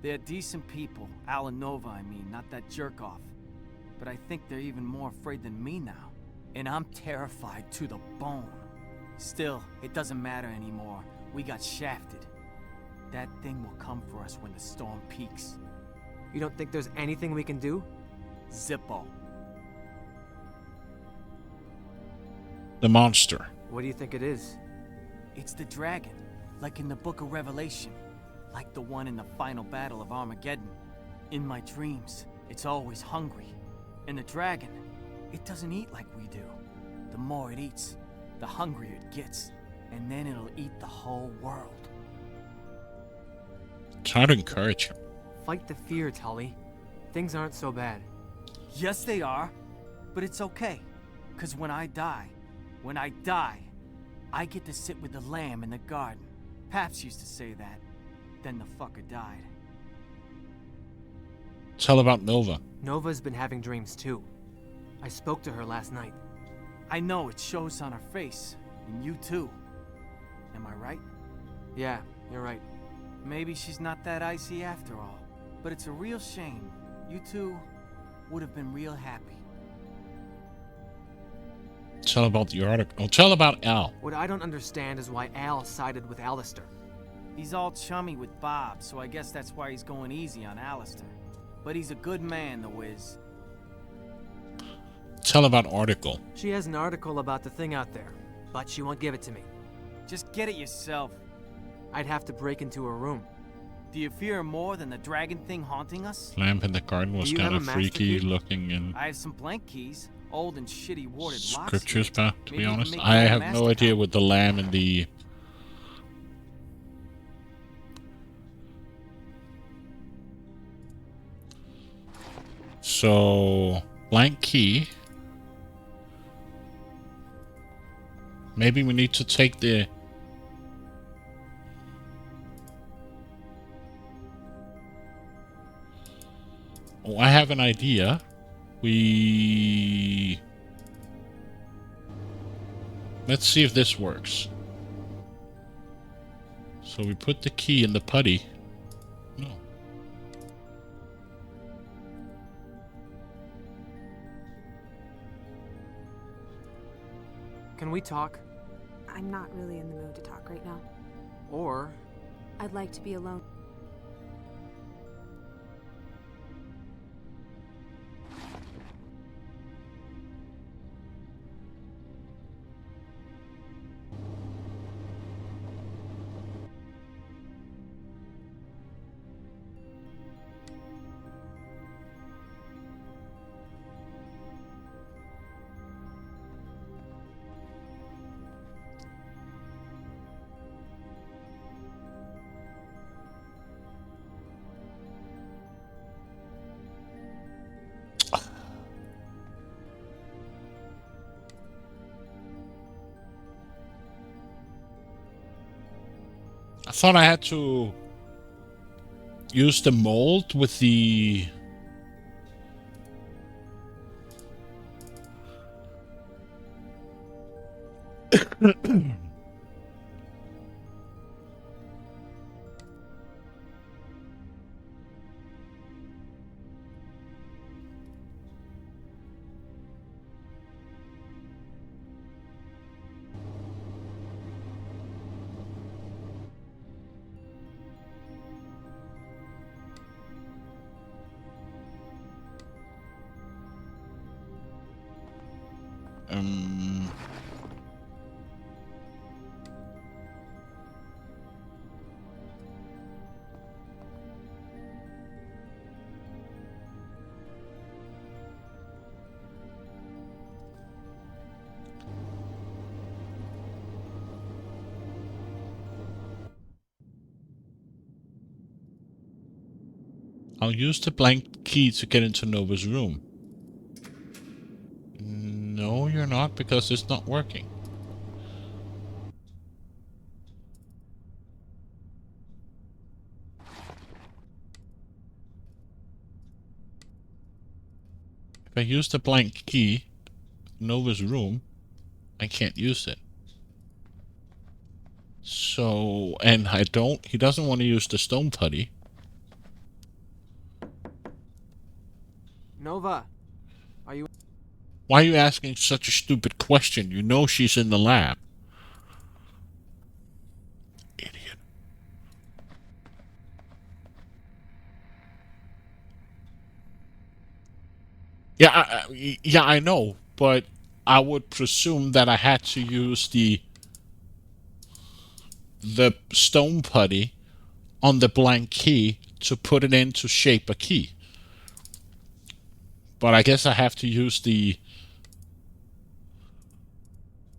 They're decent people. Al and Nova, I mean, not that jerk-off. But I think they're even more afraid than me now. And I'm terrified to the bone. Still, it doesn't matter anymore. We got shafted. That thing will come for us when the storm peaks. You don't think there's anything we can do? Zippo. The monster. What do you think it is? It's the dragon, like in the Book of Revelation. Like the one in the final battle of Armageddon. In my dreams, it's always hungry. And the dragon, it doesn't eat like we do. The more it eats, the hungrier it gets. And then it'll eat the whole world. Try to encourage him. Fight the fear, Tully. Things aren't so bad. Yes, they are. But it's okay. 'Cause when I die, I get to sit with the lamb in the garden. Paps used to say that. Then the fucker died. Tell about Nova. Nova's been having dreams too. I spoke to her last night. I know it shows on her face. And you too. Am I right? Yeah, you're right. Maybe she's not that icy after all. But it's a real shame. You two would have been real happy. Tell about the article. Oh, tell about Al. What I don't understand is why Al sided with Alistair. He's all chummy with Bob, so I guess that's why he's going easy on Alistair. But he's a good man, the Wiz. Tell about article. She has an article about the thing out there, but she won't give it to me. Just get it yourself. I'd have to break into her room. Do you fear more than the dragon thing haunting us? Lamp in the garden was Do you kind have of a master freaky key? looking in I have some blank keys, old and shitty warded locks. scriptures, here. but to Maybe be you can honest, make I your own have master no idea copy. with the lamb and the. So, blank key. Maybe we need to take the. Oh, I have an idea. Let's see if this works. So we put the key in the putty. No. Can we talk? I'm not really in the mood to talk right now. Or I'd like to be alone. I thought I had to use the mold with the. I'll use the blank key to get into Nova's room. No, you're not, because it's not working. If I use the blank key, Nova's room, I can't use it. So, and he doesn't want to use the stone putty. Nova, are you... Why are you asking such a stupid question? You know she's in the lab. Idiot. Yeah, I know, but I would presume that I had to use the stone putty on the blank key to put it in to shape a key. But I guess I have to use the...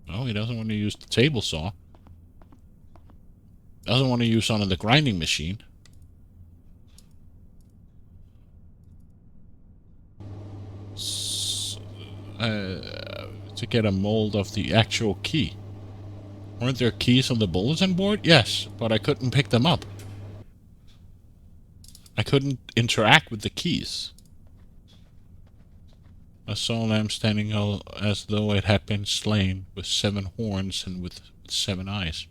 No, he doesn't want to use the table saw. Doesn't want to use on the grinding machine. To get a mold of the actual key. Weren't there keys on the bulletin board? Yes, but I couldn't pick them up. I couldn't interact with the keys. I saw a lamb standing as though it had been slain, with 7 horns and with 7 eyes.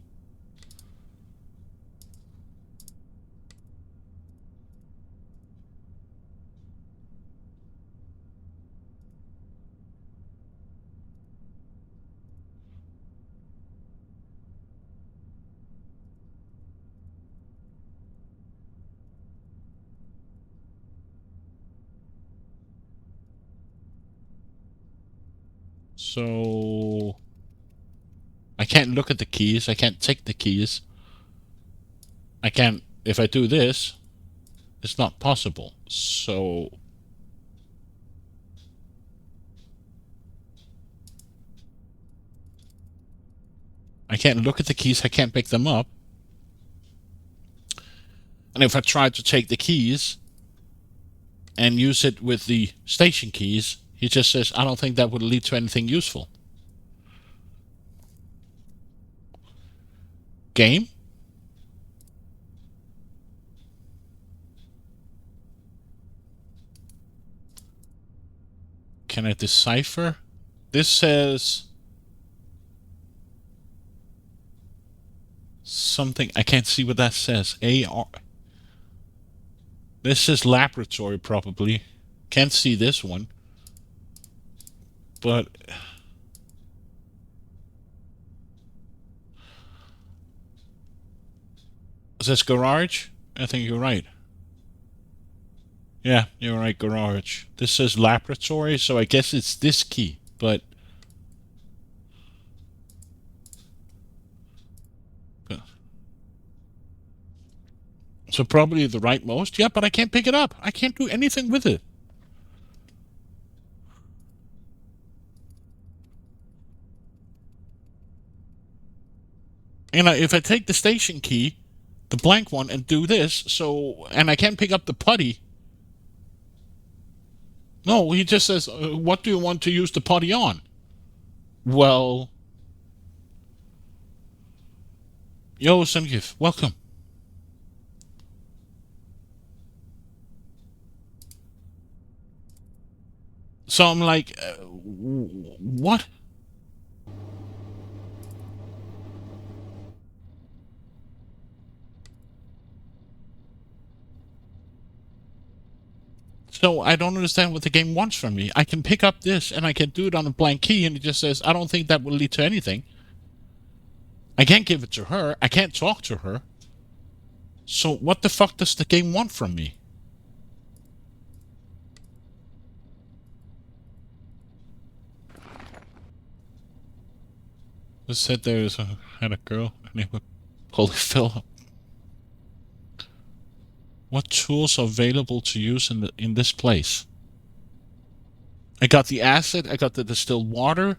So... I can't look at the keys, I can't take the keys. I can't... If I do this, it's not possible. So... I can't look at the keys, I can't pick them up. And if I try to take the keys and use it with the station keys, he just says, I don't think that would lead to anything useful. Game? Can I decipher? This says something. I can't see what that says. AR. This is laboratory, probably. Can't see this one. But... Is this garage? I think you're right. Yeah, you're right, garage. This says laboratory, so I guess it's this key, but... So probably the rightmost? Yeah, but I can't pick it up. I can't do anything with it. And if I take the station key, the blank one, and do this, so... And I can't pick up the putty. No, he just says, what do you want to use the putty on? Well... Yo, Samgif, welcome. So I'm like, what? So I don't understand what the game wants from me. I can pick up this and I can do it on a blank key and it just says, I don't think that will lead to anything. I can't give it to her. I can't talk to her. So what the fuck does the game want from me? Just said had a girl named Polyphil. What tools are available to use in this place? I got the acid. I got the distilled water.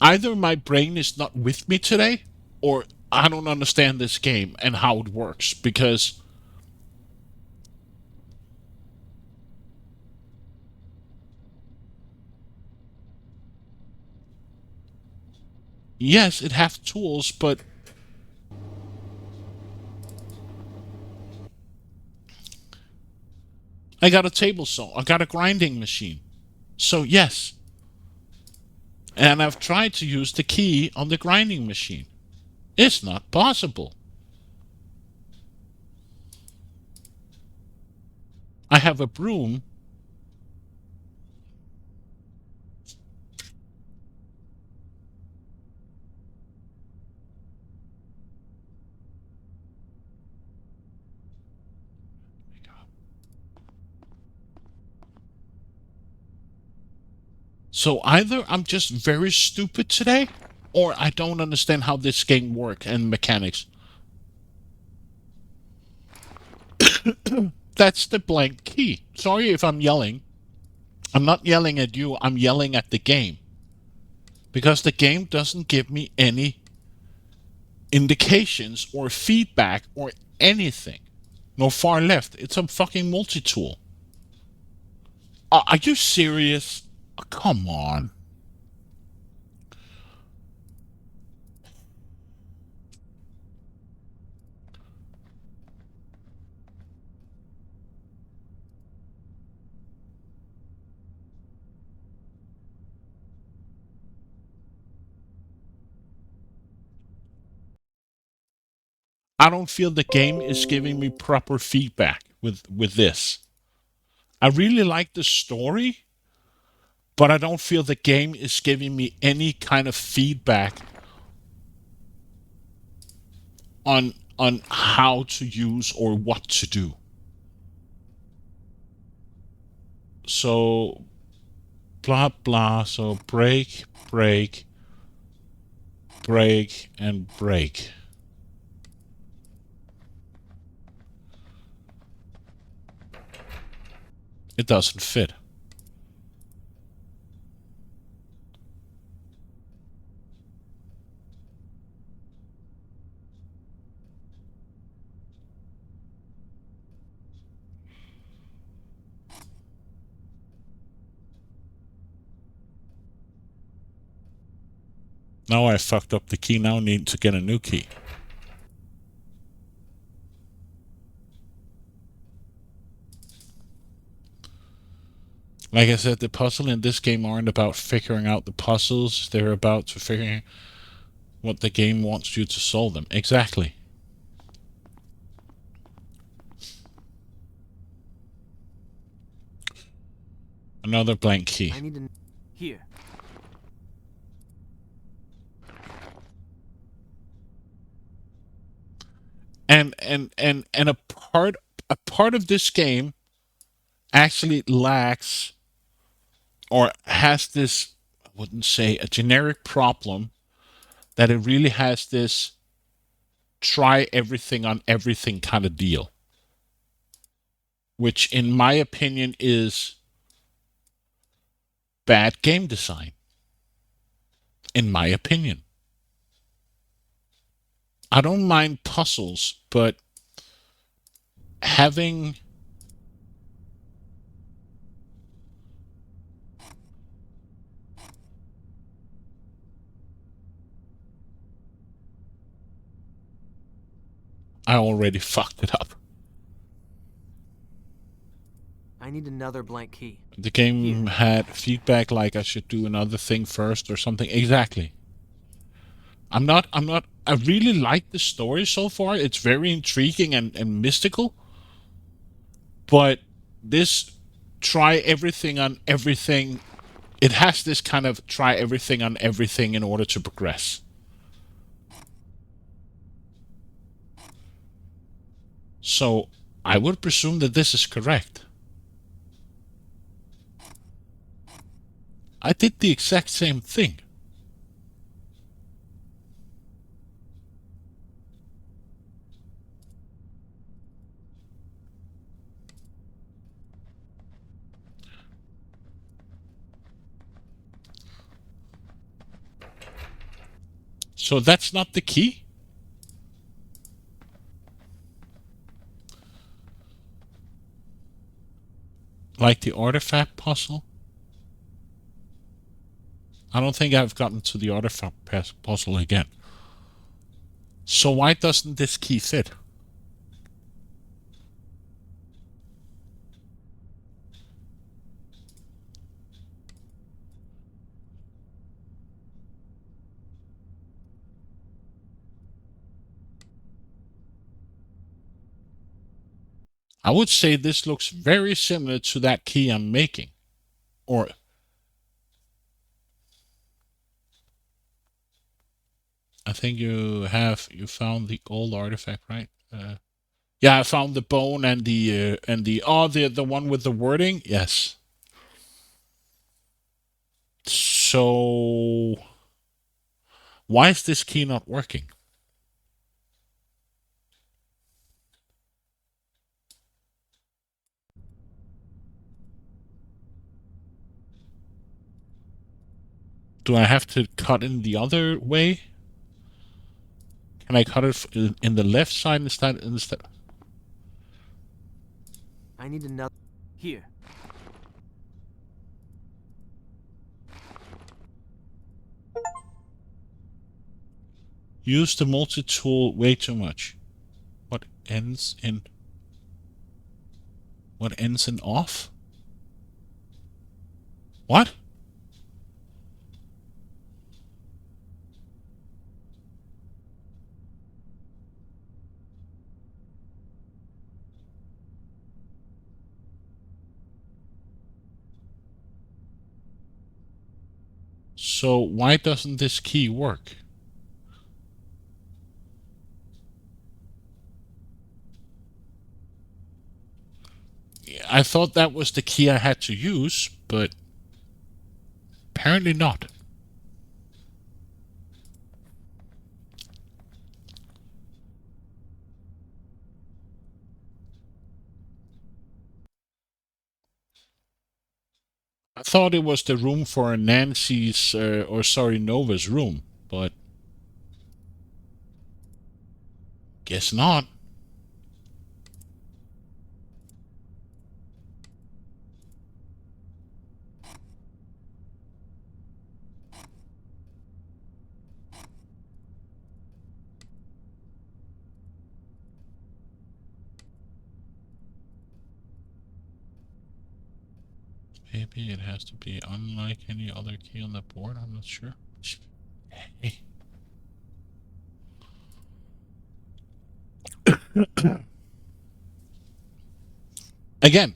Either my brain is not with me today, or I don't understand this game and how it works. Because yes, it has tools, but I got a table saw. I got a grinding machine. So yes, and I've tried to use the key on the grinding machine. It's not possible. I have a broom. So either I'm just very stupid today, or I don't understand how this game works and mechanics. That's the blank key. Sorry if I'm yelling. I'm not yelling at you, I'm yelling at the game. Because the game doesn't give me any indications or feedback or anything. No far left. It's a fucking multi-tool. Are you serious? Oh, come on. I don't feel the game is giving me proper feedback with this. I really like the story, but I don't feel the game is giving me any kind of feedback on how to use or what to do. So blah blah. So break, break, break, and break. It doesn't fit. Now I fucked up the key. Now I need to get a new key. Like I said, the puzzle in this game aren't about figuring out the puzzles. They're about to figuring what the game wants you to solve them. Exactly. Another blank key. I need to. Here. And a part of this game actually lacks or has this, I wouldn't say a generic problem, that it really has this try everything on everything kind of deal, which in my opinion is bad game design. In my opinion, I don't mind puzzles, but having I already fucked it up. I need another blank key. The game had feedback like I should do another thing first or something. Exactly. I really like the story so far. It's very intriguing and mystical. But this try everything on everything, it has this kind of try everything on everything in order to progress. So I would presume that this is correct. I did the exact same thing. So that's not the key? Like the artifact puzzle? I don't think I've gotten to the artifact puzzle again. So why doesn't this key fit? I would say this looks very similar to that key I'm making. Or I think you found the old artifact, right? Yeah, I found the bone and the one with the wording. Yes. So why is this key not working? Do I have to cut in the other way? Can I cut it in the left side instead? I need another. Here. Use the multi-tool way too much. What ends in off? What? So why doesn't this key work? I thought that was the key I had to use, but apparently not. I thought it was the room for Nancy's, Nova's room, but guess not. Maybe it has to be unlike any other key on the board. I'm not sure. Hey. Again.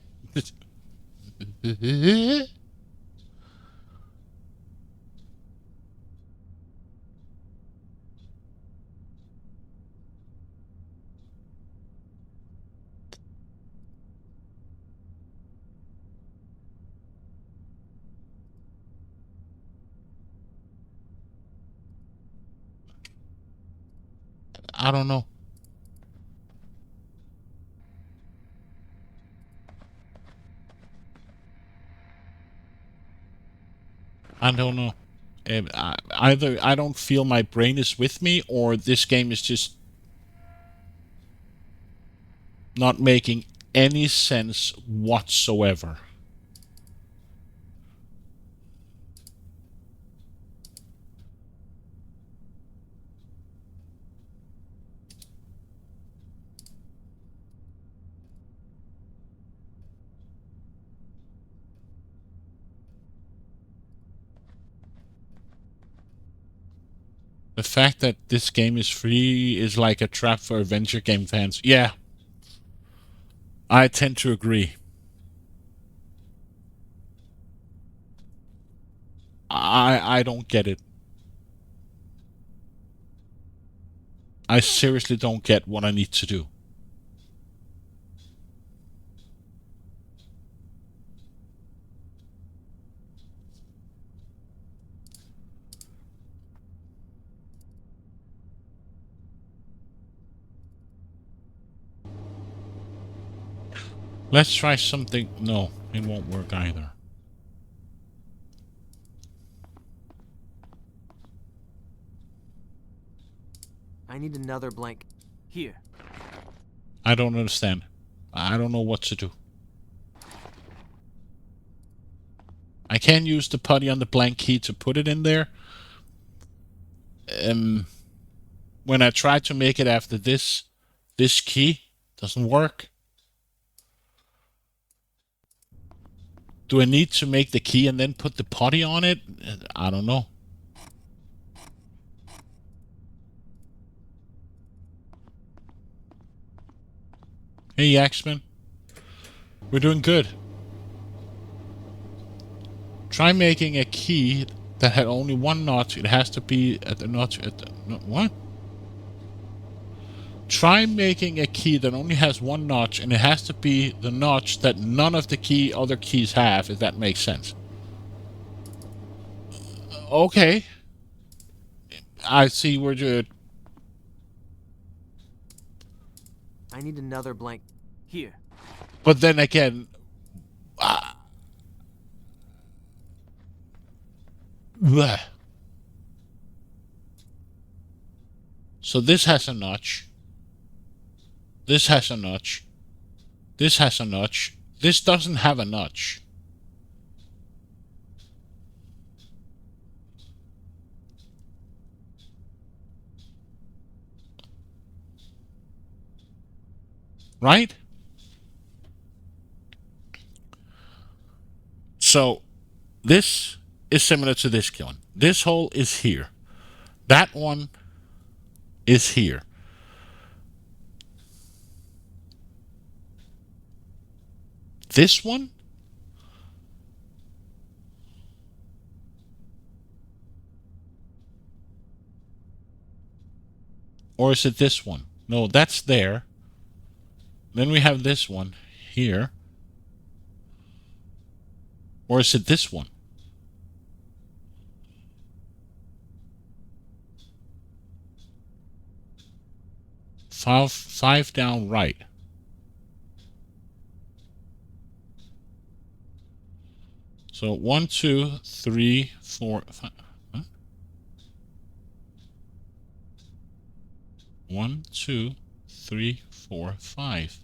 I don't know. I don't know. Either I don't feel my brain is with me, or this game is just not making any sense whatsoever. The fact that this game is free is like a trap for adventure game fans. Yeah, I tend to agree. I don't get it. I seriously don't get what I need to do. Let's try something. No, it won't work either. I need another blank. Here. I don't understand. I don't know what to do. I can use the putty on the blank key to put it in there. When I try to make it after this key, doesn't work. Do I need to make the key and then put the putty on it? I don't know. Hey, Yaxman. We're doing good. Try making a key that had only one notch. It has to be at the notch at the... No, what? Try making a key that only has one notch, and it has to be the notch that none of the other keys have, if that makes sense. Okay. I see we're good. I need another blank. Here. But then again... bleh. So this has a notch. This has a notch. This has a notch. This doesn't have a notch. Right? So this is similar to this one. This hole is here. That one is here. This one? Or is it this one? No, that's there. Then we have this one here. Or is it this one? Five down right. So 1, 2, 3, 4, 5. Huh? 1, 2, 3, 4, 5.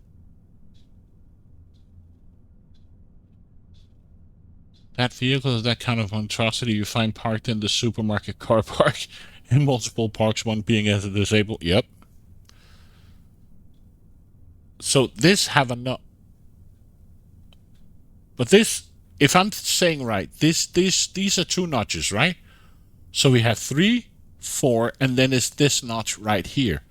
That vehicle is that kind of monstrosity you find parked in the supermarket car park in multiple parks, one being as a disabled. Yep. So this have a no. But this, if I'm saying right, these are two notches, right? So we have 3, 4, and then it's this notch right here.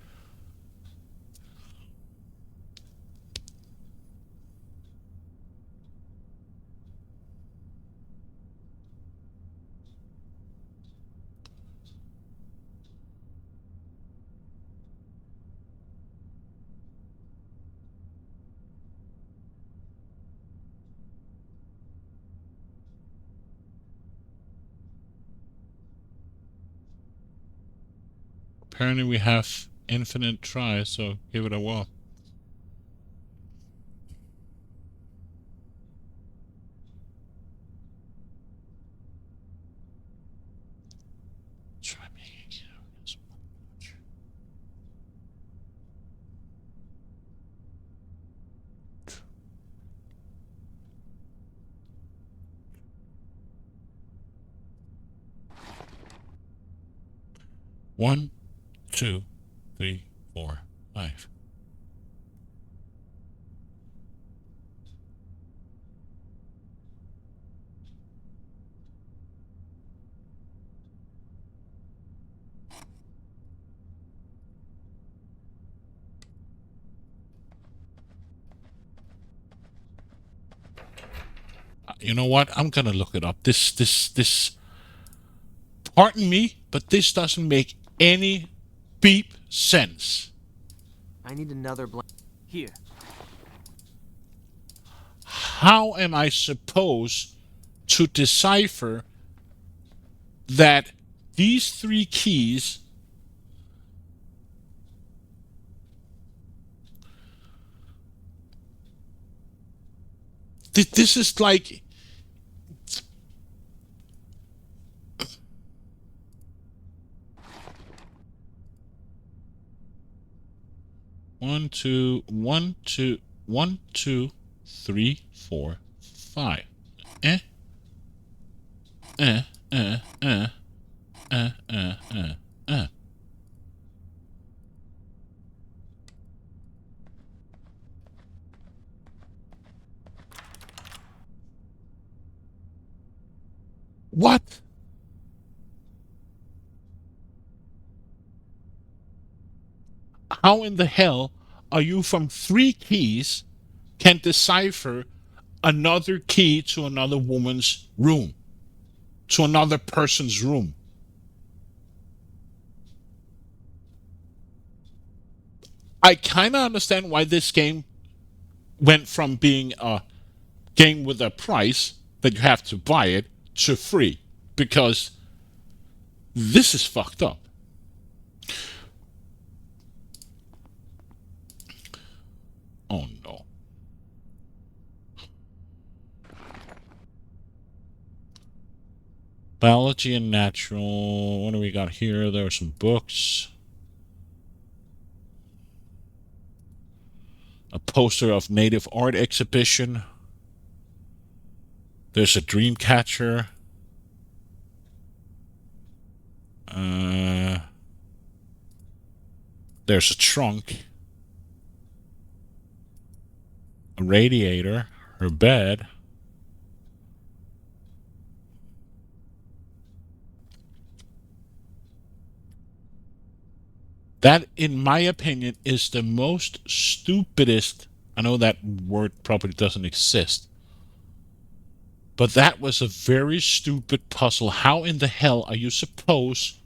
Apparently we have infinite tries, so give it a whirl. Try making it against one notch. One, 2, 3, 4, 5. You know what? I'm gonna look it up. This. Pardon me, but this doesn't make any beep sense. I need another blank. Here. How am I supposed to decipher that these 3 keys This is like, one, two, one, two, one, two, three, four, five. Eh, eh, eh, eh, eh, eh, eh, eh. What? How in the hell are you from three keys can decipher another key to another woman's room, to another person's room? I kind of understand why this game went from being a game with a price that you have to buy it to free, because this is fucked up. Oh no. Biology and natural. What do we got here? There are some books. A poster of native art exhibition. There's a dream catcher. There's a trunk. A radiator. Her bed. That, in my opinion, is the most stupidest. I know that word probably doesn't exist, but that was a very stupid puzzle. How in the hell are you supposed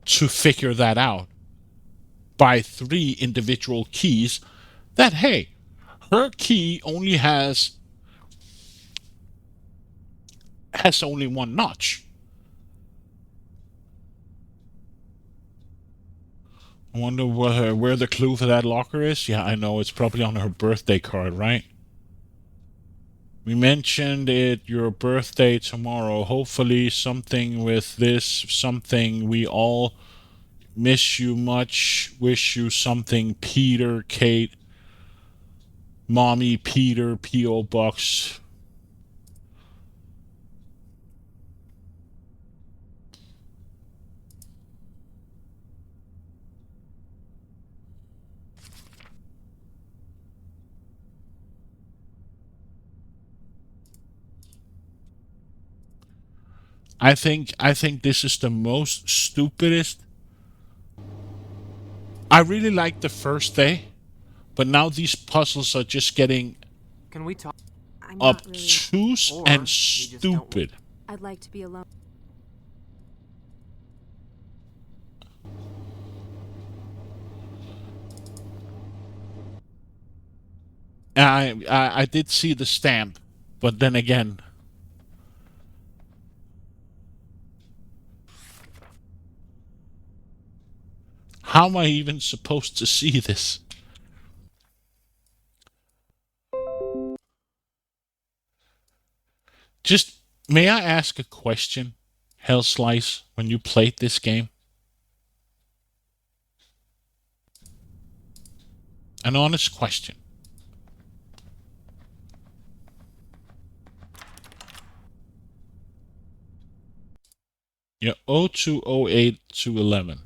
to figure that out by three individual keys? That, hey, her key only has only one notch. I wonder where the clue for that locker is. Yeah, I know, it's probably on her birthday card, right? We mentioned it, your birthday tomorrow. Hopefully something with this, something. We all miss you much. Wish you something. Peter, Kate, Mommy, Peter, P.O. Box. I think this is the most stupidest. I really liked the first day, but now these puzzles are just getting Can we talk? I'm not really. obtuse Or and you just don't want- stupid. I'd like to be alone. I did see the stamp, but then again, how am I even supposed to see this? Just, may I ask a question, Hell Slice, when you played this game? An honest question. Yeah, 0208 to 11.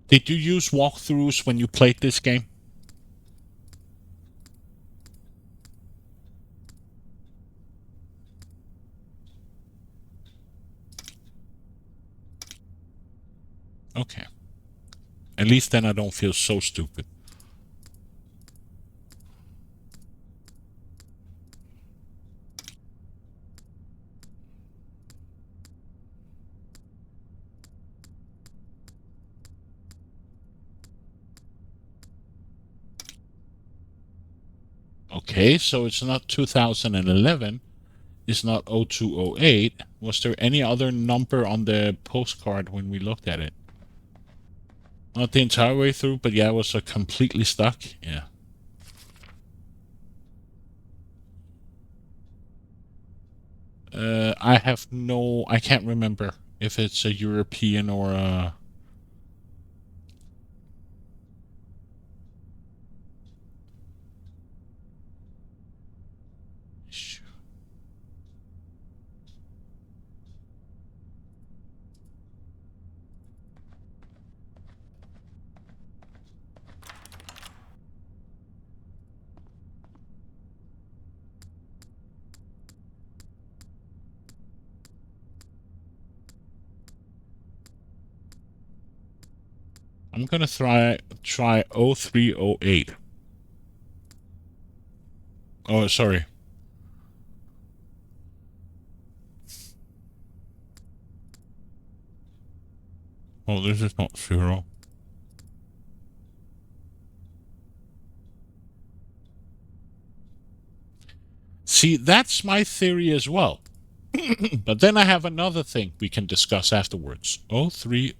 Did you use walkthroughs when you played this game? Okay. At least then I don't feel so stupid. Okay, so it's not 2011. It's not 0208. Was there any other number on the postcard when we looked at it? Not the entire way through, but yeah, it was completely stuck. Yeah. I can't remember if it's a European or a... I'm gonna try 0308. Oh, sorry. Oh, this is not 0. See, that's my theory as well. But then I have another thing we can discuss afterwards. 030.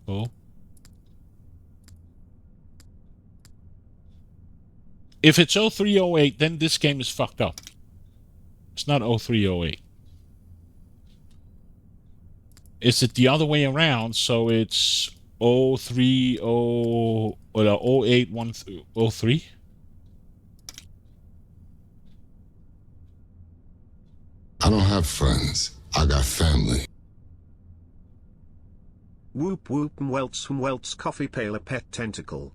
If it's 0308, then this game is fucked up. It's not 0308. Is it the other way around? So it's 030 or 0803? I don't have friends. I got family. Whoop whoop welts coffee pail a pet tentacle.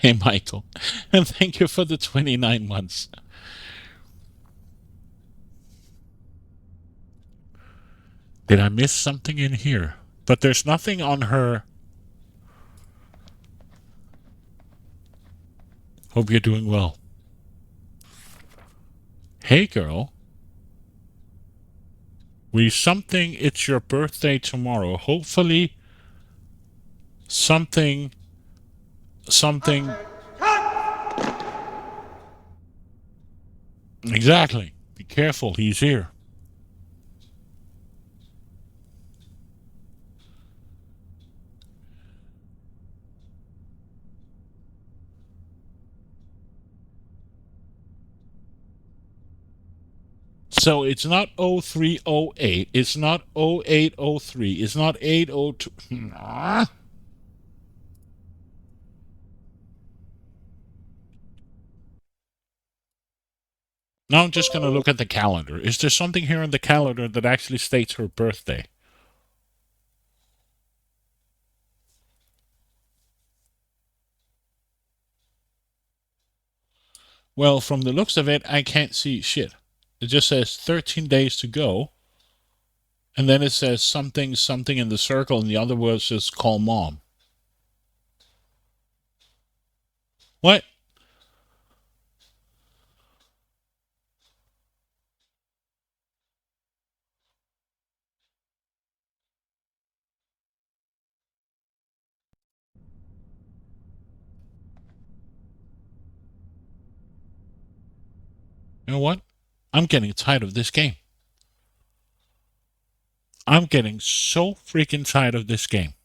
Hey, Michael. And thank you for the 29 months. Did I miss something in here? But there's nothing on her. Hope you're doing well. Hey, girl. It's your birthday tomorrow. Hopefully, something. Exactly. Be careful, he's here. So it's not 0308, it's not 0803, it's not 802. Now I'm just going to look at the calendar. Is there something here in the calendar that actually states her birthday? Well, from the looks of it, I can't see shit. It just says 13 days to go. And then it says something in the circle, and the other word says call mom. What? You know what? I'm getting tired of this game. I'm getting so freaking tired of this game.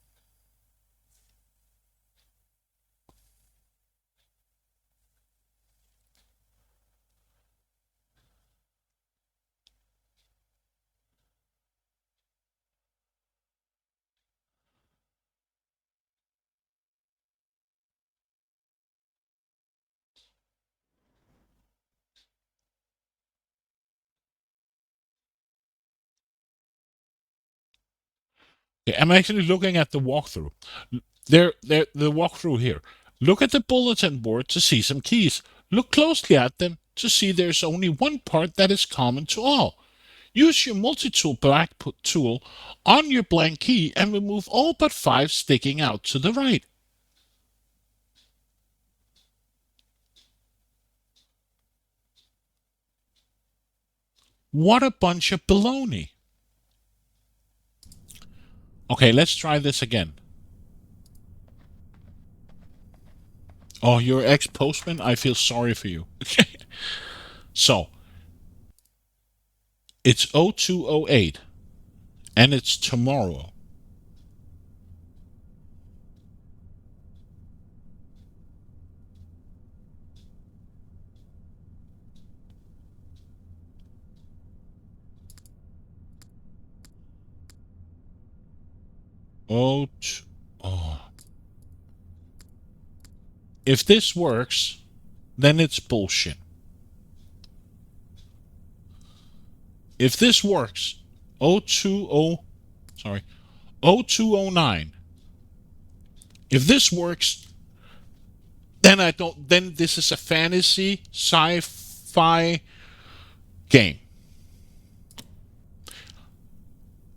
Okay, I'm actually looking at the walkthrough. The walkthrough here. Look at the bulletin board to see some keys. Look closely at them to see there's only one part that is common to all. Use your multi-tool black tool on your blank key and remove all but 5 sticking out to the right. What a bunch of baloney. Okay, let's try this again. Oh, you're ex-postman? I feel sorry for you. So it's 0208 and it's tomorrow. Oh, oh. If this works, then it's bullshit. If this works, 020, sorry, 0209. If this works, then this is a fantasy sci-fi game.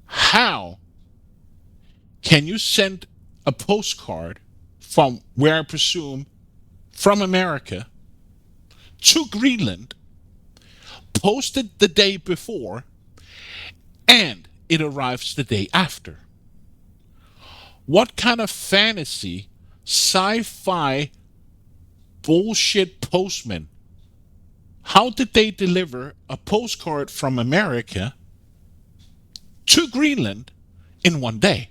How can you send a postcard from where I presume from America to Greenland, posted the day before, and it arrives the day after? What kind of fantasy, sci-fi, bullshit postman? How did they deliver a postcard from America to Greenland in one day?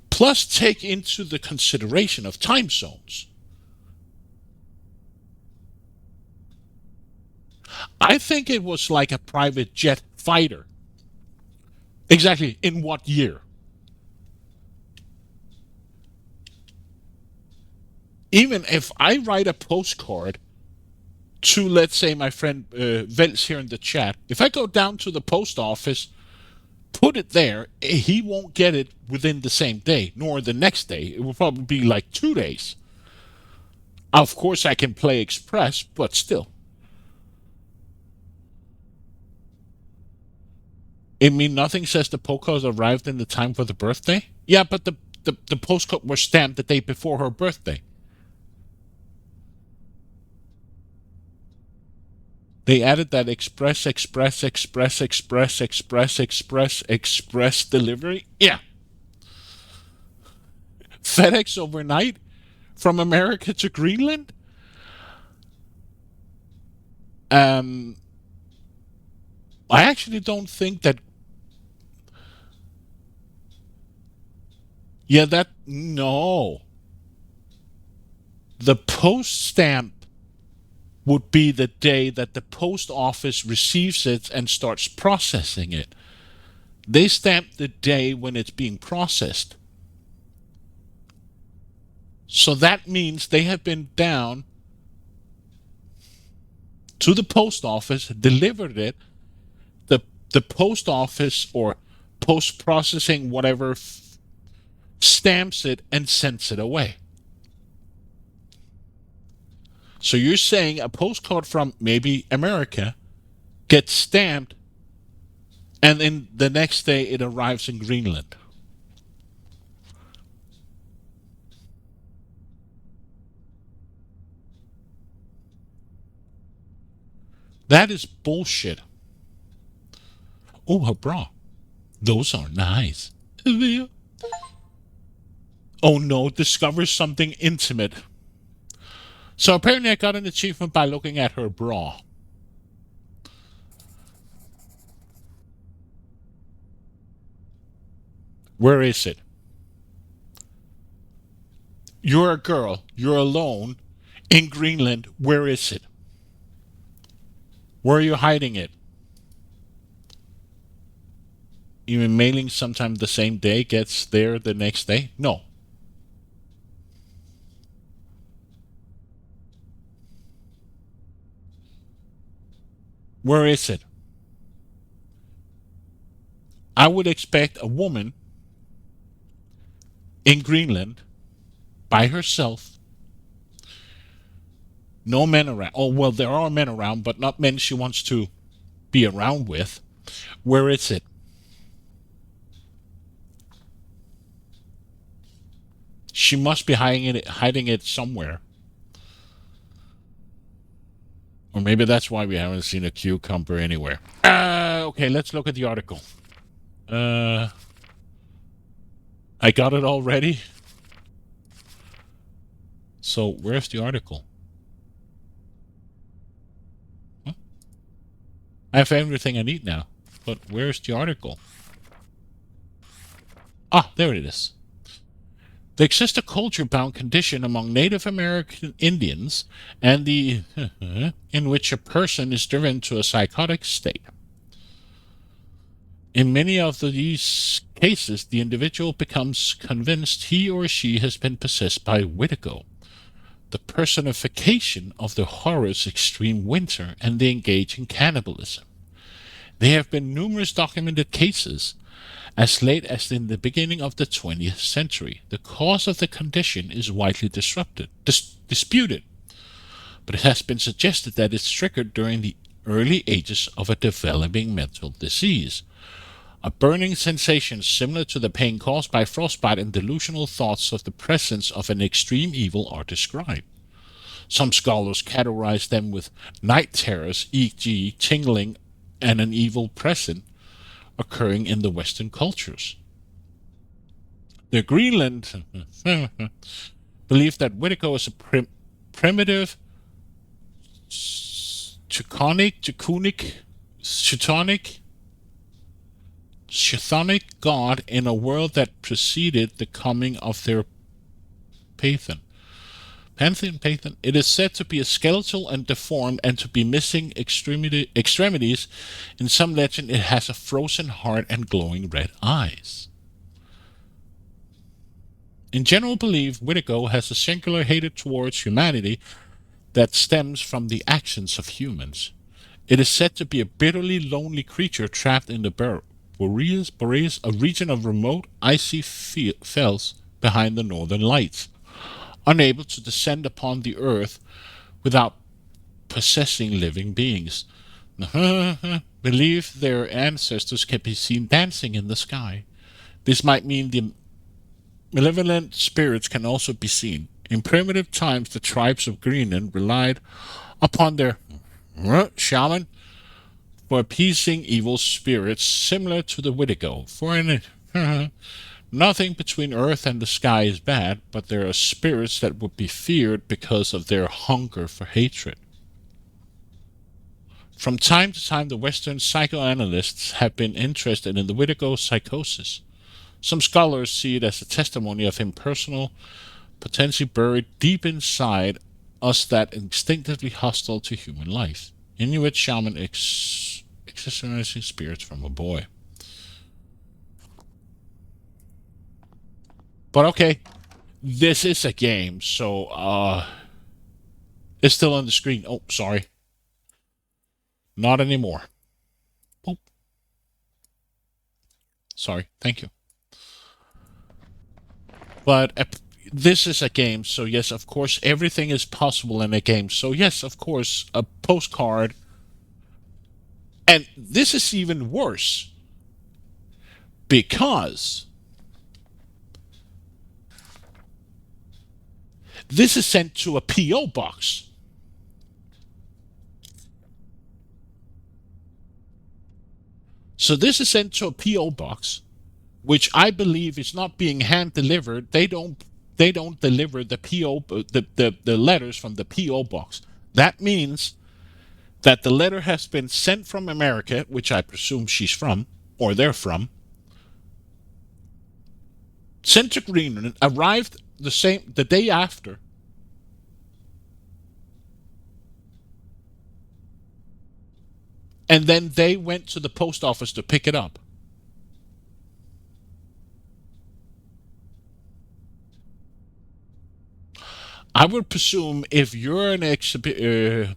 Plus, take into the consideration of time zones. I think it was like a private jet fighter. Exactly. In what year? Even if I write a postcard to, let's say, my friend Vels here in the chat, if I go down to the post office, put it there, he won't get it within the same day, nor the next day. It will probably be like 2 days. Of course, I can play express, but still. I mean, nothing says the postcard arrived in the time for the birthday. Yeah, but the postcard was stamped the day before her birthday. They added that express delivery. Yeah. FedEx overnight from America to Greenland. I actually don't think that. Yeah, no. The post stamp would be the day that the post office receives it and starts processing it. They stamp the day when it's being processed. So that means they have been down to the post office, delivered it. The post office or post processing, whatever, stamps it and sends it away. So you're saying a postcard from maybe America gets stamped and then the next day it arrives in Greenland. That is bullshit. Oh, her bra. Those are nice. Oh no, discovers something intimate. So apparently I got an achievement by looking at her bra. Where is it? You're a girl. You're alone in Greenland. Where is it? Where are you hiding it? Even mailing sometime the same day gets there the next day? No. Where is it? I would expect a woman in Greenland by herself. No men around. Oh, well, there are men around, but not men she wants to be around with. Where is it? She must be hiding it somewhere. Or maybe that's why we haven't seen a cucumber anywhere. Okay, let's look at the article. I got it already. So, where's the article? I have everything I need now. But where's the article? Ah, there it is. There exists a culture-bound condition among Native American Indians and the in which a person is driven to a psychotic state. In many of these cases, the individual becomes convinced he or she has been possessed by Witigo, the personification of the horrors extreme winter, and they engage in cannibalism. There have been numerous documented cases as late as in the beginning of the 20th century. The cause of the condition is widely disputed, but it has been suggested that it's triggered during the early ages of a developing mental disease. A burning sensation similar to the pain caused by frostbite and delusional thoughts of the presence of an extreme evil are described. Some scholars categorize them with night terrors, e.g., tingling and an evil presence occurring in the Western cultures. The Greenland believe that Witigo is a primitive chthonic god in a world that preceded the coming of their pantheon. It is said to be skeletal and deformed and to be missing extremities. In some legend, it has a frozen heart and glowing red eyes. In general belief, Witigo has a singular hatred towards humanity that stems from the actions of humans. It is said to be a bitterly lonely creature trapped in the Boreas, a region of remote, icy fells behind the northern lights, unable to descend upon the earth without possessing living beings. Believe their ancestors can be seen dancing in the sky. This might mean the malevolent spirits can also be seen. In primitive times, the tribes of Greenland relied upon their shaman for appeasing evil spirits similar to the Witigo. Nothing between earth and the sky is bad, but there are spirits that would be feared because of their hunger for hatred. From time to time, the Western psychoanalysts have been interested in the Witigo psychosis. Some scholars see it as a testimony of impersonal, potentially buried deep inside us that instinctively hostile to human life. Inuit shaman exorcising spirits from a boy. But okay, this is a game, so it's still on the screen. Oh, sorry. Not anymore. Oh. Sorry, thank you. But this is a game, so yes, of course, everything is possible in a game. So yes, of course, a postcard. And this is even worse, because this is sent to a P.O. box. So this is sent to a P.O. box, which I believe is not being hand delivered. They don't deliver the P.O. the letters from the P.O. box. That means that the letter has been sent from America, which I presume she's from, or they're from, sent to Greenland, arrived the day after, and then they went to the post office to pick it up. I would presume if you're an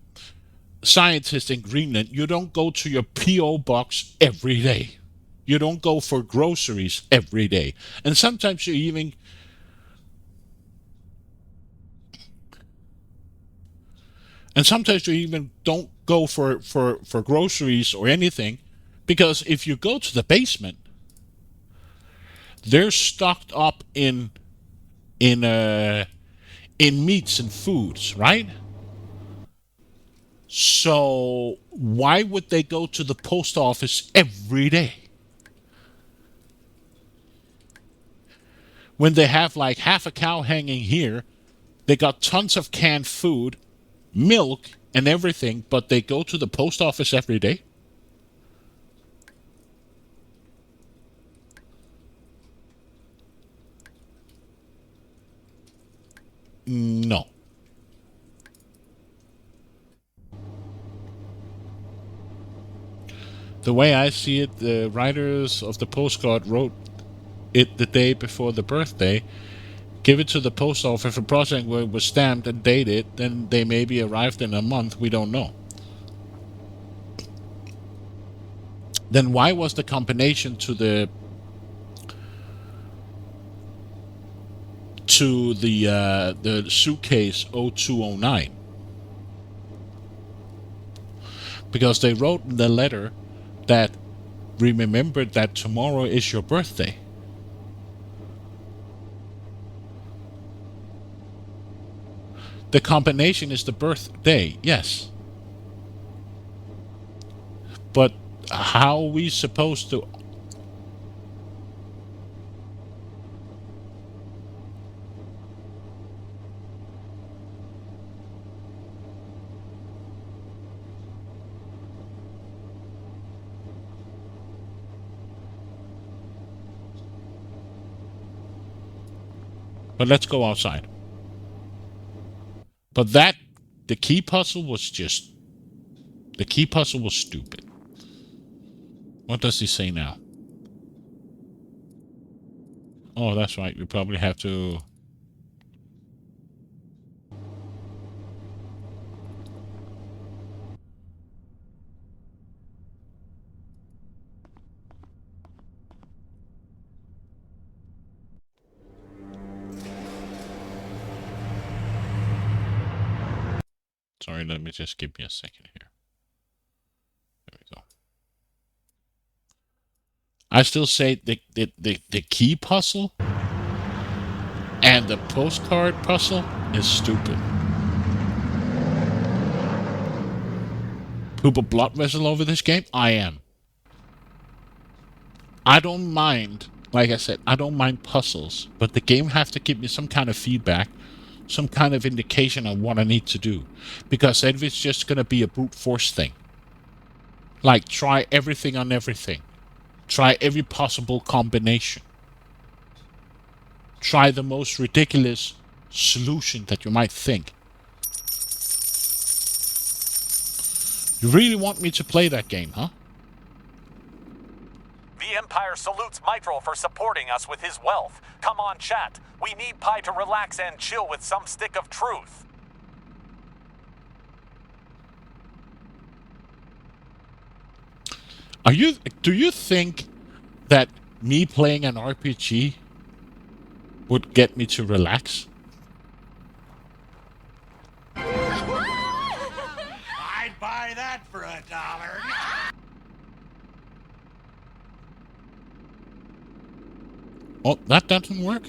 scientist in Greenland, you don't go to your P.O. box every day. You don't go for groceries every day. And sometimes you even don't go for groceries or anything, because if you go to the basement, they're stocked up in meats and foods, right? So why would they go to the post office every day when they have like half a cow hanging here? They got tons of canned food, milk, and everything, but they go to the post office every day? The way I see it, the writers of the postcard wrote it the day before the birthday. Give it to the post office. If a project was stamped and dated, then they maybe arrived in a month. We don't know. Then why was the combination to the suitcase 0209? Because they wrote in the letter that remember that tomorrow is your birthday. The combination is the birthday, yes. But how are we supposed to... But let's go outside. But the key puzzle was stupid. What does he say now? Oh, that's right. We probably have to... Sorry, let me just give me a second here. There we go. I still say the key puzzle and the postcard puzzle is stupid. Poop a blood vessel over this game? I am. I don't mind, like I said, I don't mind puzzles, but the game has to give me some kind of feedback, some kind of indication on what I need to do. Because if it's just going to be a brute force thing, like try everything on everything, try every possible combination, try the most ridiculous solution that you might think. You really want me to play that game, huh? The Empire salutes Mitral for supporting us with his wealth. Come on, chat. We need Pi to relax and chill with some stick of truth. Do you think that me playing an RPG would get me to relax? I'd buy that for $1. Oh, that doesn't work?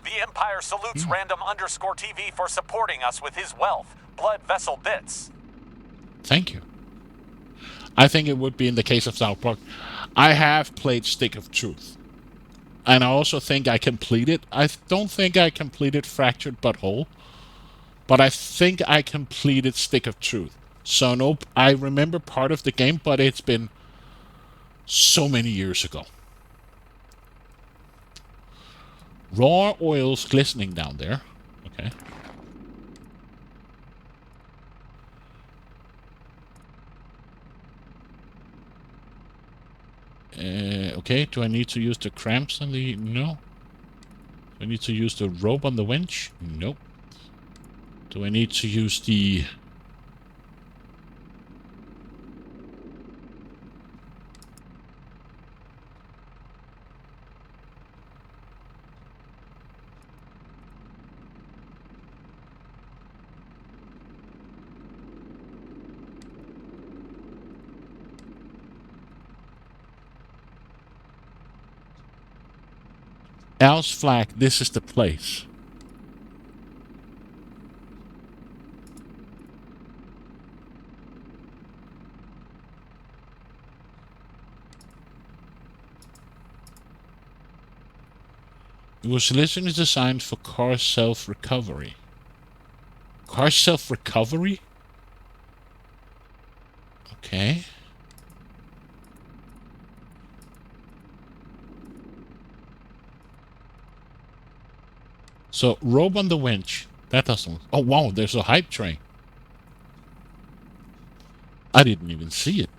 The Empire salutes random_TV for supporting us with his wealth. Blood vessel bits. Thank you. I think it would be in the case of South Park. I have played Stick of Truth. And I also think I completed... I don't think I completed Fractured But Whole. But I think I completed Stick of Truth. So nope, I remember part of the game, but it's been so many years ago. Raw oils glistening down there. Okay. Okay, do I need to use the cramps on the... No. Do I need to use the rope on the winch? Nope. Do I need to use the... Al's flag, this is the place. It was originally designed for car self-recovery. Car self-recovery? Okay. So, rope on the winch. That doesn't... Oh, wow, there's a hype train. I didn't even see it.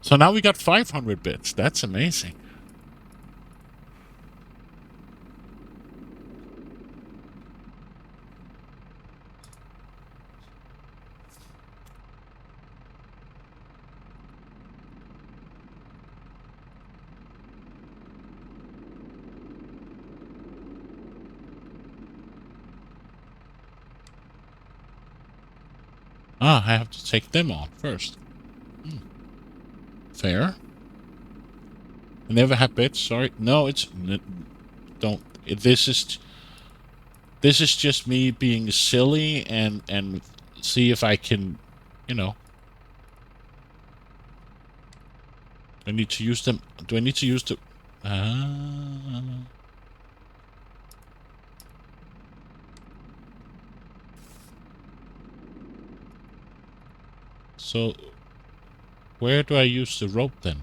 So now we got 500 bits. That's amazing. Ah, I have to take them off first. Fair. I never had bits. Sorry. No, it's don't. This is just me being silly and see if I can, you know. I need to use them. Do I need to use the? So, where do I use the rope then?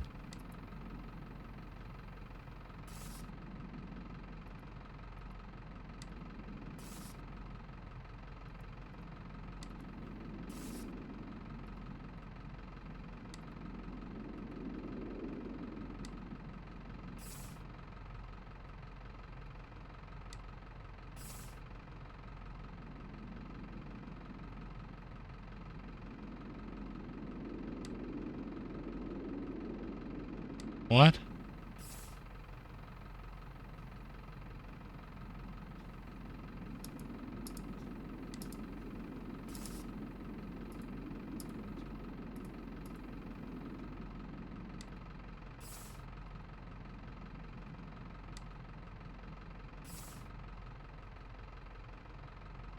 What?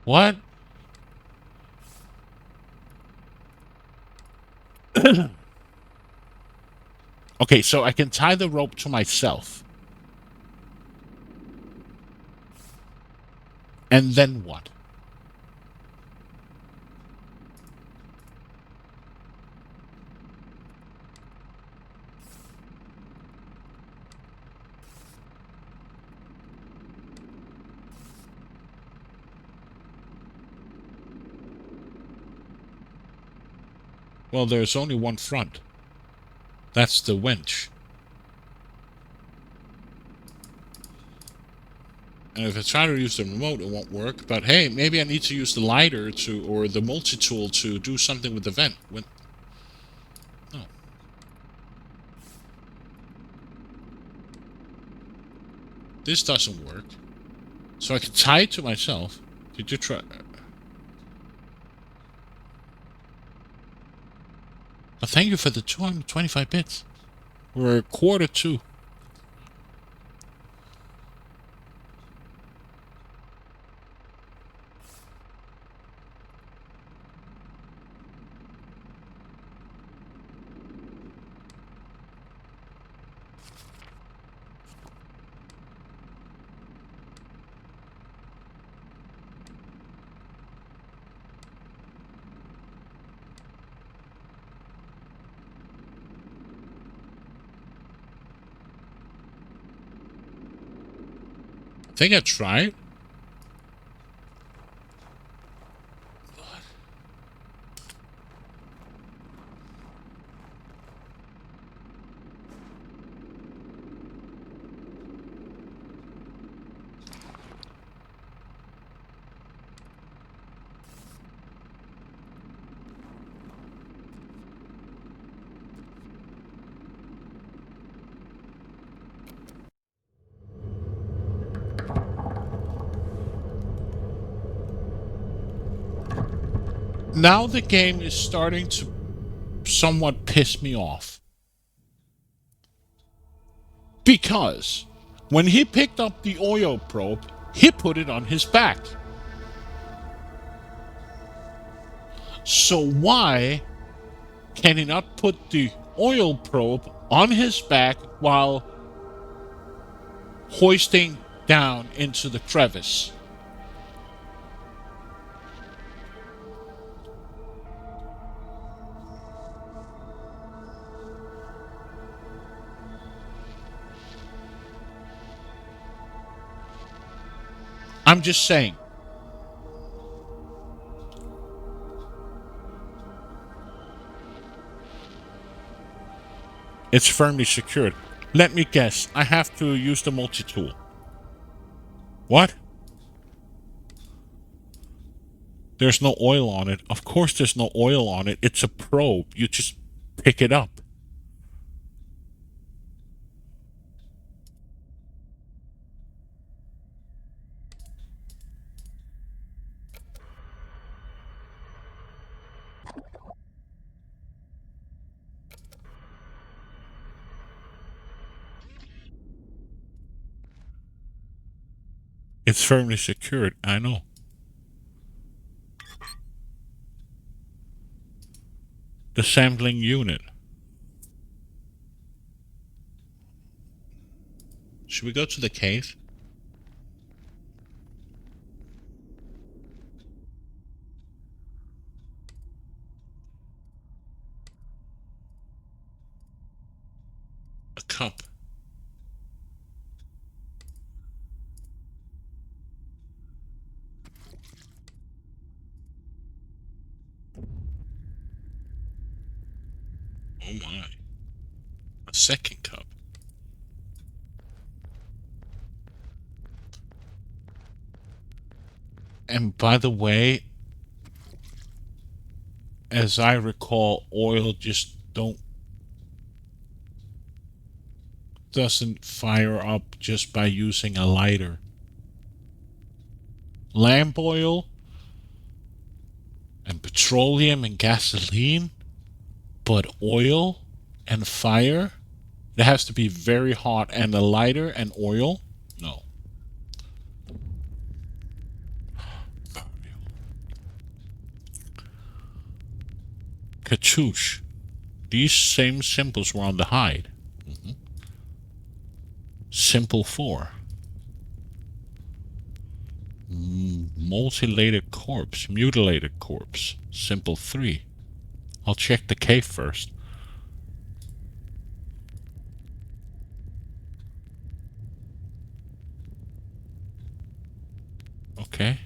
What? Okay, so I can tie the rope to myself. And then what? Well, there's only one front. That's the winch. And if I try to use the remote, it won't work. But hey, maybe I need to use the lighter to, or the multi-tool to do something with the vent. No. This doesn't work. So I can tie it to myself. Did you try? Well, thank you for the 225 bits. We're a quarter to. I think I tried. Now the game is starting to somewhat piss me off. Because when he picked up the oil probe, he put it on his back. So why can he not put the oil probe on his back while hoisting down into the crevice? I'm just saying. It's firmly secured. Let me guess. I have to use the multi-tool. What? There's no oil on it. Of course there's no oil on it. It's a probe. You just pick it up. It's firmly secured. I know. The sampling unit. Should we go to the cave? A cup. Oh my. A second cup. And by the way, as I recall, oil just doesn't fire up just by using a lighter. Lamp oil and petroleum and gasoline, but oil and fire? It has to be very hot, and a lighter and oil? No. Kachoosh. These same symbols were on the hide. Symbol 4. Mutilated corpse. Mutilated corpse. Symbol 3. I'll check the cave first. Okay.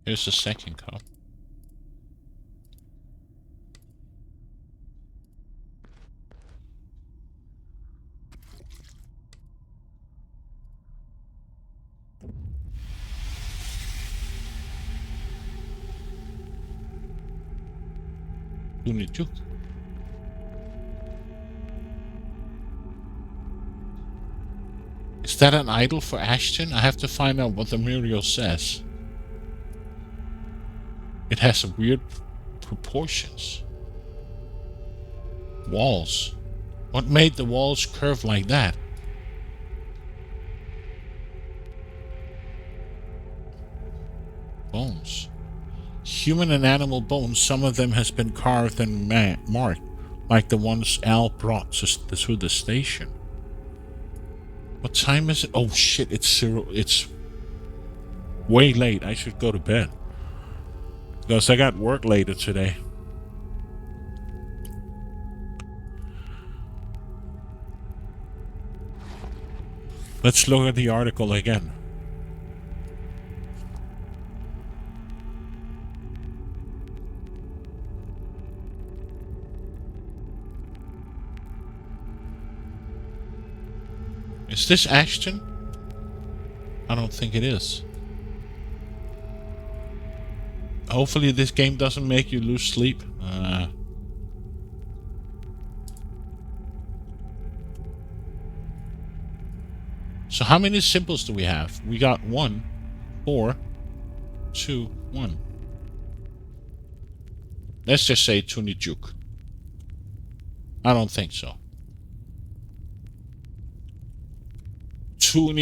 Here's the second cup. Tunijuk. Is that an idol for Ashton? I have to find out what the Muriel says. It has weird proportions. Walls. What made the walls curve like that? Bones. Human and animal bones. Some of them has been carved and marked, like the ones Al brought to the station. What time is it? Oh shit! It's way late. I should go to bed because I got work later today. Let's look at the article again. Is this Ashton? I don't think it is. Hopefully this game doesn't make you lose sleep. So how many symbols do we have? We got 1, 4, 2, 1. Let's just say Tunijuk. I don't think so. Tunijuk.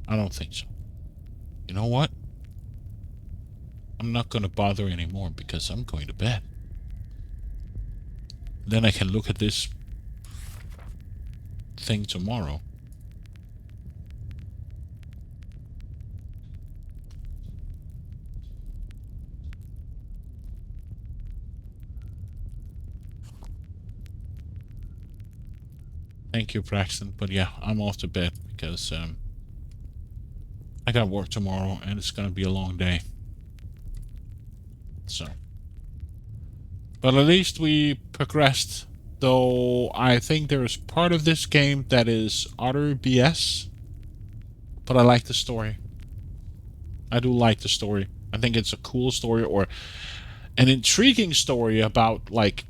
I don't think so. You know what? I'm not going to bother anymore because I'm going to bed. Then I can look at this thing tomorrow. Thank you, Braxton. But yeah, I'm off to bed because I got work tomorrow and it's gonna be a long day. So, but at least we progressed. Though I think there is part of this game that is utter BS. But I like the story. I do like the story. I think it's a cool story, or an intriguing story about like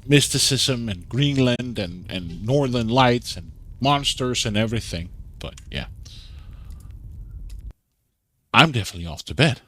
mysticism and Greenland and Northern Lights and monsters and everything. But yeah, I'm definitely off to bed.